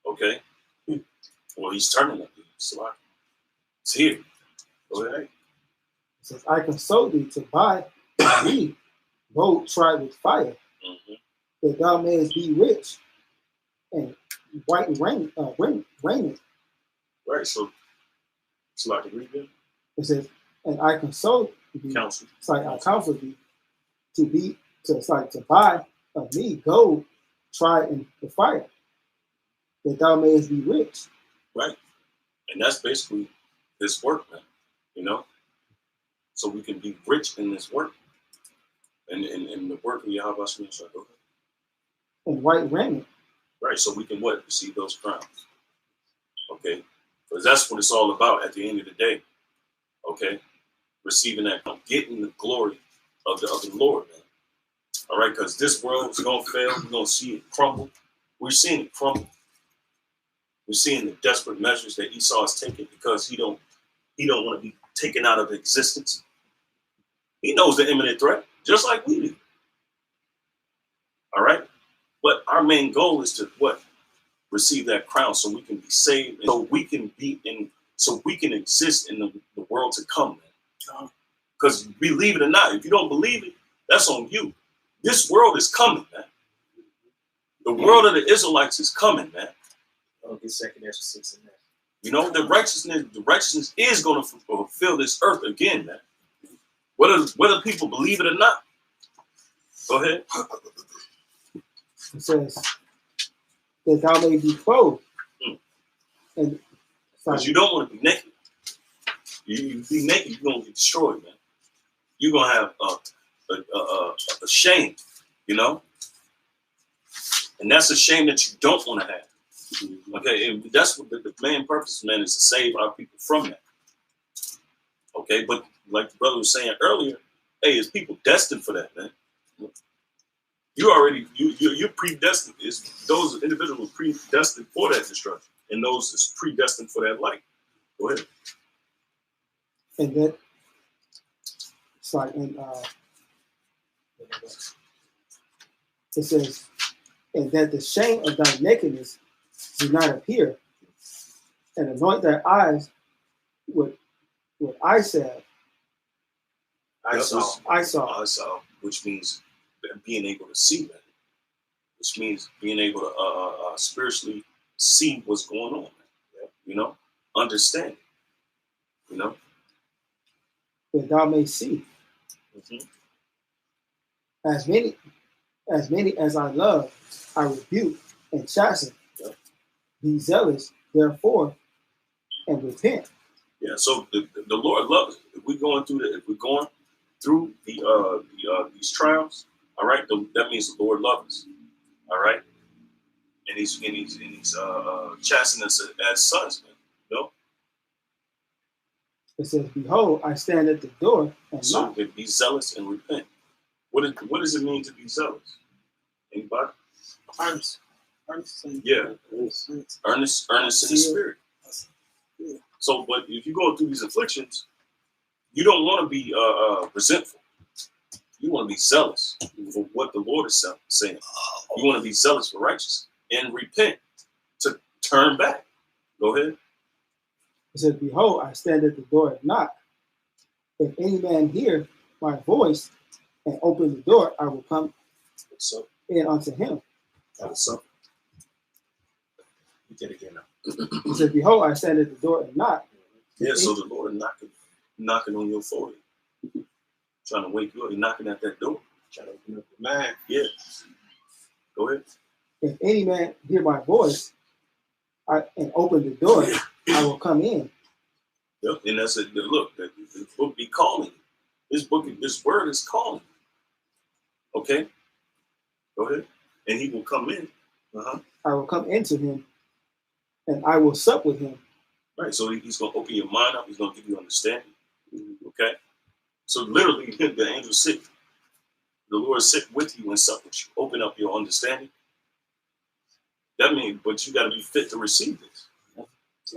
Okay, well, he's turning up the heat. So it's here. Go ahead. It says, "I console thee to buy of me gold tried with fire, that thou mayest be rich, and white raiment." Right. So it's like a read there. It says, "And I console thee." Counsel. It's like I counsel thee to buy of me gold tried in the fire, that thou mayest be rich. Right. And that's basically this work, man. You know? So we can be rich in this work. And the work of Yahweh Shemeshah. And white raiment. Right. So we can what? Receive those crowns. Okay. Because that's what it's all about at the end of the day. Okay. Receiving that, getting the glory of the Lord, man. All right, because this world is gonna fail. We're gonna see it crumble. We're seeing it crumble. We're seeing the desperate measures that Esau is taking because he don't want to be taken out of existence. He knows the imminent threat, just like we do. All right, our main goal is to what? Receive that crown so we can be saved, and so we can be in, so we can exist in the world to come, man. Because believe it or not, if you don't believe it, that's on you. This world is coming, man. The world of the Israelites is coming, man. I'll get second Ezra 6 in there. You know, the righteousness is going to fulfill this earth again, man. Whether people believe it or not. Go ahead. It says that thou may be clothed. And because you don't want to be naked. You be naked, you're going to get destroyed, man. You're going to have a shame, you know? And that's a shame that you don't want to have. Okay, and that's what the main purpose, man, is to save our people from that. Okay, but like the brother was saying earlier, hey, is people destined for that, man? You're predestined. Those individuals predestined for that destruction, and those is predestined for that light. Go ahead. And that it's like in it says, and that the shame of thy nakedness do not appear, and anoint thy eyes with eye salve. I saw, which means being able to see that, which means being able to spiritually see what's going on, you know, understand, you know, that thou may see. As many as I love, I rebuke and chasten. Be zealous, therefore, and repent. Yeah. So the Lord loves it. If we're going through these trials, all right, that means the Lord loves us, all right, and he's chastening us as sons, man. You know. It says, "Behold, I stand at the door and knock." So be zealous and repent. What does it mean to be zealous? Anybody? Earnest. Yeah. Earnest in the spirit. So, but if you're going through these afflictions, you don't want to be resentful. You want to be zealous for what the Lord is saying. You want to be zealous for righteousness and repent, to turn back. Go ahead. It says, "Behold, I stand at the door and knock. If any man hear my voice and open the door, I will come in unto him." So, you get it again now. It says, "Behold, I stand at the door and knock." Yeah, so the Lord is knocking on your forehead, trying to wake you up. He's knocking at that door, trying to open up your mind. Yeah. Go ahead. If any man hear my voice and open the door, I will come in. Yep. And that's it. Look, this book be calling. This word is calling. Okay. Go ahead. And he will come in. I will come into him, and I will sup with him. Right. So he's going to open your mind up. He's going to give you understanding. Okay. So literally, the angels sit. The Lord sit with you and sup with you. Open up your understanding. That means, but you got to be fit to receive this. You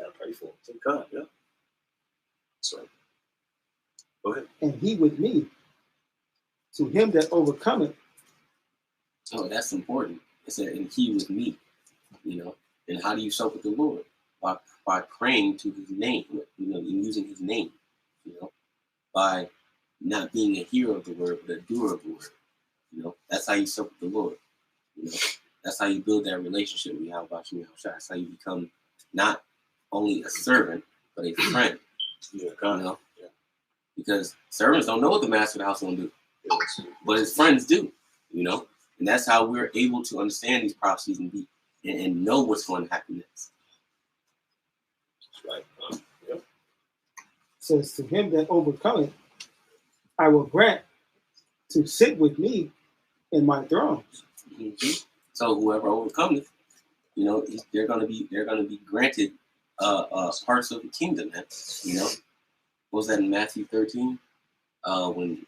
got to pray for it. Thank God. Yeah. That's right. Go ahead. And he with me, to him that overcometh. Oh, that's important. It said, and he with me, you know. And how do you sup with the Lord? By praying to his name, you know, and using his name, you know, by not being a hearer of the word, but a doer of the word. You know, that's how you sup with the Lord. You know, that's how you build that relationship we have about you. That's how you become not only a servant, but a friend. Yeah, you know, because servants don't know what the master of the house will do, but his friends do. You know, and that's how we're able to understand these prophecies and know what's going to happen next. Right. Yep. Says, to him that overcometh, I will grant to sit with me in my thrones. Mm-hmm. So whoever overcometh, you know, they're gonna be granted parts of the kingdom. You know, what was that in Matthew 13? When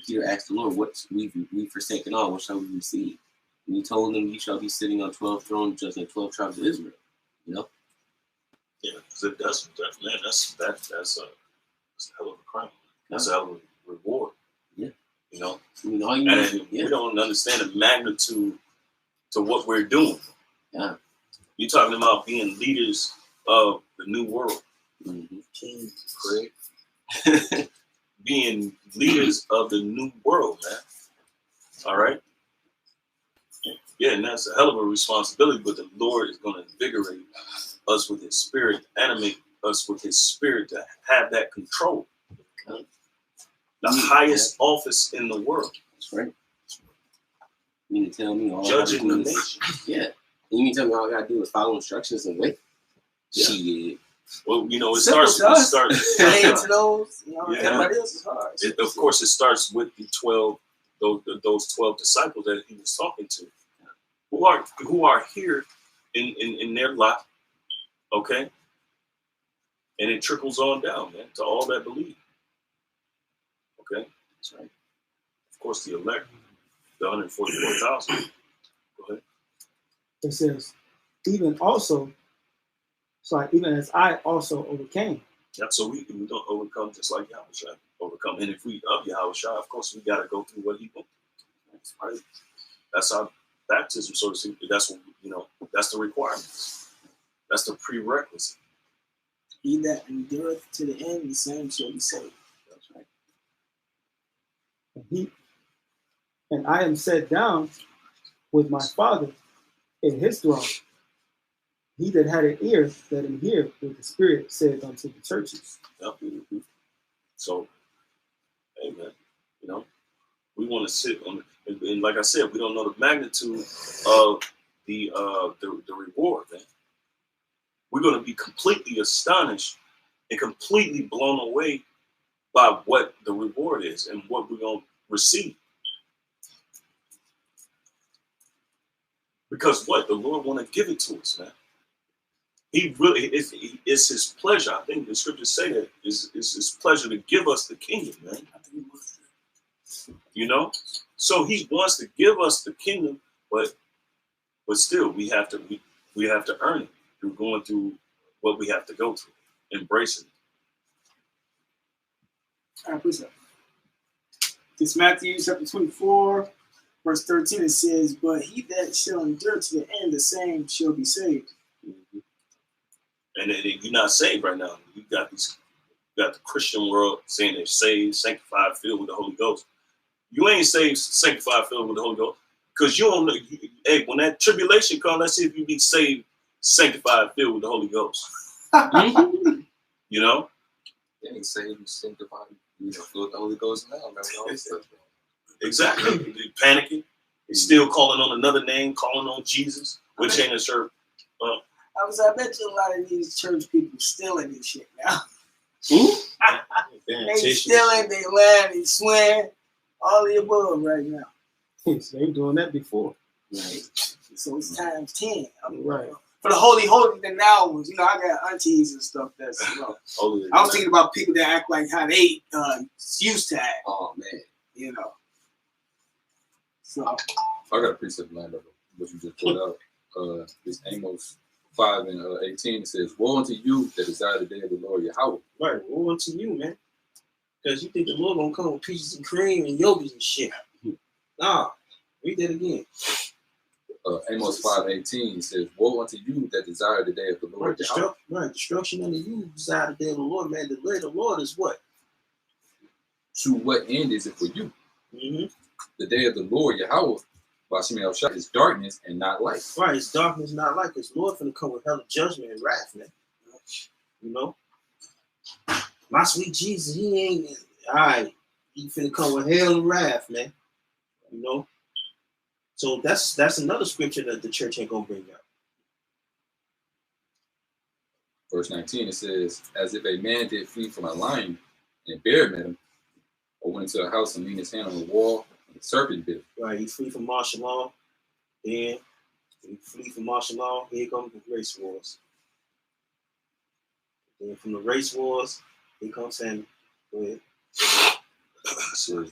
Peter asked the Lord, "What we've forsaken all, what shall we receive?" And he told them, "You shall be sitting on 12 thrones, judging the 12 tribes of Israel." You know. Yeah, that's a hell of a crime. That's a hell of a reward. Yeah. You know, I mean, we don't understand the magnitude to what we're doing. Yeah. You're talking about being leaders of the new world. Mm-hmm. King, Craig. Being leaders of the new world, man. All right? Yeah, and that's a hell of a responsibility, but the Lord is going to invigorate us with his spirit, animate us with his spirit to have that control. The highest office in the world. That's right. You mean to tell me all Judging the I gotta do nation. is, yeah. You mean to tell me all I gotta do is follow instructions and wait? Yeah. Shit. Well, you know, it Simple starts. to us. Playing to those, you know, Yeah. everybody else is hard. Of course, it starts with the 12, those 12 disciples that he was talking to, who are here in their lot, okay, and it trickles on down, man, to all that believe. Okay, that's right. Of course, the elect, the 144,000. Go ahead. It says, even as I also overcame. Yeah, so we don't overcome just like Yahushua overcome. And if we of Yahushua, of course, we got to go through what he went through. That's right. That's our baptism, so to speak. That's what, you know, that's the requirements. That's the prerequisite. He that endureth to the end, the same shall be saved. That's right. And I am set down with my Father in his throne. He that had an ear, let him hear what the Spirit saith unto the churches. Yep. So, amen. You know, we want to sit on, and like I said, we don't know the magnitude of the reward, man. We're going to be completely astonished and completely blown away by what the reward is and what we're going to receive. Because what? The Lord want to give it to us, man. He really, it's his pleasure. I think the scriptures say that it's his pleasure to give us the kingdom, man. You know? So he wants to give us the kingdom, but still we have to earn it through going through what we have to go through, embracing it. All right, please. This Matthew chapter 24, verse 13, it says, but he that shall endure to the end, the same shall be saved. Mm-hmm. And you're not saved right now. You got the Christian world saying they're saved, sanctified, filled with the Holy Ghost. You ain't saved, sanctified, filled with the Holy Ghost, because you don't know. Hey, when that tribulation comes, let's see if you be saved, sanctified, filled with the Holy Ghost. You know? They ain't saved, sanctified, filled with the Holy Ghost now. Remember all this stuff. Exactly. They're panicking. They're still calling on another name, calling on Jesus, which ain't a shirt. I bet you a lot of these church people stealing this shit now. They stealing, they lying, they swearing, all the above right now. So they were doing that before. Right. So it's times 10. Right. For the holy the now ones, I got aunties and stuff that's, I was thinking about people that act like how they used to act. Oh man. So I got a precept line of what you just brought out. This Amos 5 and 18, it says, woe unto you that desire the day of the Lord Yahweh. Right, woe unto you, man. Because you think the Lord gonna come with peaches and cream and yogurts and shit. Nah, read that again. Amos 5:18 says, woe unto you that desire the day of the Lord Yahweh. Right, destruction unto you desire the day of the Lord, man. The day of the Lord is what? To what end is it for you? Mm-hmm. The day of the Lord Yahweh is darkness and not light. Right, it's darkness, not light, because Lord finna come with hell of judgment and wrath, man. My sweet Jesus, he ain't all right. He finna come with hell and wrath, man. So that's another scripture that the church ain't gonna bring up. Verse 19, it says, as if a man did flee from a lion and a bear met him, or went into a house and leaned his hand on the wall and a serpent bit him. Right, he flee from martial law, then he flee from martial law, here comes the race wars. Then from the race wars, here comes Samuel. Go ahead. It says,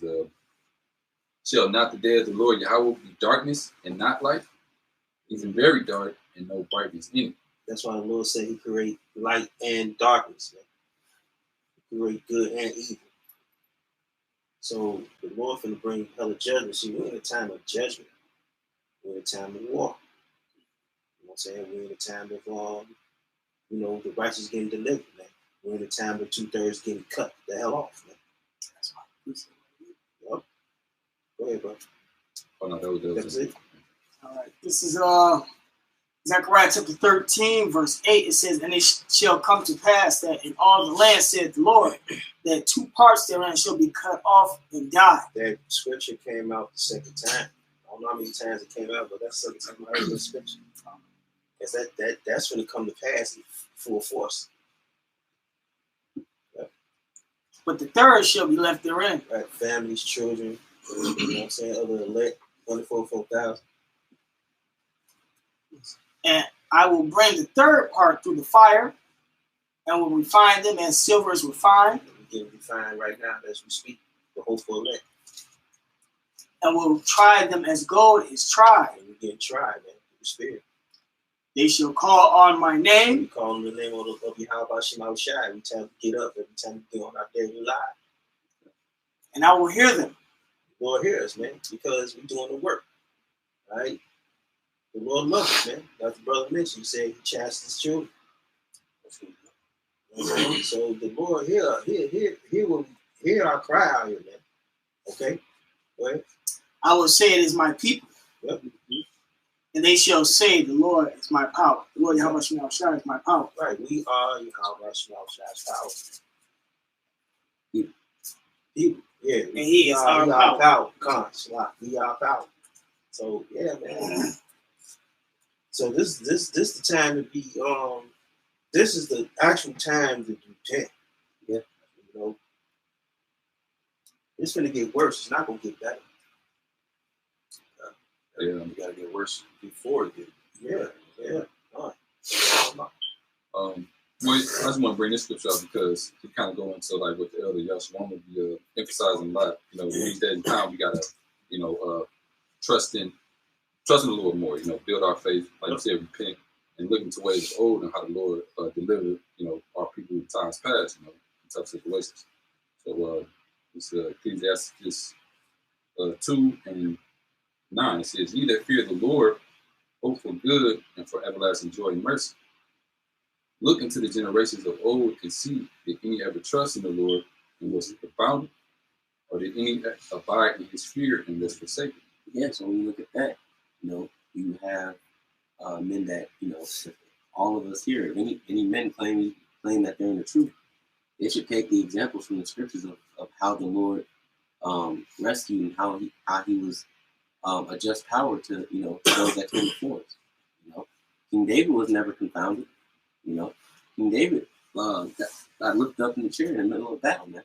shall not the day of the Lord Yahweh be darkness and not light? Even very dark and no brightness in it. That's why the Lord said he create light and darkness, man. He create good and evil. So the Lord finna bring hella judgment. See, we're in a time of judgment. We're in a time of war. You know what I'm saying? We're in a time of the righteous getting delivered, man. We're in a time of 2/3 getting cut the hell off, man. That's why. Yep. Go ahead, bro. Oh no, that was it. All right. This is Zechariah chapter 13, verse 8. It says, "And it shall come to pass that in all the land, said the Lord, that 2 parts therein shall be cut off and die." That scripture came out the second time. I don't know how many times it came out, but that's the second time I heard the scripture. Because that's when it come to pass in full force. But the third shall be left therein. Right, families, children, you know what I'm saying, other elect, 24,000. And I will bring the third part through the fire, and will refine them as silver is refined. We're getting refined right now as we speak, the hopeful elect. And will try them as gold is tried. And we're getting tried, man, through the Spirit. They shall call on my name. We call on the name of Yahweh Shema Shai every time we get up, every time we get on our daily life. And I will hear them. The Lord hear us, man, because we're doing the work. Right? The Lord loves us, man. Like the brother mentioned, he said he chasts his children. So the Lord will hear our cry out here, man. Okay? Go ahead. I will say it is my people. Yep. And they shall say, the Lord is my power. The Lord Yahweh Shema Shai is my power. Right. We are Yahweh Shema Shai's power. People. Yeah. And he is our power. We are power. So yeah, man. So this the time to be this is the actual time to repent. Yeah. You know. It's gonna get worse. It's not gonna get better. Yeah, you gotta get worse before it gets. Yeah. Well, I just want to bring this scripture up because he kind of go into like what the elder Yashwan would be emphasizing a lot. You know, in these days and time, we gotta, trust in the Lord more. You know, build our faith, like you said, repent, and look into ways old and how the Lord delivered, our people in times past. You know, in tough situations. So it's Ecclesiastes 2:9. It says, "Ye that fear the Lord, hope for good and for everlasting joy and mercy. Look into the generations of old and see, did any ever trust in the Lord and was found, or did any abide in his fear and was forsaken?" Yeah, so when you look at that, you have men that, all of us here, any men claim that they're in the truth, they should take the examples from the scriptures of how the Lord rescued and how he was a just power to, those that came before us. King David was never confounded. King David got lifted up in the chair in the middle of battle, man.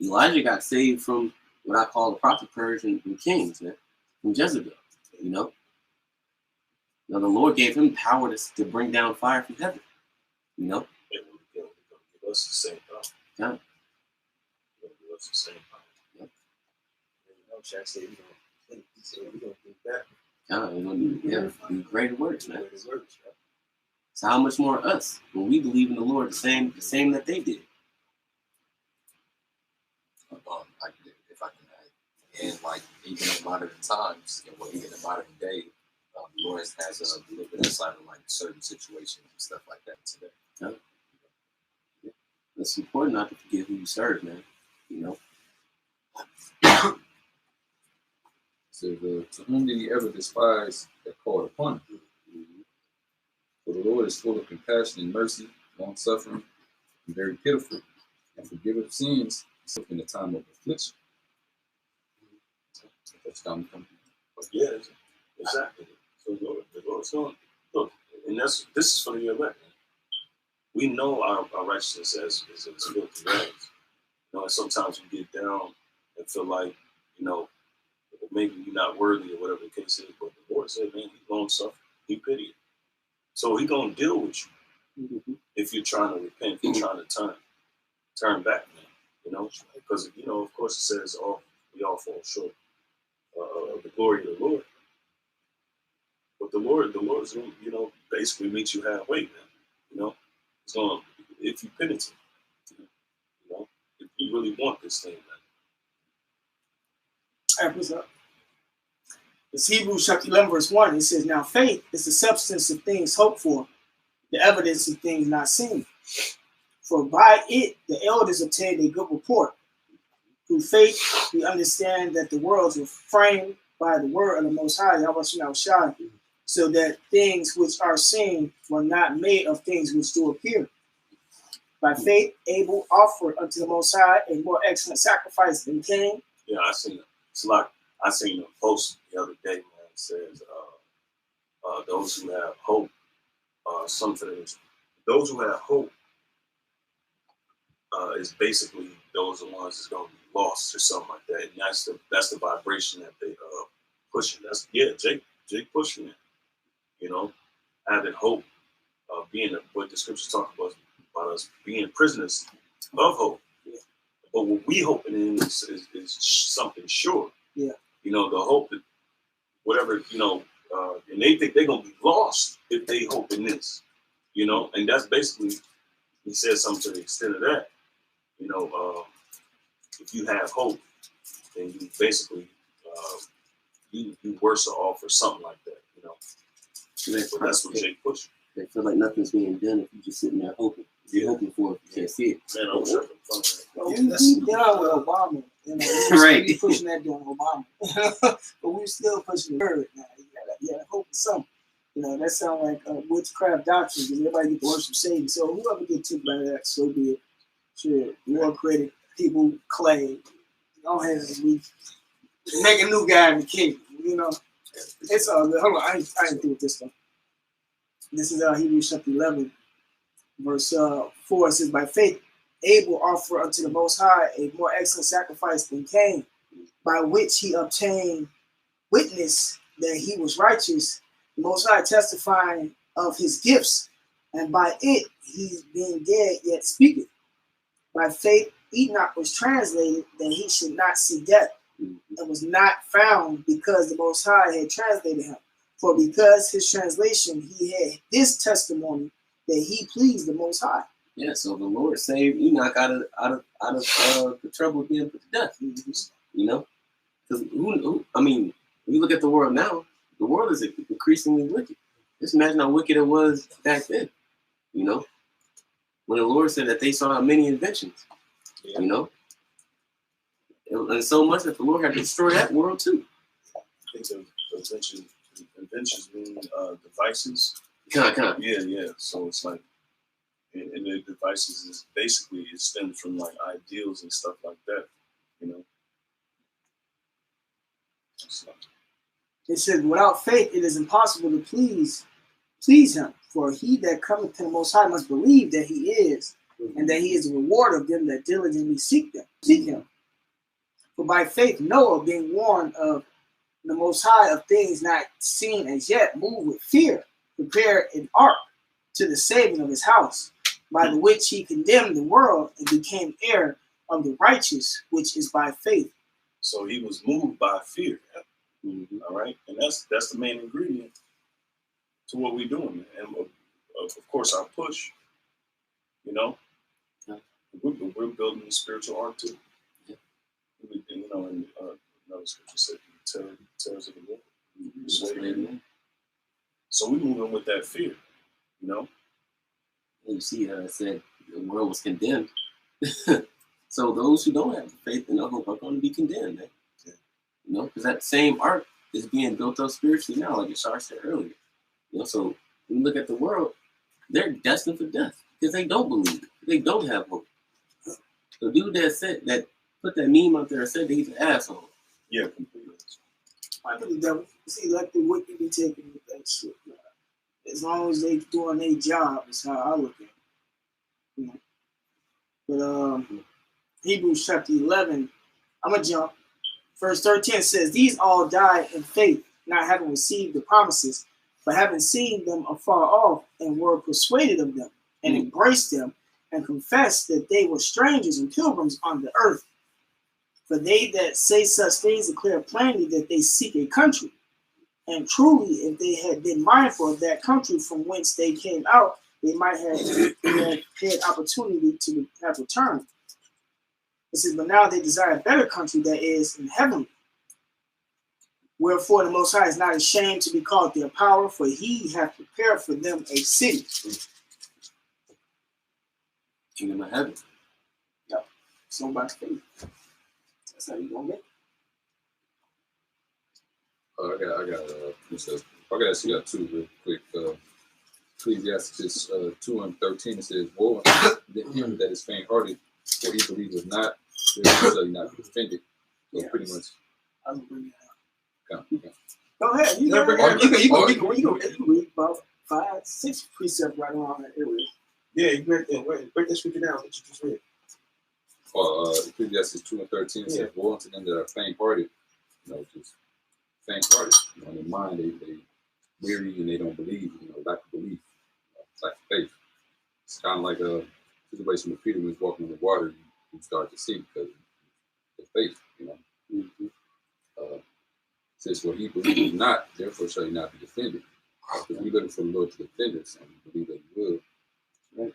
Elijah got saved from what I call the prophet purge and kings, man, from Jezebel. Now the Lord gave him power to bring down fire from heaven. Give us the same power. Yeah. Give us the same power. Yep. Shaq said we're gonna do that. Yeah, we're gonna do greater works, man. Greater works, right? So how much more us when we believe in the Lord the same that they did? If I can add, and like even in modern times, and what even in modern day, the Lord has a little bit of insight on like certain situations and stuff like that today. Yeah. It's important not to forget who you serve, man. So to whom did he ever despise that called upon him? For the Lord is full of compassion and mercy, long suffering, and very pitiful, and forgiveth sins in the time of affliction. That's time to come. Yeah, exactly. So the Lord's going. Look, and this is for the elect. We know our righteousness is filthy rags. And sometimes we get down and feel like, maybe you're not worthy or whatever the case is. But the Lord said, man, He's long suffering. He pity you. So He's gonna deal with you if you're trying to repent, if you're trying to turn back, man. Because of course it says we all fall short of the glory of the Lord. But the Lord's gonna, basically meet you halfway, man. It's gonna, if you penitent, if you really want this thing, man. What's up? It's Hebrews chapter 11, verse 1. It says, now faith is the substance of things hoped for, the evidence of things not seen. For by it the elders obtained a good report. Through faith we understand that the worlds were framed by the word of the Most High, Yahweh, so that things which are seen were not made of things which do appear. By faith Abel offered unto the Most High a more excellent sacrifice than Cain. Yeah, I seen it. It's like I seen a post the other day, man. It says those who have hope, those who have hope is basically those are the ones that's gonna be lost or something like that. And that's the vibration that they pushing. That's Jake pushing it. You know, having hope, being what the scriptures talk about us being prisoners of hope. Yeah. But what we hoping in is something sure. Yeah. You know, the hope that whatever, you know, and they think they're gonna be lost if they hope in this. You know, and that's basically he says something to the extent of that. You know, if you have hope, then you basically you worse off or something like that. You know, so that's what Jake pushed. They feel like nothing's being done if you're just sitting there hoping. You're hoping for it, you can't see it. Man, I'm sure. We down with Obama. You know, Right. Pushing that down Obama. But we're still pushing the word now. You gotta hope for something. You know, that sounds like witchcraft doctrine because everybody get to worship Satan. So whoever gets tipped by that, so be it. Sure, more credit. People claim. Go ahead, we make a new guy in the kingdom. You know, it's all good. Hold on, I ain't through with this one. This is Hebrews chapter 11, verse 4. It says, by faith, Abel offered unto the Most High a more excellent sacrifice than Cain, by which he obtained witness that he was righteous, the Most High testifying of his gifts, and by it he being dead yet speaketh. By faith, Enoch was translated that he should not see death, and was not found because the Most High had translated him. For because his translation, he had this testimony that he pleased the Most High. Yeah, so the Lord saved Enoch out of the trouble of being put to death. You know, because I mean, when you look at the world now, the world is increasingly wicked. Just imagine how wicked it was back then. You know, when the Lord said that they saw many inventions. Yeah. You know, and so much that the Lord had to destroy that world too. I think the inventions mean devices. Kind of. Yeah. So it's like, and the devices is basically it stems from like ideals and stuff like that. You know. So. It says, without faith, it is impossible to please him. For he that cometh to the Most High must believe that he is, and that he is a rewarder of them that diligently seek him. For by faith Noah, being warned of the Most High of things not seen as yet, moved with fear, prepared an ark to the saving of his house, by the which he condemned the world and became heir of the righteous, which is by faith. So he was moved by fear. All right, and that's the main ingredient to what we're doing, and of course our push. You know, we're building a spiritual ark too. You know, and another scripture said, "Terrors of the Lord." So we're moving with that fear. You know, and you see, I said the world was condemned. So those who don't have faith and hope are going to be condemned. Man. Yeah. You know, because that same ark is being built up spiritually now, like Yashar said earlier. You know, so when you look at the world, they're destined for death because they don't believe it. They don't have hope. The dude that put that meme out there and said that he's an asshole. Yeah, completely. I believe that. See, like the wicked be taking with that shit. Man. As long as they doing their job, is how I look at it. You know? But Hebrews chapter 11, I'm gonna jump. Verse 13 says, these all died in faith, not having received the promises, but having seen them afar off, and were persuaded of them, and embraced them, and confessed that they were strangers and pilgrims on the earth. For they that say such things declare plainly that they seek a country. And truly, if they had been mindful of that country from whence they came out, they might have had opportunity to have returned. It says, but now they desire a better country that is in heaven. Wherefore the Most High is not ashamed to be called their power, for he hath prepared for them a city. Kingdom of heaven. So by faith. That's how you gonna make it. I got to see that too real quick. Ecclesiastes 2:13, it says, "Woe unto him that is faint-hearted, for he believeth not, therefore shall he not be offended." So pretty much. I will bring that up. Okay. Go ahead. You can read about 5, 6 precepts right around that area. Yeah, you break that scripture down that you just read. Ecclesiastes 2:13 says, "Woe unto them that are faint-hearted," just faint-hearted. In their mind, they weary and they don't believe. Lack of belief, lack of faith. It's kind of like a situation where Peter was walking on the water. You start to see because of faith. Says, "For he believeth not, therefore shall he not be defended." Because we're looking for the Lord to defend us, and we believe that He will. Right?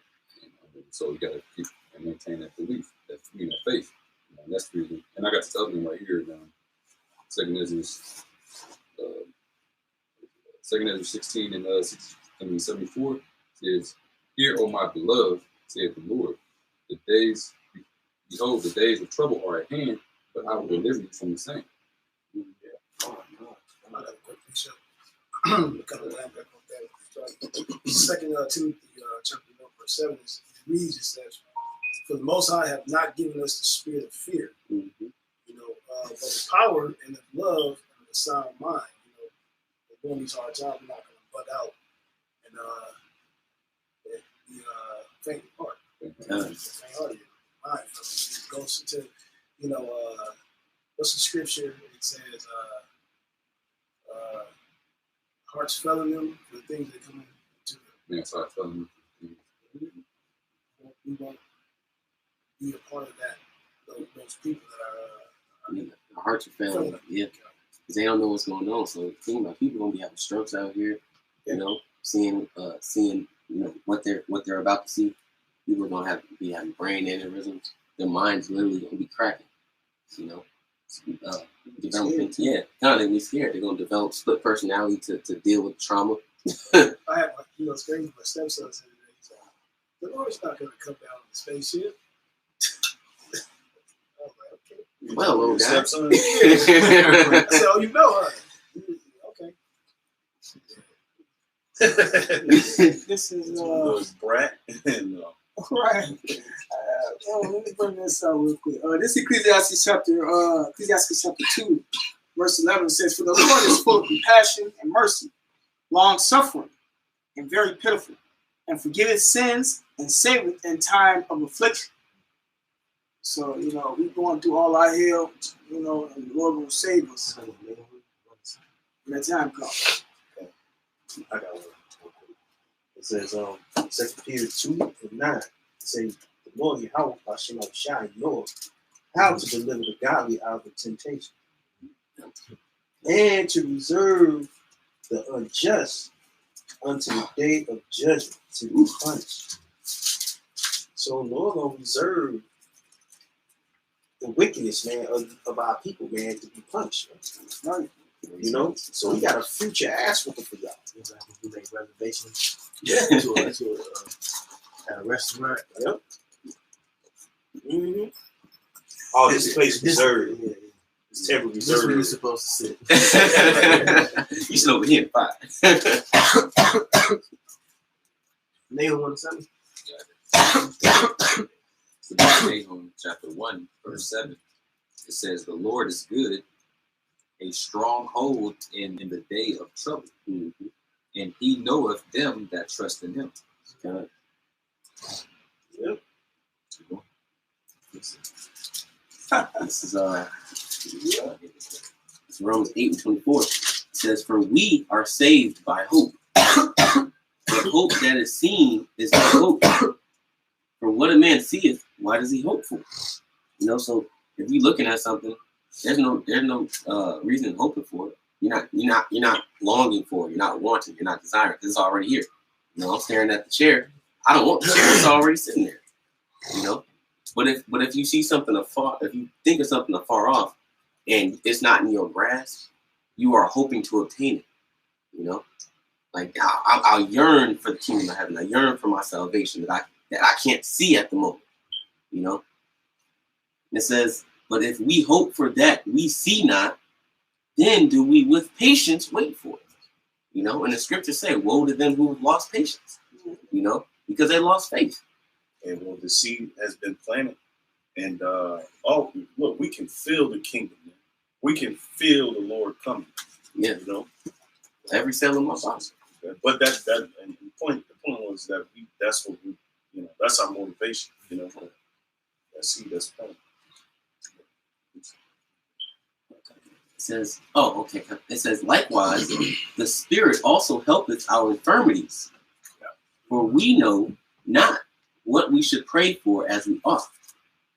And so we got to keep and maintain that belief, that faith. And that's the reason. And I got this other one right here. Second Ezra 16 and 74 says, "Hear, O my beloved, saith the Lord, behold, the days of trouble are at hand, but I will deliver you from the same." Second Timothy chapter 1 verse 7 it reads, it says, "For the Most High have not given us the spirit of fear, but of power and of love and of a sound mind." During these hard times, we're not going to butt out and be faint heart. Faint hearted mind. It goes into, what's the scripture? It says, hearts failing them for the things that come into them. Yeah, it's heart failing them. We won't be a part of that. Those people that are. Our hearts are failing. Yeah. Because they don't know what's going on. So think about people gonna be having strokes out here, seeing what they're about to see. People are gonna be having brain aneurysms. Their minds literally gonna be cracking. Developing, they're gonna be scared. They're gonna develop split personality to deal with trauma. I have it's crazy. My stepson said today, he's like, "The Lord's not gonna come down in the spaceship." Well, little guy. I said, "Oh, you know her." Okay. This is brat. right. Let me bring this out real quick. This is Ecclesiastes chapter 2, verse 11 says, "For the Lord is full of compassion and mercy, long suffering, and very pitiful, and forgiveth sins and saveth in time of affliction." So, we're going through all our hell, and the Lord will save us when that time comes. I got one. It says, 2 Peter 2:9. It says, "The Lord Yahweh Hashem Shai knows how to deliver the godly out of temptation, and to reserve the unjust unto the day of judgment to be punished." So, Lord will reserve the wickedness, man, of our people, man, to be punished. Right? So we got a future ass whooping for y'all. We make reservations. Yeah. At a restaurant. Yep. Mm-hmm. Oh, this place reserved. Yeah. It's temporary This is where you're reserved. supposed to sit. You should over here in 5. Nahum 1:7. Nahum chapter 1, verse 7. It says, "The Lord is good, a stronghold in the day of trouble, and he knoweth them that trust in him." Yep. This is it's Romans 8:24. It says, "For we are saved by hope. But hope that is seen is not hope. For what a man seeth, why does he hope for?" So if you're looking at something, there's no reason hoping for it. You're not longing for it. You're not wanting. You're not desiring, because it's already here. I'm staring at the chair. I don't want the chair. It's already sitting there. But if you see something afar, if you think of something afar off, and it's not in your grasp, you are hoping to obtain it. You know, like I'll yearn for the kingdom of heaven. I yearn for my salvation that I can't see at the moment. You know, and it says, but if we hope for that we see not, then do we with patience wait for it. You know, and the scriptures say, woe to them who have lost patience. You know, because they lost faith. And well, the seed has been planted. And oh, look, we can feel the kingdom. Man. We can feel the Lord coming. Yeah, you know, every cell in my body. But that and the point was that that's what we, you know, that's our motivation. You know, that seed that's planted. It says, oh, okay. It says, likewise, the Spirit also helpeth our infirmities, for we know not what we should pray for as we ought.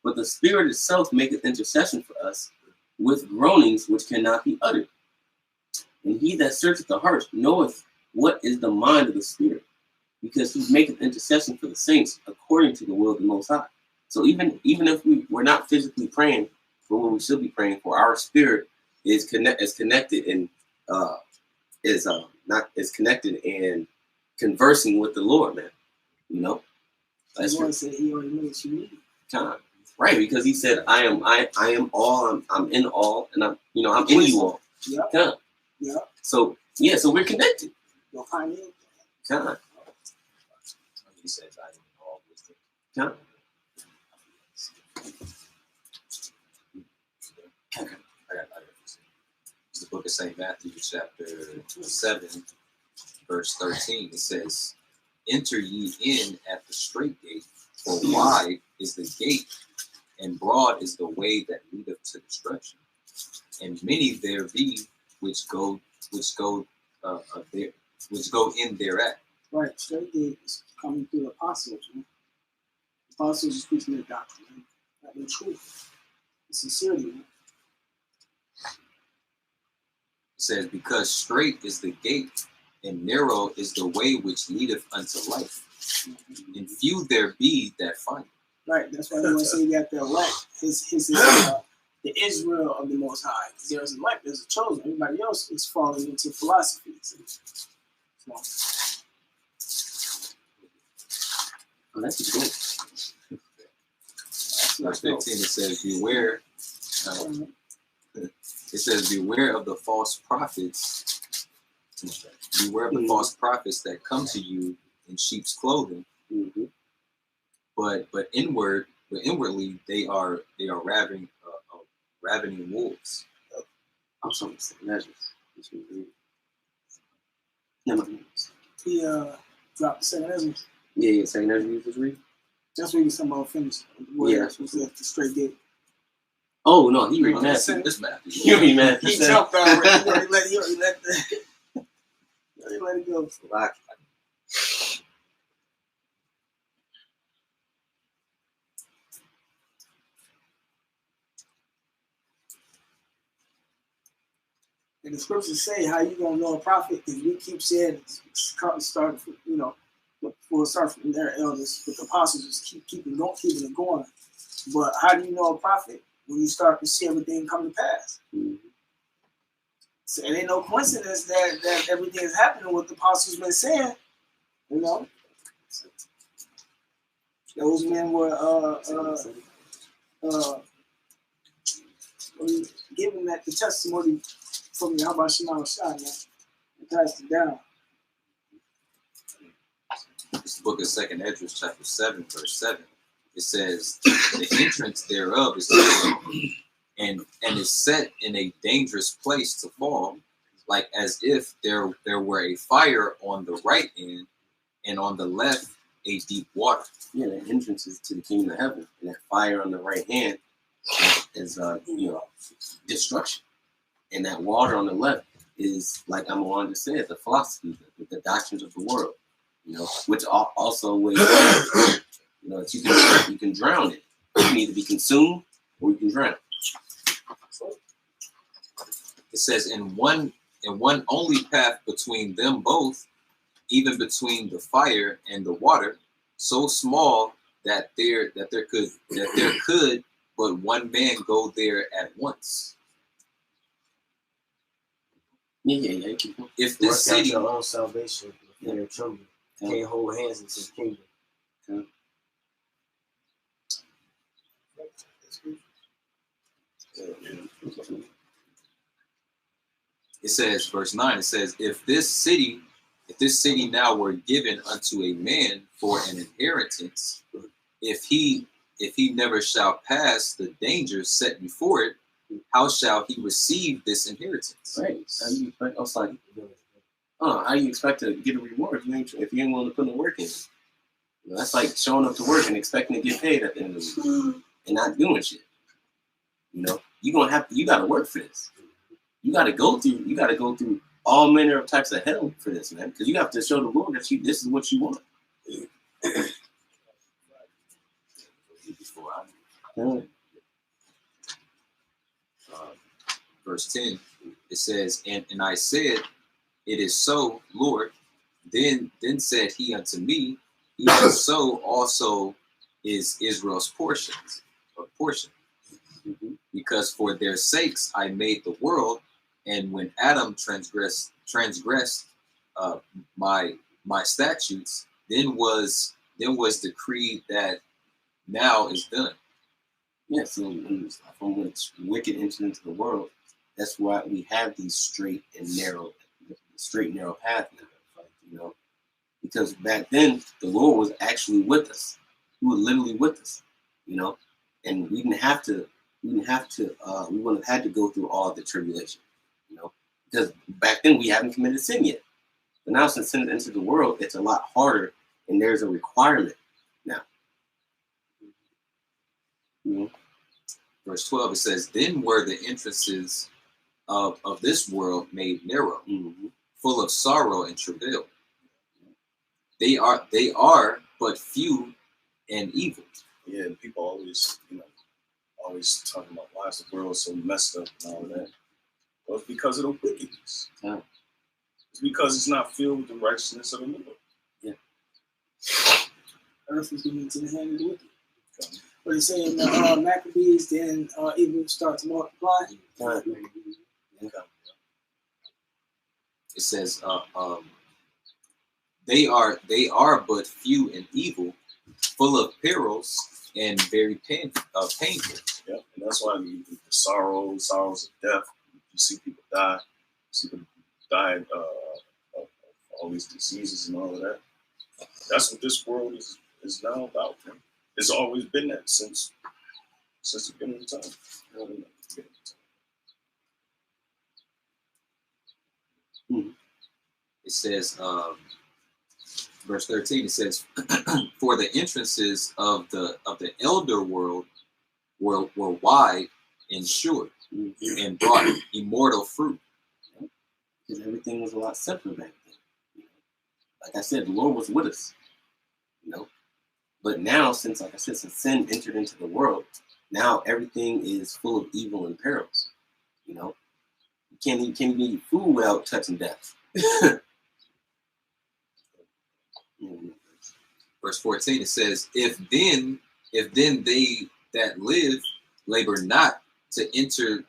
But the Spirit itself maketh intercession for us with groanings which cannot be uttered. And he that searcheth the heart knoweth what is the mind of the Spirit, because he maketh intercession for the saints according to the will of the Most High. So even if we're not physically praying for what we should be praying for, our spirit is connected and is connected and conversing with the Lord, man. You know, that's what said. He already knows what you need. Time. Right, because he said, I am all, I'm in all, and I'm in you all. Yeah. Yeah. So we're connected. You'll find it. Time. He says, I am in all wisdom. Time. I got it's the book of St. Matthew, chapter 7, verse 13. It says, enter ye in at the straight gate, for wide is the gate, and broad is the way that leadeth to destruction, and many there be which go in thereat. Right, straight gate is coming through the apostles. Man. The apostles is preaching their doctrine, man. That the truth, the sincerity. Man. It says, because straight is the gate, and narrow is the way which leadeth unto life, and few there be that find it. Right, that's why we want to say you got the elect. His the Israel of the Most High. Because there's an elect, there's a chosen. Everybody else is falling into philosophies. So. Oh, that's good. Verse 15, it says, beware. It says, beware of the false prophets. Beware of the false prophets that come to you in sheep's clothing. Mm-hmm. But inwardly they are ravening wolves. I'm sorry, measures. He dropped the second Ezra. Yeah, second Ezra you just read. That's what he was talking about. Finish. Yeah, was the straight gate. Oh no, he read Matthew. This Matthew. You read Matthew. He jumped already. He already let it go. And the scriptures say how you gonna know a prophet if we keep saying start from, we'll start from their elders, but the apostles just keeping it going. But how do you know a prophet when you start to see everything come to pass? Mm-hmm. So it ain't no coincidence that everything is happening what the apostles been saying. You know, those men were giving that the testimony from the Habashim Shah, man. It passed it down. This book of 2nd Ezra, chapter 7, verse 7. It says, the entrance thereof is narrow, and is set in a dangerous place to fall, like as if there were a fire on the right hand, and on the left a deep water. Yeah, the entrance is to the kingdom of heaven, and that fire on the right hand is destruction, and that water on the left is, like Amawanda just said, the philosophy, the doctrines of the world, which also ways that you can drown it. You can either be consumed or you can drown. It says, in one only path between them both, even between the fire and the water, so small that there could but one man go there at once. Yeah. You keep going. If Work this out city, your own salvation in your trouble. Can't hold hands into the kingdom. it says, verse 9, it says, if this city now were given unto a man for an inheritance, if he never shall pass the dangers set before it, how shall he receive this inheritance? Right. How do you expect? I was like, how do you expect to get a reward if you ain't willing to put in the work in? You know, that's like showing up to work and expecting to get paid at the end of the week and not doing shit. You know, you gotta work for this. You gotta go through all manner of types of hell for this, man. Because you have to show the Lord that this is what you want. Verse 10, it says, and I said, it is so, Lord. Then said he unto me, even so also is Israel's portion. Because for their sakes I made the world, and when Adam transgressed my statutes, then was decreed that now is done. Yeah, so from which wicked entered into the world, that's why we have these straight and narrow path now, you know. Because back then the Lord was actually with us. He was literally with us, you know, and we wouldn't have had to go through all the tribulation, you know, because back then we haven't committed sin yet. But now since sin entered the world, it's a lot harder, and there's a requirement now. Mm-hmm. Verse 12, it says, then were the entrances of this world made narrow, full of sorrow and travail. They are but few and evil. Yeah, and people always talking about why is the world so messed up and all that. Well, it's because of the wickedness. Yeah. It's because it's not filled with the righteousness of the Lord. Yeah. Earth is given into the hand of the wicked. Okay. But it's saying the Maccabees, then evil start to multiply. Okay. It says, they are but few and evil, full of perils and very painful. Yeah, and that's why the sorrows of death. You see people die. You see people die of all these diseases and all of that. That's what this world is now about, man. It's always been that since the beginning of time. It says, verse 13. It says, "For the entrances of the elder world were wide and sure, and brought immortal fruit." Because everything was a lot simpler back then. Like I said, the Lord was with us, you know. But now, since sin entered into the world, now everything is full of evil and perils. You know, you can't even eat food without touching death. Verse 14, it says, if then they that live labor not to enter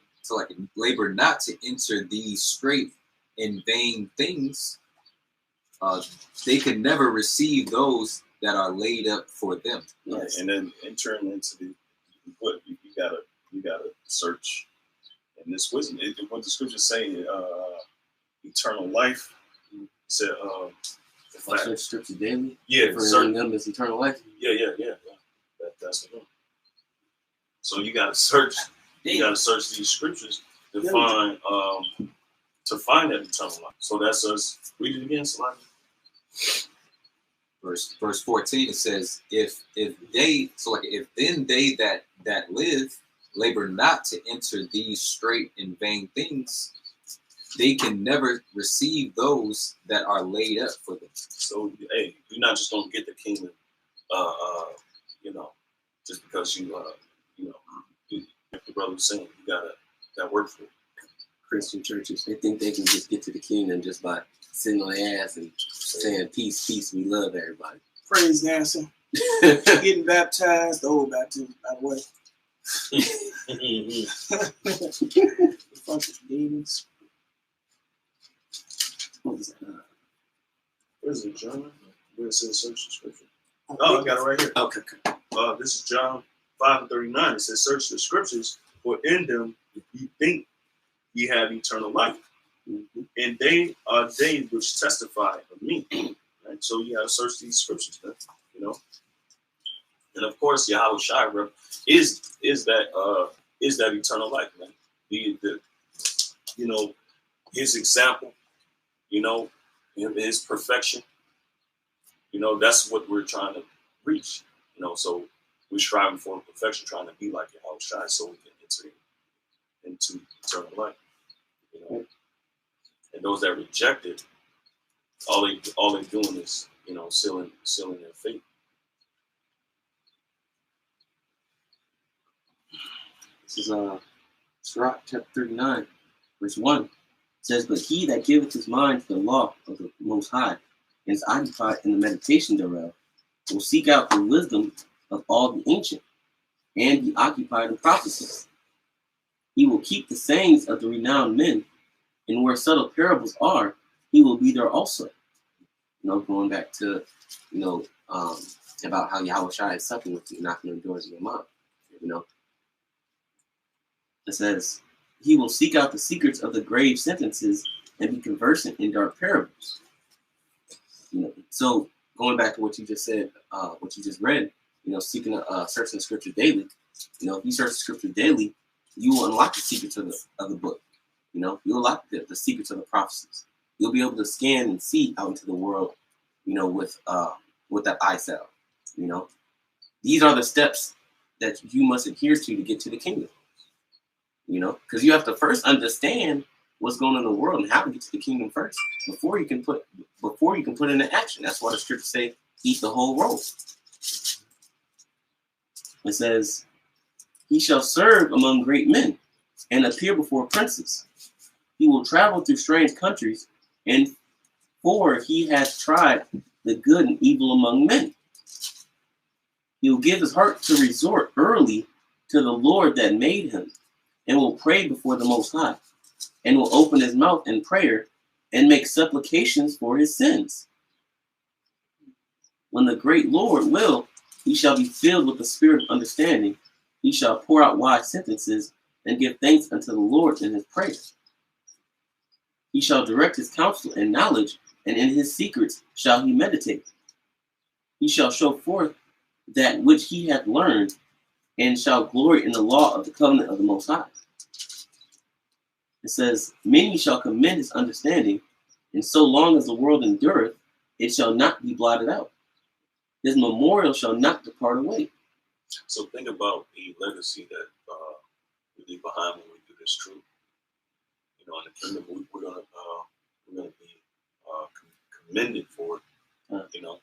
these straight and vain things, they can never receive those that are laid up for them. Yes. And then entering into what you gotta search in this wisdom. What the scriptures say, eternal life. It said, I search scripture daily. Yeah, for certain them is eternal life. Yeah. That's the one. So you gotta search. You gotta search these scriptures to find that eternal life. So that's us. Read it again, Salaki. Verse 14, it says, if then they that live labor not to enter these straight and vain things, they can never receive those that are laid up for them. So hey, you're not just gonna get the kingdom, just because like the brother was saying, you gotta work for it. Christian churches, they think they can just get to the kingdom just by sitting on their ass and saying peace, peace, we love everybody. Praise dancing. Getting baptized, the old baptism, by the way. Fucking demons. What was that? Where's it, John? Where it says search the scripture. Oh, I got it right here. Okay. This is John 5:39. It says, search the scriptures, for in them ye think ye have eternal life. Mm-hmm. And they are they which testify of me. Right? So you have to search these scriptures, man, you know. And of course, Yahweh Shai is that eternal life, man. The you know, his example, you know, his perfection. You know, that's what we're trying to reach. You know, so we're striving for perfection, trying to be like Yahweh Shai, so we can enter into eternal life. You know, and those that reject it, all they're doing is, you know, sealing their fate. This is Sirach chapter 39, verse 1. It says, but he that giveth his mind to the law of the Most High, and is occupied in the meditation thereof, will seek out the wisdom of all the ancient, and be occupied in prophecies. He will keep the sayings of the renowned men, and where subtle parables are, he will be there also. You know, going back to, you know, about how Yahweh Shai is supping with you, knocking on the doors of your mind. You know, it says, he will seek out the secrets of the grave sentences and be conversant in dark parables. You know, so going back to what you just said, what you just read, you know, searching the scripture daily. You know, if you search the scripture daily, you will unlock the secrets of the book. You know, you'll unlock the secrets of the prophecies. You'll be able to scan and see out into the world, you know, with that eye cell. You know, these are the steps that you must adhere to get to the kingdom. You know, because you have to first understand what's going on in the world and how to get to the kingdom first before you can put it into action. That's why the scriptures say, eat the whole roll. It says, he shall serve among great men and appear before princes. He will travel through strange countries, and for he has tried the good and evil among men. He will give his heart to resort early to the Lord that made him, and will pray before the Most High, and will open his mouth in prayer and make supplications for his sins. When the great Lord will, he shall be filled with the spirit of understanding. He shall pour out wise sentences and give thanks unto the Lord in his prayer. He shall direct his counsel in knowledge, and in his secrets shall he meditate. He shall show forth that which he hath learned, and shall glory in the law of the covenant of the Most High. It says, many shall commend his understanding, and so long as the world endureth, it shall not be blotted out. His memorial shall not depart away. So think about the legacy that we leave behind when we do this truth. You know, in the kingdom, we're gonna be commended for it. You know.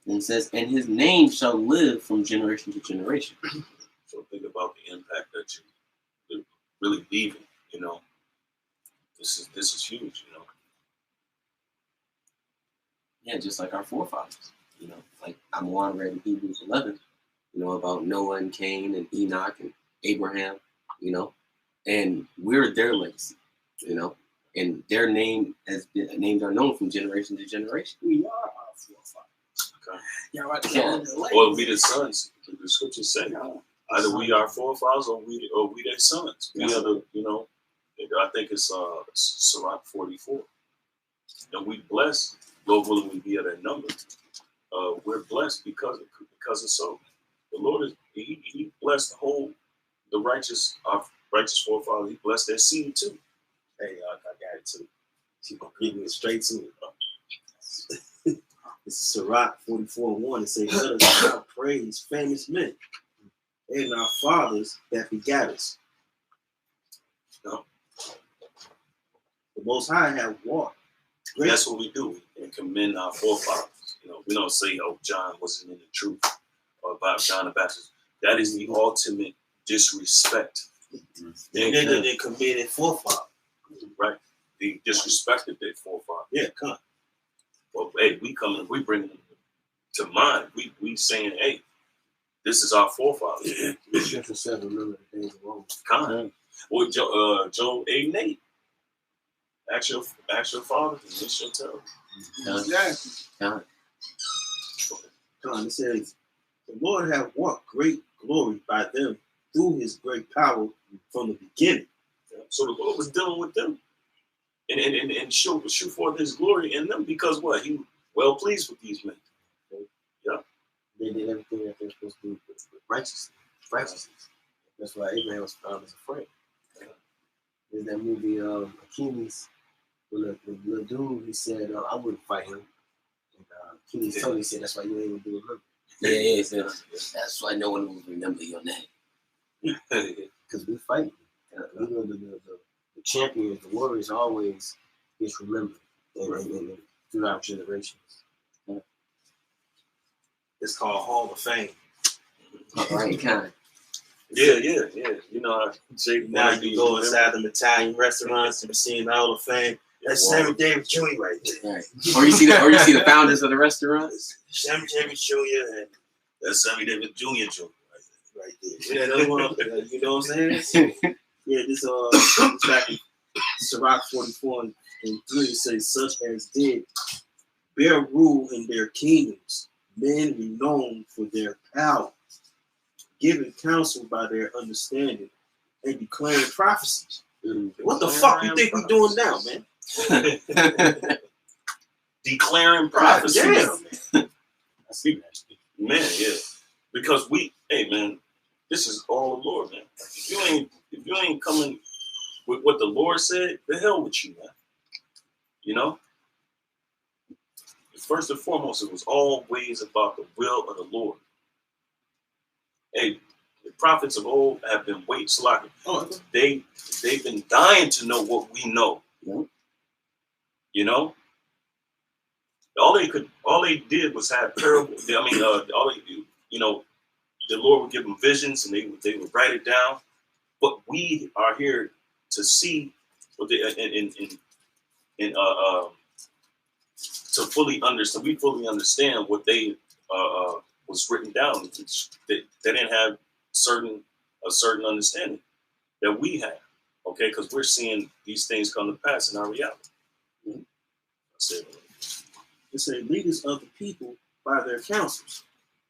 And it says, and his name shall live from generation to generation. So think about the impact that you're really leaving. You know, this is huge. You know. Yeah, just like our forefathers. You know, like Amon read in Hebrews 11. You know, about Noah and Cain and Enoch and Abraham. You know, and we're their legacy. You know, and their names are known from generation to generation. We are our forefathers. Okay. Yeah, right. Yeah. Or we the sons. The scriptures say either we are forefathers or we their sons. We are the, you know. I think it's Sirach 44. And we blessed. Lord willing, we be at that number. We're blessed because of so. The Lord is he blessed the righteous, our righteous forefathers. He blessed their seed too. Hey, I got it too. Keep on getting it straight to it. This is Sirach 44:1. It says, let us not praise famous men and our fathers that begat us. No. The Most High have walked. That's what we do. We commend our forefathers. You know, we don't say, "Oh, John wasn't in the truth," or about John the Baptist. That is the ultimate disrespect. They committed forefathers. Right? They disrespected their forefathers. Yeah, come. Well, hey, we bring them to mind. We saying, hey, this is our forefathers. Scripture said, remember the days of old. Kind. Well, Job 8 and 8. Ask your father, and they shall tell. Exactly. It says, the Lord have wrought great glory by them through his great power from the beginning. So the Lord was dealing with them and show forth his glory in them because what? He was well pleased with these men. Yeah. They did everything that they're supposed to do with righteousness. That's why Abraham was found as a friend. There's that movie Achilles, when the little dude, he said, I wouldn't fight him. And Achilles told him, he said, that's why you ain't gonna do it. Yeah, he said, that's why no one will remember your name. Because we fight. You know, the champions, the warriors always gets remembered and throughout generations. It's called Hall of Fame. Right, kind of. Yeah. You know, Now you go inside them Italian restaurants and see the Hall of Fame. That's Sammy Davis Jr. right there. Right. Or you see the founders of the restaurants. Sammy Davis Jr. and that's Sammy Davis Jr. right there. Yeah, that other one up there. You know what I'm saying? So, yeah, this back in Sirach 44 and 3 says, such as did bear rule in their kingdoms, men renowned for their power, giving counsel by their understanding, and declaring prophecies. What the fuck you think we doing now, man? Declaring prophecies. Damn. Man, yeah. Because hey man, this is all the Lord, man. If you ain't coming with what the Lord said, the hell with you, man. You know? First and foremost, it was always about the will of the Lord. Hey, the prophets of old have been slacking. They've been dying to know what we know. You know? All they did was have parables. The Lord would give them visions and they would write it down. But we are here to see what to fully understand. We fully understand what they was written down. They didn't have a certain understanding that we have. Okay, because we're seeing these things come to pass in our reality. That's it. It says leaders of the people by their counsels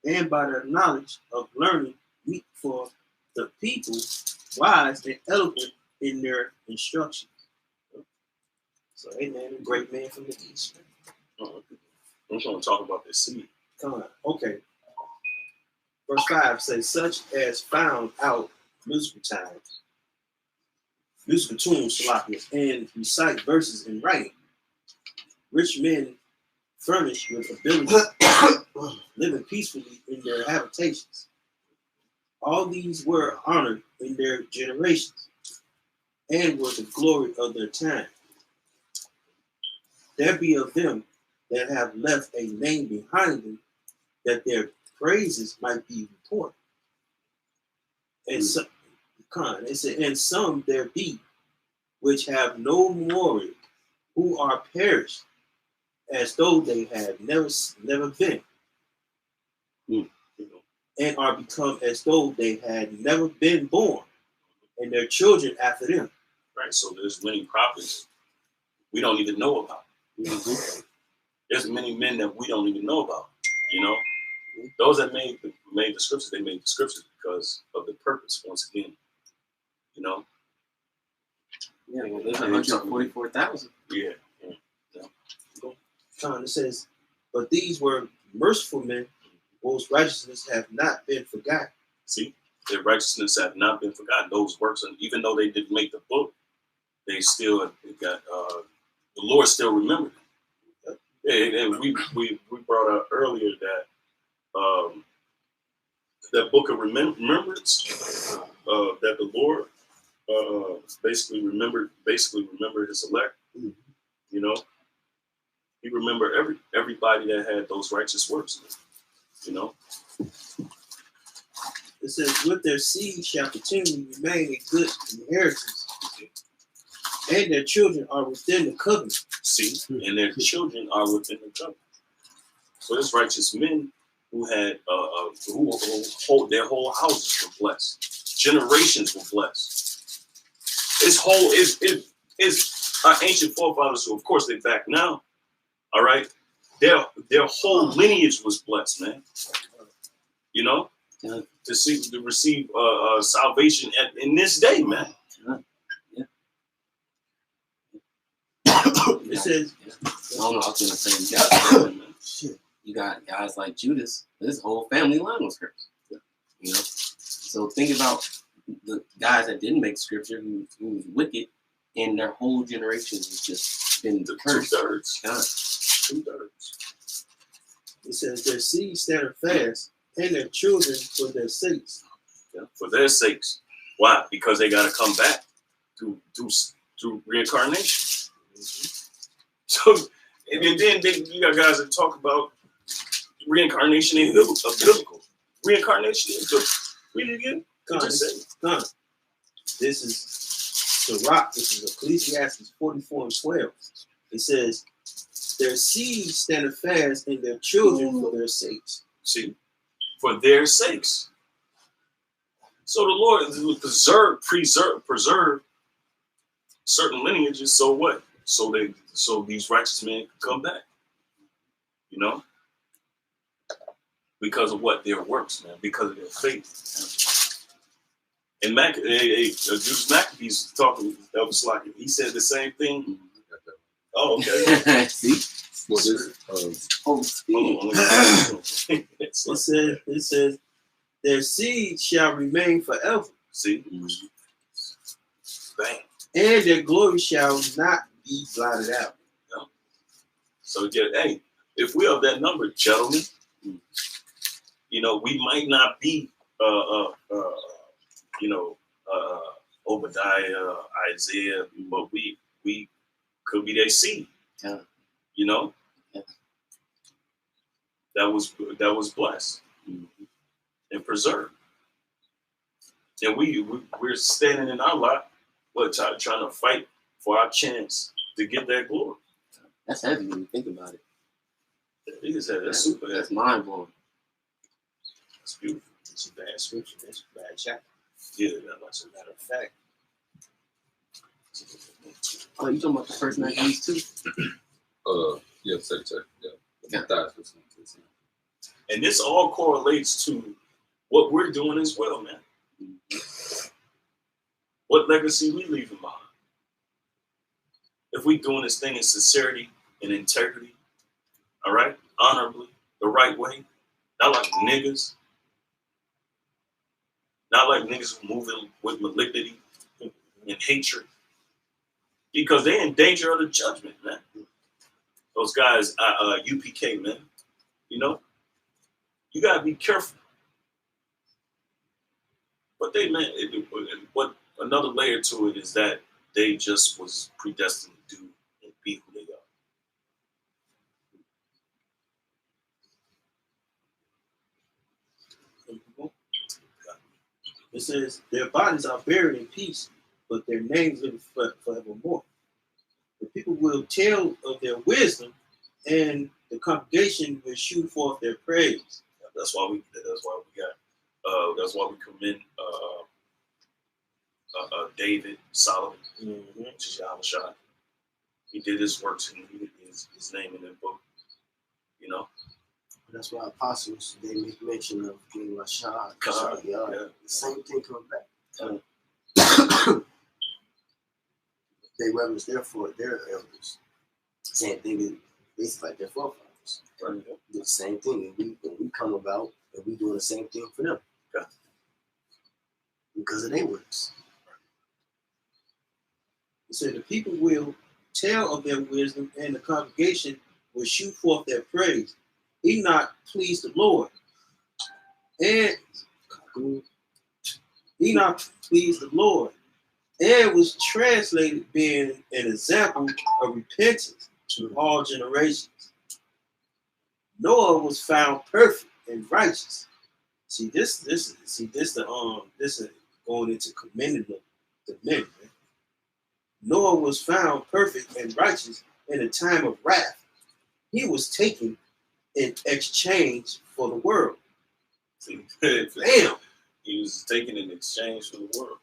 and by their knowledge of learning meet for the people wise and eloquent in their instructions. So, hey man, a great man from the east. I'm just going to talk about this seed. Come on. Okay. Verse 5 says, such as found out musical tunes, and recite verses in writing. Rich men furnished with ability, living peacefully in their habitations. All these were honored in their generations and were the glory of their time. There be of them that have left a name behind them, that their praises might be reported. And and some there be which have no memorial, who are perished, as though they had never been, and are become as though they had never been born, and their children after them. Right. So there's many prophets we don't even know about. There's many men that we don't even know about. You know, those that made the scriptures, they made the scriptures because of the purpose. Once again, you know. Yeah, well, there's 144,000. Yeah. It says, but these were merciful men whose righteousness have not been forgotten. See, their righteousness have not been forgotten. Those works, and even though they didn't make the book, they still got the Lord still remembered them. And we brought out earlier that that book of remembrance that the Lord basically remembered his elect. You know, he remembered everybody that had those righteous works. You know, it says, with their seed shall continually remain a good inheritance, and their children are within the covenant. See, and their children are within the covenant. So there's righteous men who had who their whole houses were blessed, generations were blessed. His whole is our ancient forefathers, who of course they back now. All right, their whole lineage was blessed, man. You know, to receive salvation in this day, man. It says, I don't know. I was gonna say you got guys like Judas. His whole family line was cursed. You know, so think about the guys that didn't make scripture, who was wicked, and their whole generation has just been cursed. 2/3. God. 2/3. it says, their seed stand fast, and their children for their sakes. Yeah, for their sakes. Why? Because they got to come back through reincarnation. So, and then you got guys that talk about reincarnation in biblical. Reincarnation is biblical. Read it again. Con. This is Sirach. This is Ecclesiastes 44:12. It says, their seed stand fast, and their children for their sakes. See, for their sakes. So the Lord will preserve certain lineages. So what? So these righteous men can come back. You know, because of what? Their works, man. Because of their faith. And Judas Maccabees talking Elvis Lockett. He said the same thing. Oh, okay. See. Well, It says, their seed shall remain forever. See? Bang. And their glory shall not be blotted out. No. So, hey, if we are that number, gentlemen, you know, we might not be, Obadiah, Isaiah, but we could be their seed. Yeah. You know, that was blessed and preserved, and we're standing in our lot, trying to fight for our chance to get that glory. That's heavy when you think about it. That's super. That's mind blowing. That's beautiful. It's a bad scripture. It's a bad chapter. Yeah, As a matter of fact. Oh, you talking about the first 9 days too? Yeah, second. Yeah. And this all correlates to what we're doing as well, man. What legacy we leaving behind? If we doing this thing in sincerity and integrity, all right, honorably, the right way, not like niggas, not like niggas who moving with malignity and hatred, because they're in danger of the judgment, man. Those guys, UPK, man, you know, you gotta be careful. But what another layer to it is that they just was predestined to do and be who they are. It says, their bodies are buried in peace, but their names live forevermore. The people will tell of their wisdom, and the congregation will shoot forth their praise. That's why we commend David, Solomon, which is Yahushua. He did his works and his name in the book. You know. That's why apostles, they make mention of King Rashad. Yeah. The same thing coming back. They reverence their elders. Same thing is basically like their forefathers. Right. The same thing. When we come about, and we doing the same thing for them. Yeah. Because of their works. It said the people will tell of their wisdom, and the congregation will shoot forth their praise. Enoch pleased the Lord. And Enoch pleased the Lord. And was translated being an example of repentance to all generations. Noah was found perfect and righteous. This is going into commending the men. Man. Noah was found perfect and righteous in a time of wrath. He was taken in exchange for the world. Damn. He was taken in exchange for the world.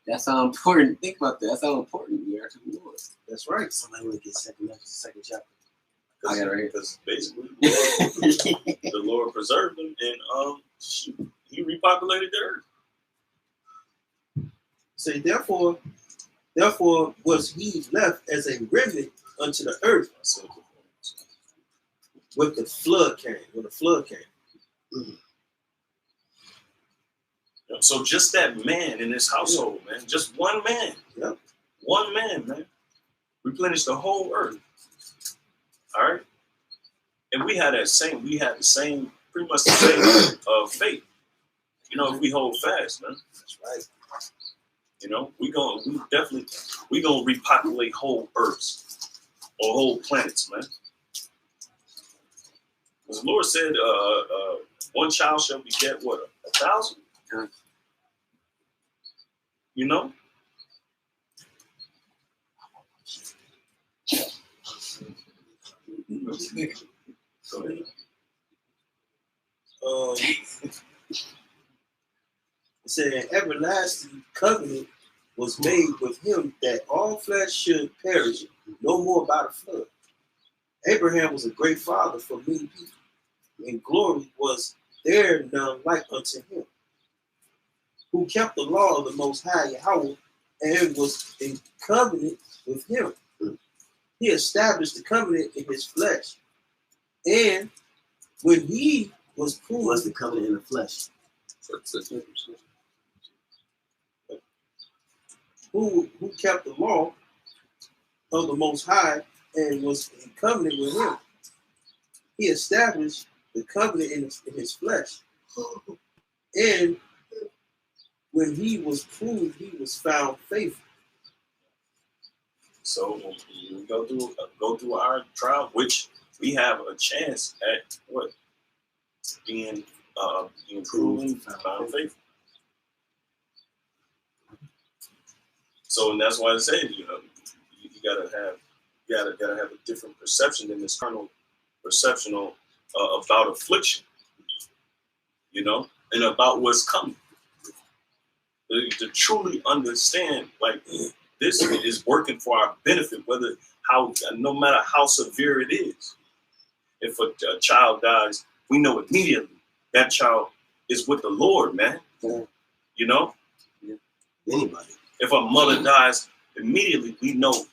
That's how important. Think about that. That's how important we are to the Lord. That's right. Somebody want to get second chapter. I got it right here. Because basically, the Lord preserved them, and He repopulated the earth. Say, therefore was he left as a remnant unto the earth with the flood came. When the flood came. Mm-hmm. So just that man in this household, man, just one man. Yep. One man, man, replenished the whole earth. All right. And we had the same, pretty much the same faith. You know, if we hold fast, man. That's right. You know, we gonna repopulate whole earths or whole planets, man. Because the Lord said, one child shall beget what, 1,000? You know? Go ahead. It said, an everlasting covenant was made with him that all flesh should perish, no more by the flood. Abraham was a great father for many people, and glory was there none like unto him, who kept the law of the Most High Yahweh and was in covenant with him. He established the covenant in his flesh. And when he was proved, What's the covenant in the flesh? who kept the law of the Most High and was in covenant with him. He established the covenant in his flesh. And when he was proved, he was found faithful. So when we go through our trial, which we have a chance at what? Being proven found faithful. So and that's why I say, you know, you gotta have a different perception than this carnal perception about affliction, you know, and about what's coming. To truly understand, like, this is working for our benefit, no matter how severe it is. If a child dies, we know immediately that child is with the Lord, man. Yeah. You know? Yeah. Anybody. If a mother dies, immediately we know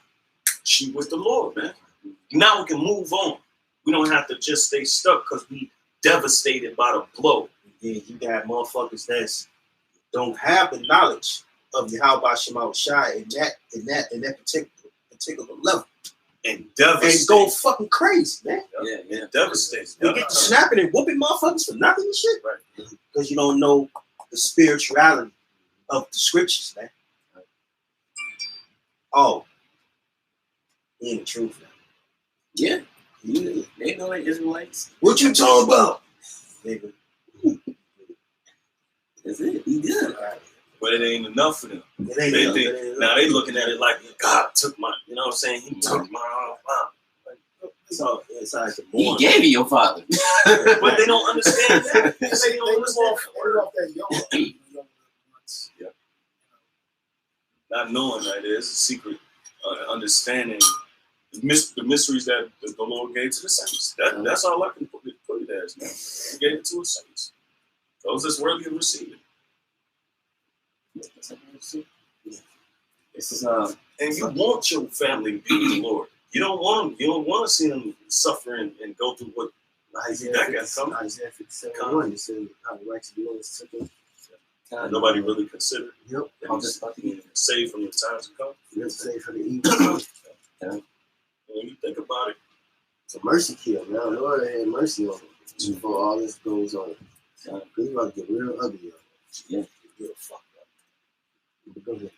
she with the Lord, man. Now we can move on. We don't have to just stay stuck because we devastated by the blow. Yeah, you got motherfuckers that don't have the knowledge of Yahweh Shema Shai in that particular level. And devastated. And go fucking crazy, man. Yeah. Devastated. We get to snapping and whooping motherfuckers for nothing and shit. Right. Because you don't know the spirituality of the scriptures, man. Oh. He ain't the truth now. Yeah. They know they Israelites. What you talking about? Nigga. That's it. He good. But it ain't enough for them. It ain't enough. Now they looking at it like God took my, you know what I'm saying? He took my So it's like He gave you your father. But they don't understand that. They don't understand off that young. Yeah. Not knowing that there's a secret understanding the mysteries that the Lord gave to the saints. That's all I can put it as, man. He gave it to his saints. Those that's worthy of receiving. This is and you want your family to be with the Lord. You don't want them. You don't want to see them suffer and go through what Isaiah 57:1. It said, "How the righteous be on nobody really considered. Yep. I'm just being saved from the times to come. Yep. Saved from the evil. When you think about it, it's a mercy kill, man. The Lord had mercy on him before all this goes on. He's about to get real ugly. Yeah. Real fucked up. Go ahead.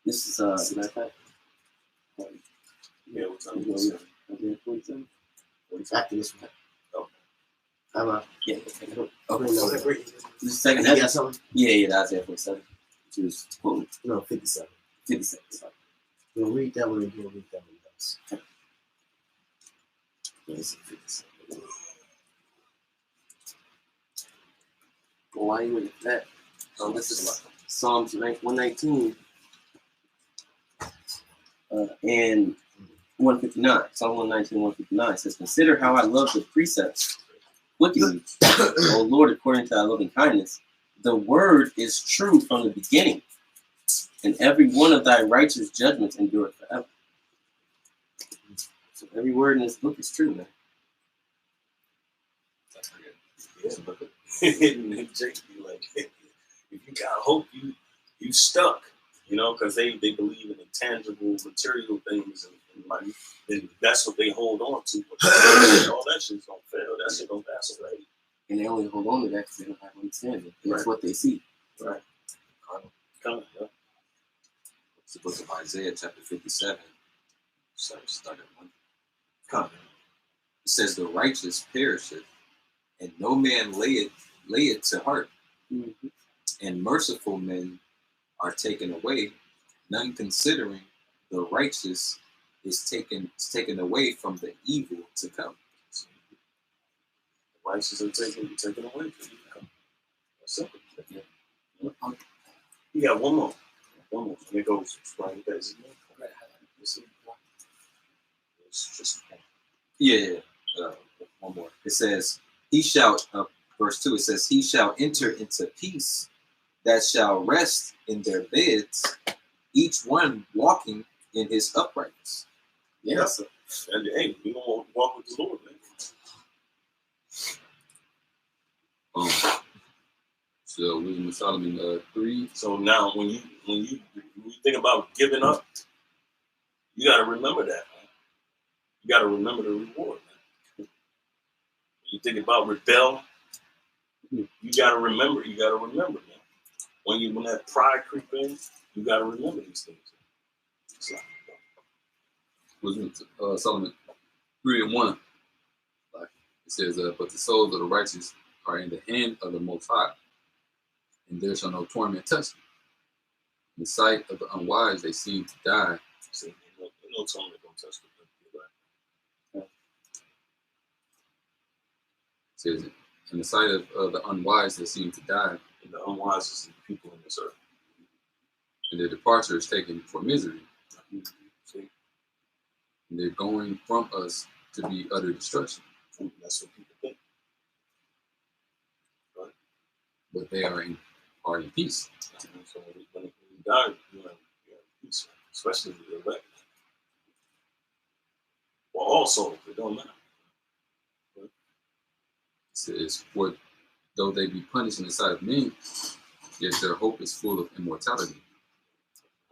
This is matter of fact. Yeah, what time Yeah. is it? After this one. Okay. How about? Yeah. Okay, no. great. This is second. You got something? Yeah, that's Isaiah 47. She was quoting No, 57. 57. Sorry. We'll read that one and we'll read that one else. Yes, 57. Well, why you in that? Oh, this is Psalms 119 and 159. Psalm 119, 159 says, "Consider how I love the precepts wickedly, O Lord, according to thy loving kindness. The word is true from the beginning, and every one of thy righteous judgments endureth forever." So every word in this book is true, man. Yeah, but Jake be like, if you got hope, you stuck, you know, because they believe in intangible material things and money, and that's what they hold on to. But all that shit's gonna fail. That shit gonna pass away. And they only hold on to that because they don't have understanding. That's Right. what they see. Right. Come on. It's the book of Isaiah, chapter 57. Start at 1. Come on. It says, "The righteous perisheth, and no man lay it to heart. Mm-hmm. And merciful men are taken away, none considering the righteous is taken away from the evil to come." The righteous are taken away from you. That's simple. Yeah. You got one more. And it goes right there. It's just One more. It says, "He shall," verse 2, it says, "He shall enter into peace, that shall rest in their beds, each one walking in his uprightness." yeah. And hey, we gonna walk with the Lord, man. So Wisdom of Solomon 3. So now, when you think about giving up, you got to remember that, man. You got to remember the reward, man. When you think about rebel, you got to remember. You got to remember, man. When that pride creep in, you got to remember these things. It's like, Wisdom of Solomon 3 and 1. It says, "But the souls of the righteous are in the hand of the Most High, and there shall no torment touch them. In the sight of the unwise, they seem to die." see, no tongue that don't touch the right. It says, "In the sight of the unwise, they seem to die, And the unwise is the people in this earth. and their departure is taken for misery. See, And they're going from us to be utter destruction. that's what people think. Right? But they are in peace." So when you die, you're in peace, especially with the elect. Well, also, it don't matter. It says, "For though they be punished in the sight of men, yet their hope is full of immortality."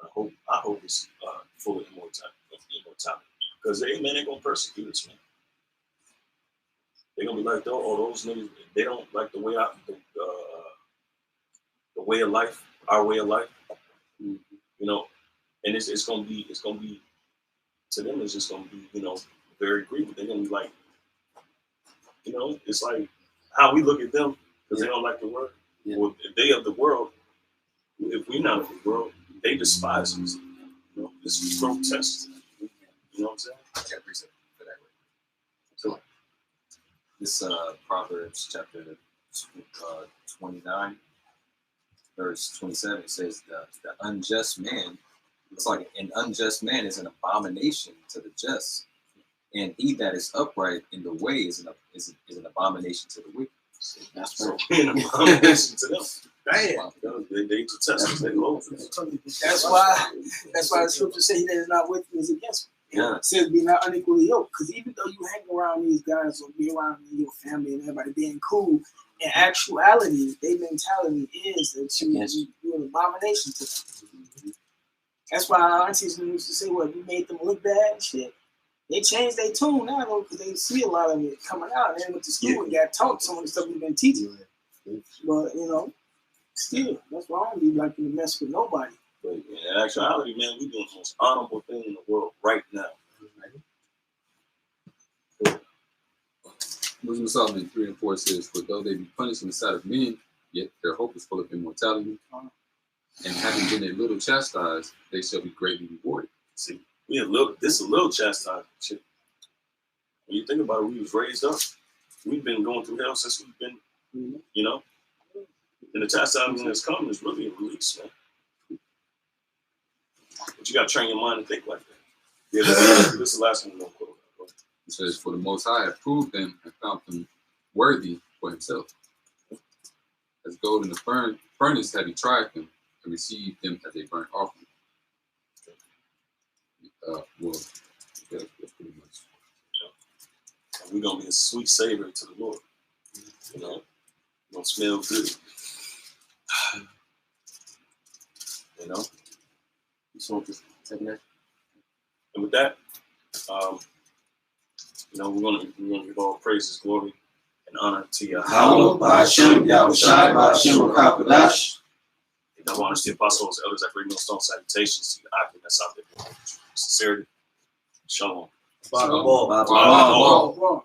I hope it's full of immortality. Because they're gonna persecute us, man. They're gonna be like, those niggas, they don't like the way the way of life, our way of life. You know, and it's gonna be to them, it's just gonna be, very grievous. They're gonna be like, it's like how we look at them because they don't like the word. Yeah. Well, if they of the world, if we're not of the world, they despise us. This is grotesque. You know what I'm saying? I can't appreciate it that way. So this Proverbs chapter 29, verse 27 says, the unjust man, it's like an unjust man is an abomination to the just, and he that is upright in the way is an abomination to the wicked. That's So right. an abomination to them. Damn. They detest us. They loathe us. That's why the scripture say he that is not with you is against me. Yeah. It says be not unequally yoked. Because even though you hang around these guys or be around your family and everybody being cool, in actuality, their mentality is that you're an abomination to them. That's why our aunties used to say, "What, you made them look bad and shit." They changed their tune now though, because they see a lot of it coming out. And they went to school and got taught some of the stuff we've been teaching. But still, that's why I don't be liking to mess with nobody. But in actuality, man, we're doing the most honorable thing in the world right now. Wisdom of Solomon 3 and 4 says, "For though they be punished in the sight of men, yet their hope is full of immortality. And having been a little chastised, they shall be greatly rewarded." See, this is a little chastisement shit. When you think about it, we was raised up. We've been going through hell since we've been, And the chastisement that's coming is really a release, man. But you got to train your mind to think like that. Yeah, this is the last one we're going to quote. It says, for the Most High have proved them and found them worthy for himself. As gold in the furnace have he tried them and received them as a burnt offering. Well, that's pretty much. And we're going to be a sweet savor to the Lord. You know, we're going to smell good. You know? And with that, you know, we're gonna give all praises, glory, and honor to Hallowed by Hashem, Yahushai, by Hashem, Rakakadash. I want to see apostles, elders at Great Millstone, salutations to the Akim that's out there. Sincerity. Shalom. Ball.